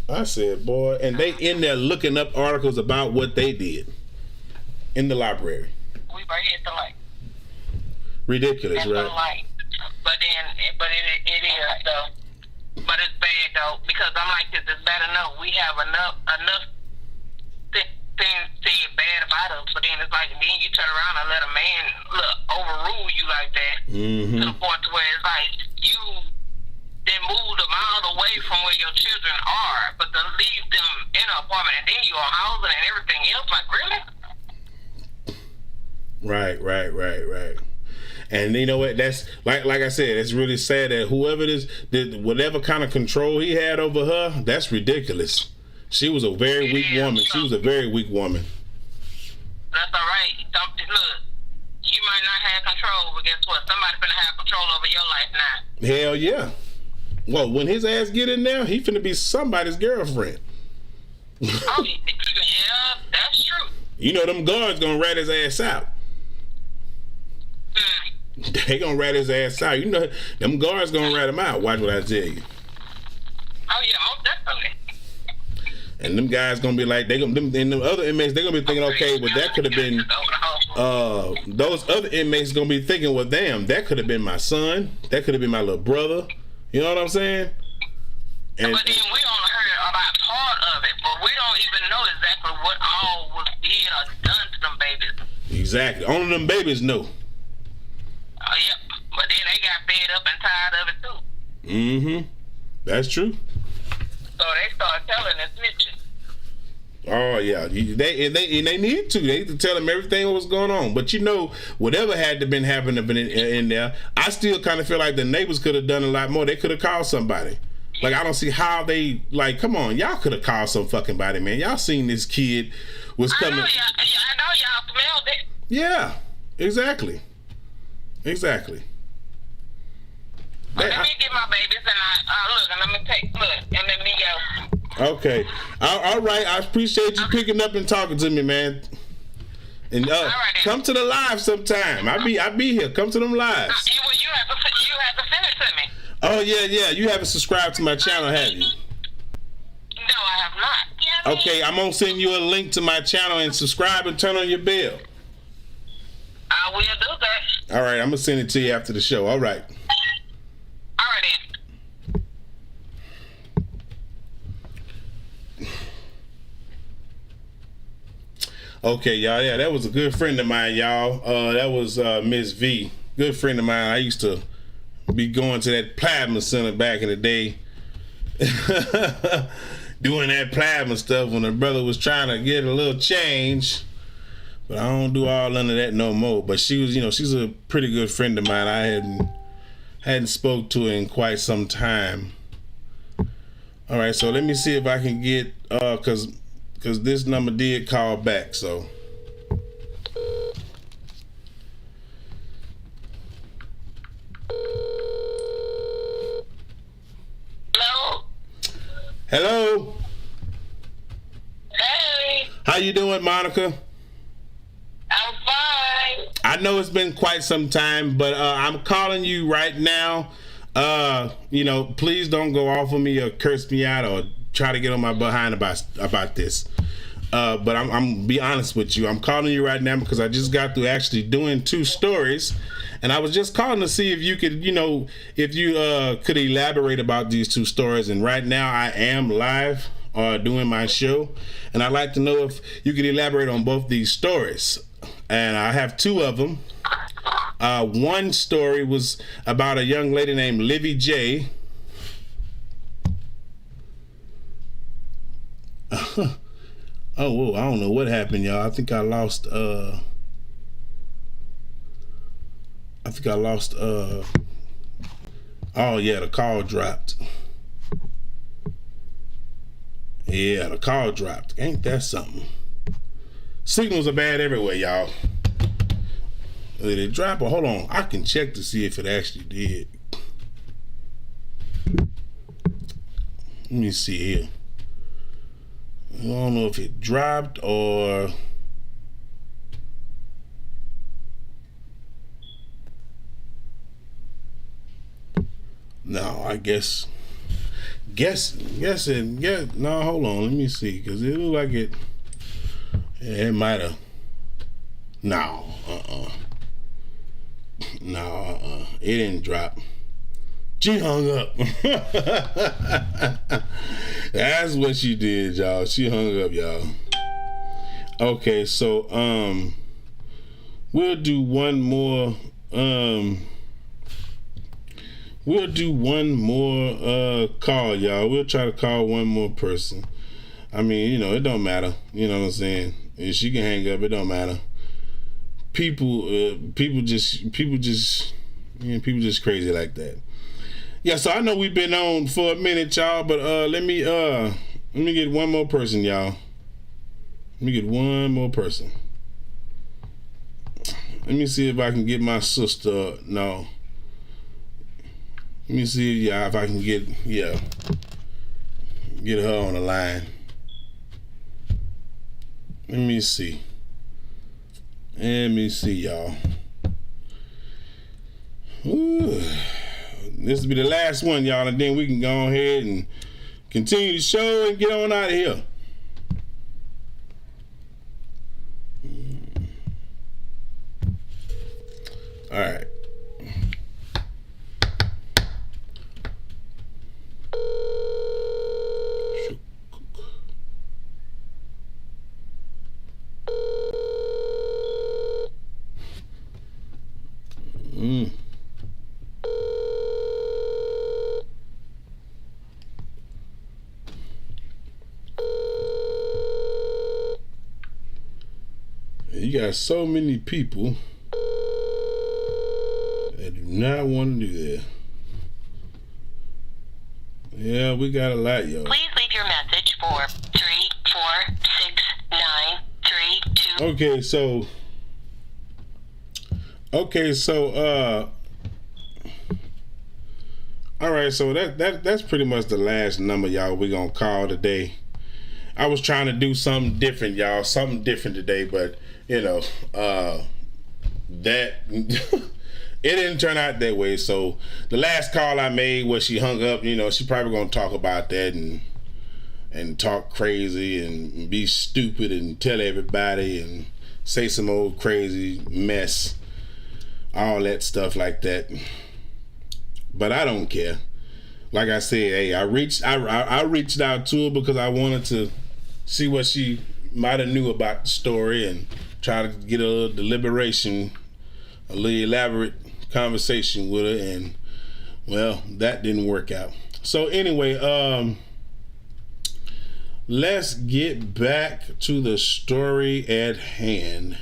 I said, boy, and they in there looking up articles about what they did in the library. We right here at the light. Ridiculous, at right? The light. But it is though. But it's bad though, because I'm like this. It's bad enough. We have enough things said bad about us, but then it's like then you turn around and let a man overrule you like that to the point to where it's like you then moved a mile away from where your children are, but to leave them in an apartment and then you are housing and everything else, like really? Right. And you know what? That's like I said, it's really sad that whoever this did, whatever kind of control he had over her, that's ridiculous. She was a very weak woman. She was a very weak woman. That's all right. Look, you might not have control, but guess what? Somebody's finna have control over your life now. Hell yeah. Well, when his ass get in there, he finna be somebody's girlfriend. Oh, yeah, that's true. You know them guards gonna rat his ass out. They gonna rat his ass out. You know them guards gonna rat him out. Watch what I tell you. Oh yeah, most definitely. And them guys gonna be like, and the other inmates, they gonna be thinking, okay, well that could have been, those other inmates gonna be thinking, well damn, that could have been my son, that could have been my little brother. You know what I'm saying? And, but then we only heard about part of it, but we don't even know exactly what all was did or done to them babies. Exactly. Only them babies know. Yep. But then they got fed up and tired of it too. Mm-hmm. That's true. So they started telling and snitching. Oh yeah, they need to. They need to tell them everything what was going on. But you know, whatever had to been happening in there, I still kind of feel like the neighbors could have done a lot more. They could have called somebody. Like I don't see how they come on, y'all could have called some fucking body, man. Y'all seen this kid was coming. I know y'all smelled it. Yeah, exactly. Let me get my babies and let me go. Okay. All right. I appreciate you picking up and talking to me, man. And come to the live sometime. I be here. Come to them lives. You have to send it to me. Oh yeah. You haven't subscribed to my channel, have you? No, I have not. Okay, I'm gonna send you a link to my channel and subscribe and turn on your bell. I will do that. All right, I'm gonna send it to you after the show. All right. All right then. Okay, y'all. Yeah, that was a good friend of mine, y'all. That was Miss V. Good friend of mine. I used to be going to that plasma center back in the day. Doing that plasma stuff when the brother was trying to get a little change. But I don't do all none of that no more. But she was, she's a pretty good friend of mine. I hadn't spoke to her in quite some time. All right, so let me see if I can get cause this number did call back. So. Hello. Hey. How you doing, Monica? I'm fine. I know it's been quite some time, but I'm calling you right now. Please don't go off on me or curse me out or try to get on my behind about this. But I'm be honest with you. I'm calling you right now because I just got through actually doing 2 stories. And I was just calling to see if you could, could elaborate about these 2 stories. And right now I am live doing my show. And I'd like to know if you could elaborate on both these stories. And I have 2 of them. One story was about a young lady named Livy J. Oh, whoa, I don't know what happened, y'all. I think I lost oh yeah, the call dropped. Yeah, the call dropped. Ain't that something? Signals are bad everywhere, y'all. Did it drop? Or hold on, I can check to see if it actually did. Let me see here. I don't know if it dropped or... No, I guess. No, hold on. Let me see, because it looked like it. It might have. No, it didn't drop. She hung up. That's what she did, y'all. She hung up, y'all. Okay, so we'll do one more. We'll do one more call, y'all. We'll try to call one more person. I mean, you know, it don't matter. You know what I'm saying? If she can hang up, it don't matter. People just crazy like that. Yeah, so I know we've been on for a minute, y'all, but let me get one more person, y'all. Let me get one more person. Let me see if I can get my sister. No. Let me see, if I can get her on the line. Let me see, y'all. Ooh. This will be the last one, y'all, and then we can go ahead and continue the show and get on out of here. All right. You got so many people that do not want to do that. Yeah, we got a lot, yo. Please leave your message for 3469332. Okay, so all right, so that's pretty much the last number, y'all, we're gonna call today. I was trying to do something different, y'all, today, but you know, that it didn't turn out that way. So the last call I made was she hung up. You know, she probably gonna talk about that and talk crazy and be stupid and tell everybody and say some old crazy mess, all that stuff like that. But I don't care. Like I said, hey, I reached out to her because I wanted to see what she might have knew about the story and try to get a little deliberation, a little elaborate conversation with her, and well, that didn't work out. So anyway, let's get back to the story at hand,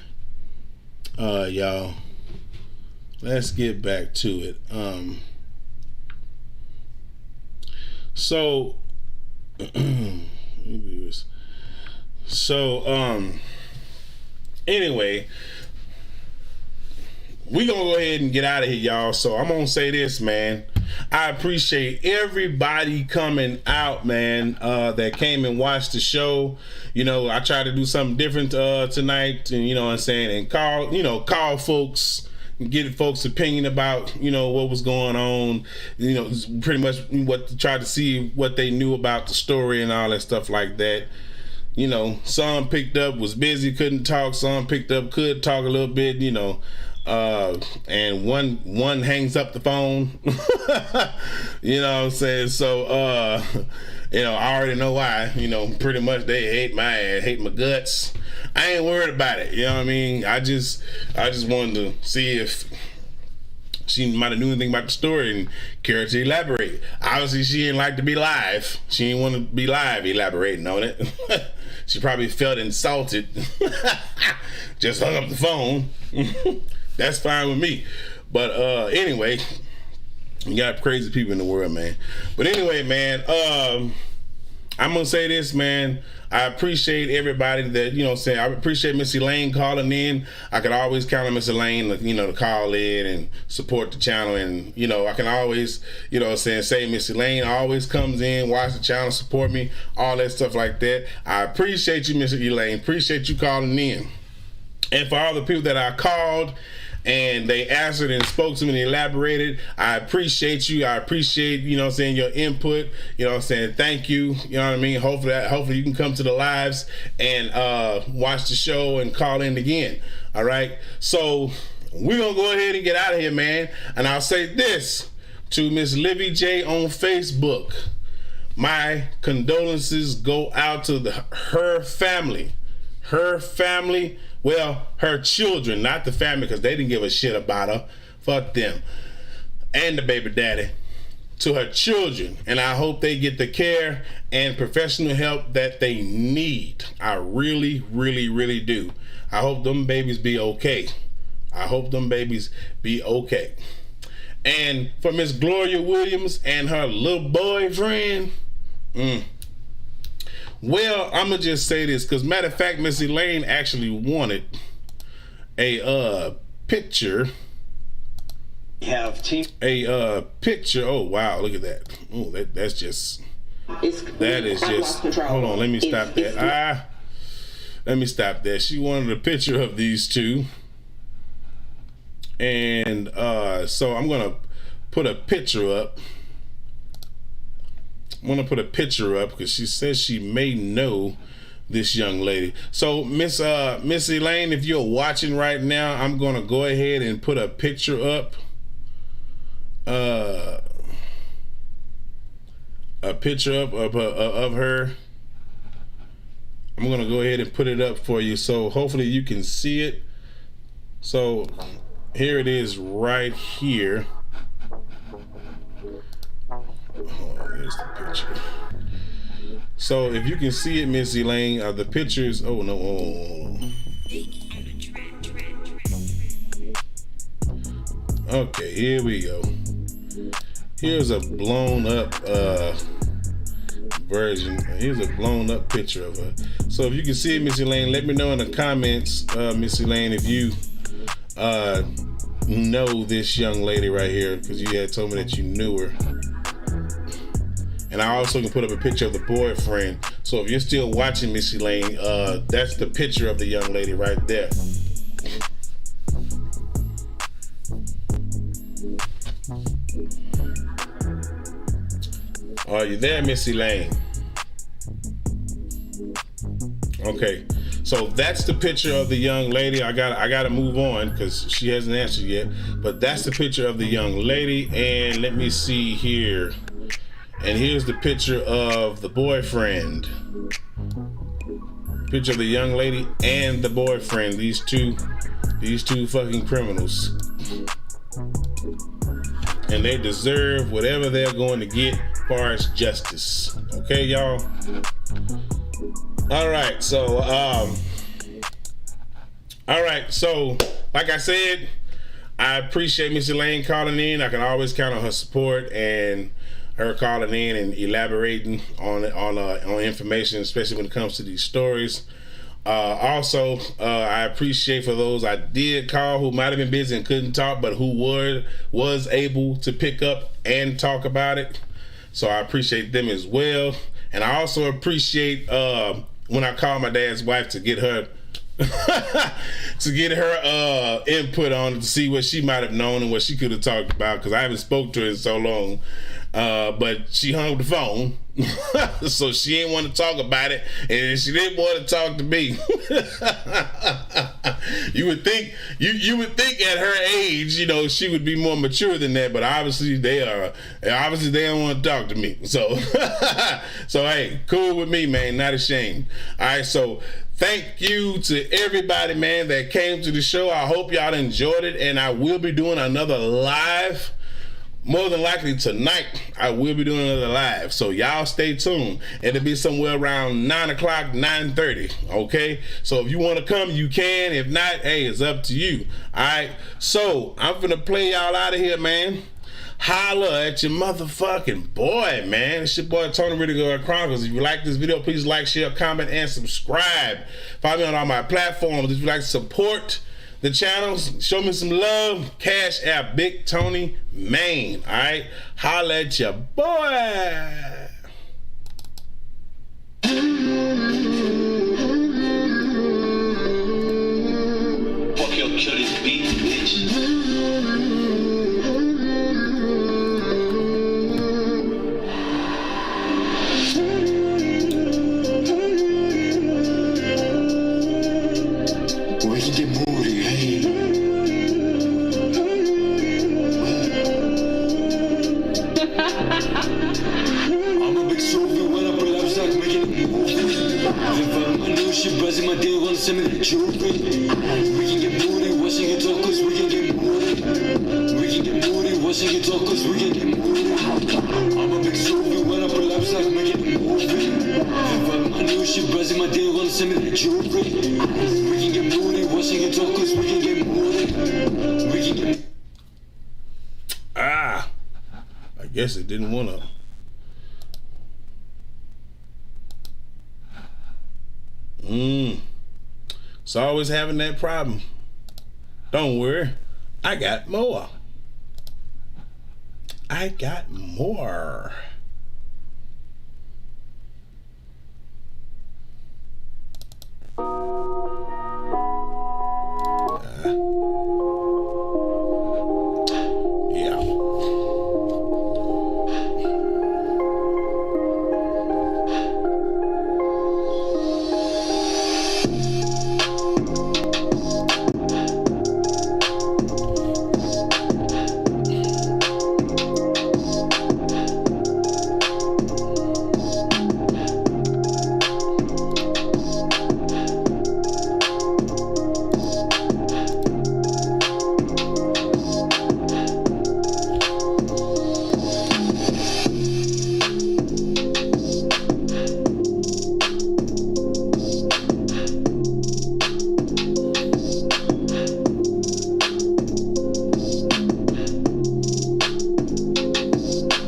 y'all. Let's get back to it. Anyway, we gonna go ahead and get out of here, y'all. So I'm gonna say this, man. I appreciate everybody coming out, man, that came and watched the show. You know, I tried to do something different tonight, and you know what I'm saying, and call folks, get folks' opinion about, you know, what was going on, you know, pretty much try to see what they knew about the story and all that stuff like that. You know, some picked up, was busy, couldn't talk. Some picked up, could talk a little bit, you know. And one hangs up the phone. You know what I'm saying? So, you know, I already know why. You know, pretty much they hate my ass, hate my guts. I ain't worried about it. You know what I mean? I just wanted to see if she might have knew anything about the story and care to elaborate. Obviously, she didn't like to be live. She didn't want to be live elaborating on it. She probably felt insulted. Just hung up the phone. That's fine with me. But anyway, you got crazy people in the world, man. But anyway, man, I'm gonna say this, man. I appreciate everybody that, you know what I'm saying. I appreciate Miss Elaine calling in. I can always count on Miss Elaine, you know, to call in and support the channel. And, you know, I can always, you know what I'm saying, say Miss Elaine always comes in, watch the channel, support me, all that stuff like that. I appreciate you, Miss Elaine. Appreciate you calling in. And for all the people that I called and they answered and spoke to me and elaborated, I appreciate you. I appreciate, you know what I'm saying, your input. You know what I'm saying? Thank you. You know what I mean? Hopefully you can come to the lives and watch the show and call in again. All right? So we're going to go ahead and get out of here, man. And I'll say this to Miss Livy J on Facebook. My condolences go out to her family. Her family. Well, her children, not the family, because they didn't give a shit about her. Fuck them. And the baby daddy. To her children. And I hope they get the care and professional help that they need. I really, really, really do. I hope them babies be okay. I hope them babies be okay. And for Miss Gloria Williams and her little boyfriend, well, I'm gonna just say this, because matter of fact, Miss Elaine actually wanted a picture. A picture. Oh wow, look at that. Oh, that's just. That is just. Hold on, let me stop that. Let me stop that. She wanted a picture of these two, and so I'm gonna put a picture up. I want to put a picture up because she says she may know this young lady. So Miss Elaine, if you're watching right now, I'm gonna go ahead and put a picture up. A picture up of her. I'm gonna go ahead and put it up for you, so hopefully you can see it. So here it is right here. Oh, here's the picture. So if you can see it, Miss Elaine, the pictures. Oh no! Okay, here we go. Here's a blown up version. Here's a blown up picture of her. So if you can see it, Miss Elaine, let me know in the comments, Miss Elaine, if you know this young lady right here, because you had told me that you knew her. And I also can put up a picture of the boyfriend. So if you're still watching, Miss Elaine, that's the picture of the young lady right there. Are you there, Miss Elaine? Okay, so that's the picture of the young lady. I gotta move on because she hasn't answered yet. But that's the picture of the young lady. And let me see here. And here's the picture of the boyfriend. Picture of the young lady and the boyfriend. These two fucking criminals. And they deserve whatever they're going to get as far as justice. Okay, y'all? Alright, so like I said, I appreciate Miss Elaine calling in. I can always count on her support and her calling in and elaborating on information, especially when it comes to these stories. Also, I appreciate for those I did call who might have been busy and couldn't talk, but who was able to pick up and talk about it. So I appreciate them as well. And I also appreciate when I called my dad's wife to get her input on it, to see what she might have known and what she could have talked about, because I haven't spoke to her in so long. But she hung up the phone, so she didn't want to talk about it, and she didn't want to talk to me. You would think at her age, you know, she would be more mature than that, but obviously they don't want to talk to me. So, so hey, cool with me, man. Not ashamed. All right, so thank you to everybody, man, that came to the show. I hope y'all enjoyed it, and I will be doing another live. More than likely tonight, I will be doing another live. So y'all stay tuned. It'll be somewhere around 9 o'clock, 9:30. Okay? So if you want to come, you can. If not, hey, it's up to you. All right? So I'm finna play y'all out of here, man. Holla at your motherfucking boy, man. It's your boy Tony Riddick Chronicles. If you like this video, please like, share, comment, and subscribe. Follow me on all my platforms. If you like to support the channels, show me some love. Cash App Big Tony Main. All right, holla at your boy. Fuck your kill this beat, bitch. We can get moody, hey. I'm a big Sophie when I pull up, start making a movie. If I'm a new shit, buzzing my deal, wanna send me that jewelry. We can get moody, washing your talk, cause we can get moody. We can get moody, washing your talk, cause we can get moody. I'm a big Sophie when I pull up, start making a movie. If I'm a new shit, buzzing my deal, wanna send me that jewelry. We can get moody, washing your talk, cause we can get moody. We can get I guess it didn't want to. It's always having that problem. Don't worry, I got more. I got more.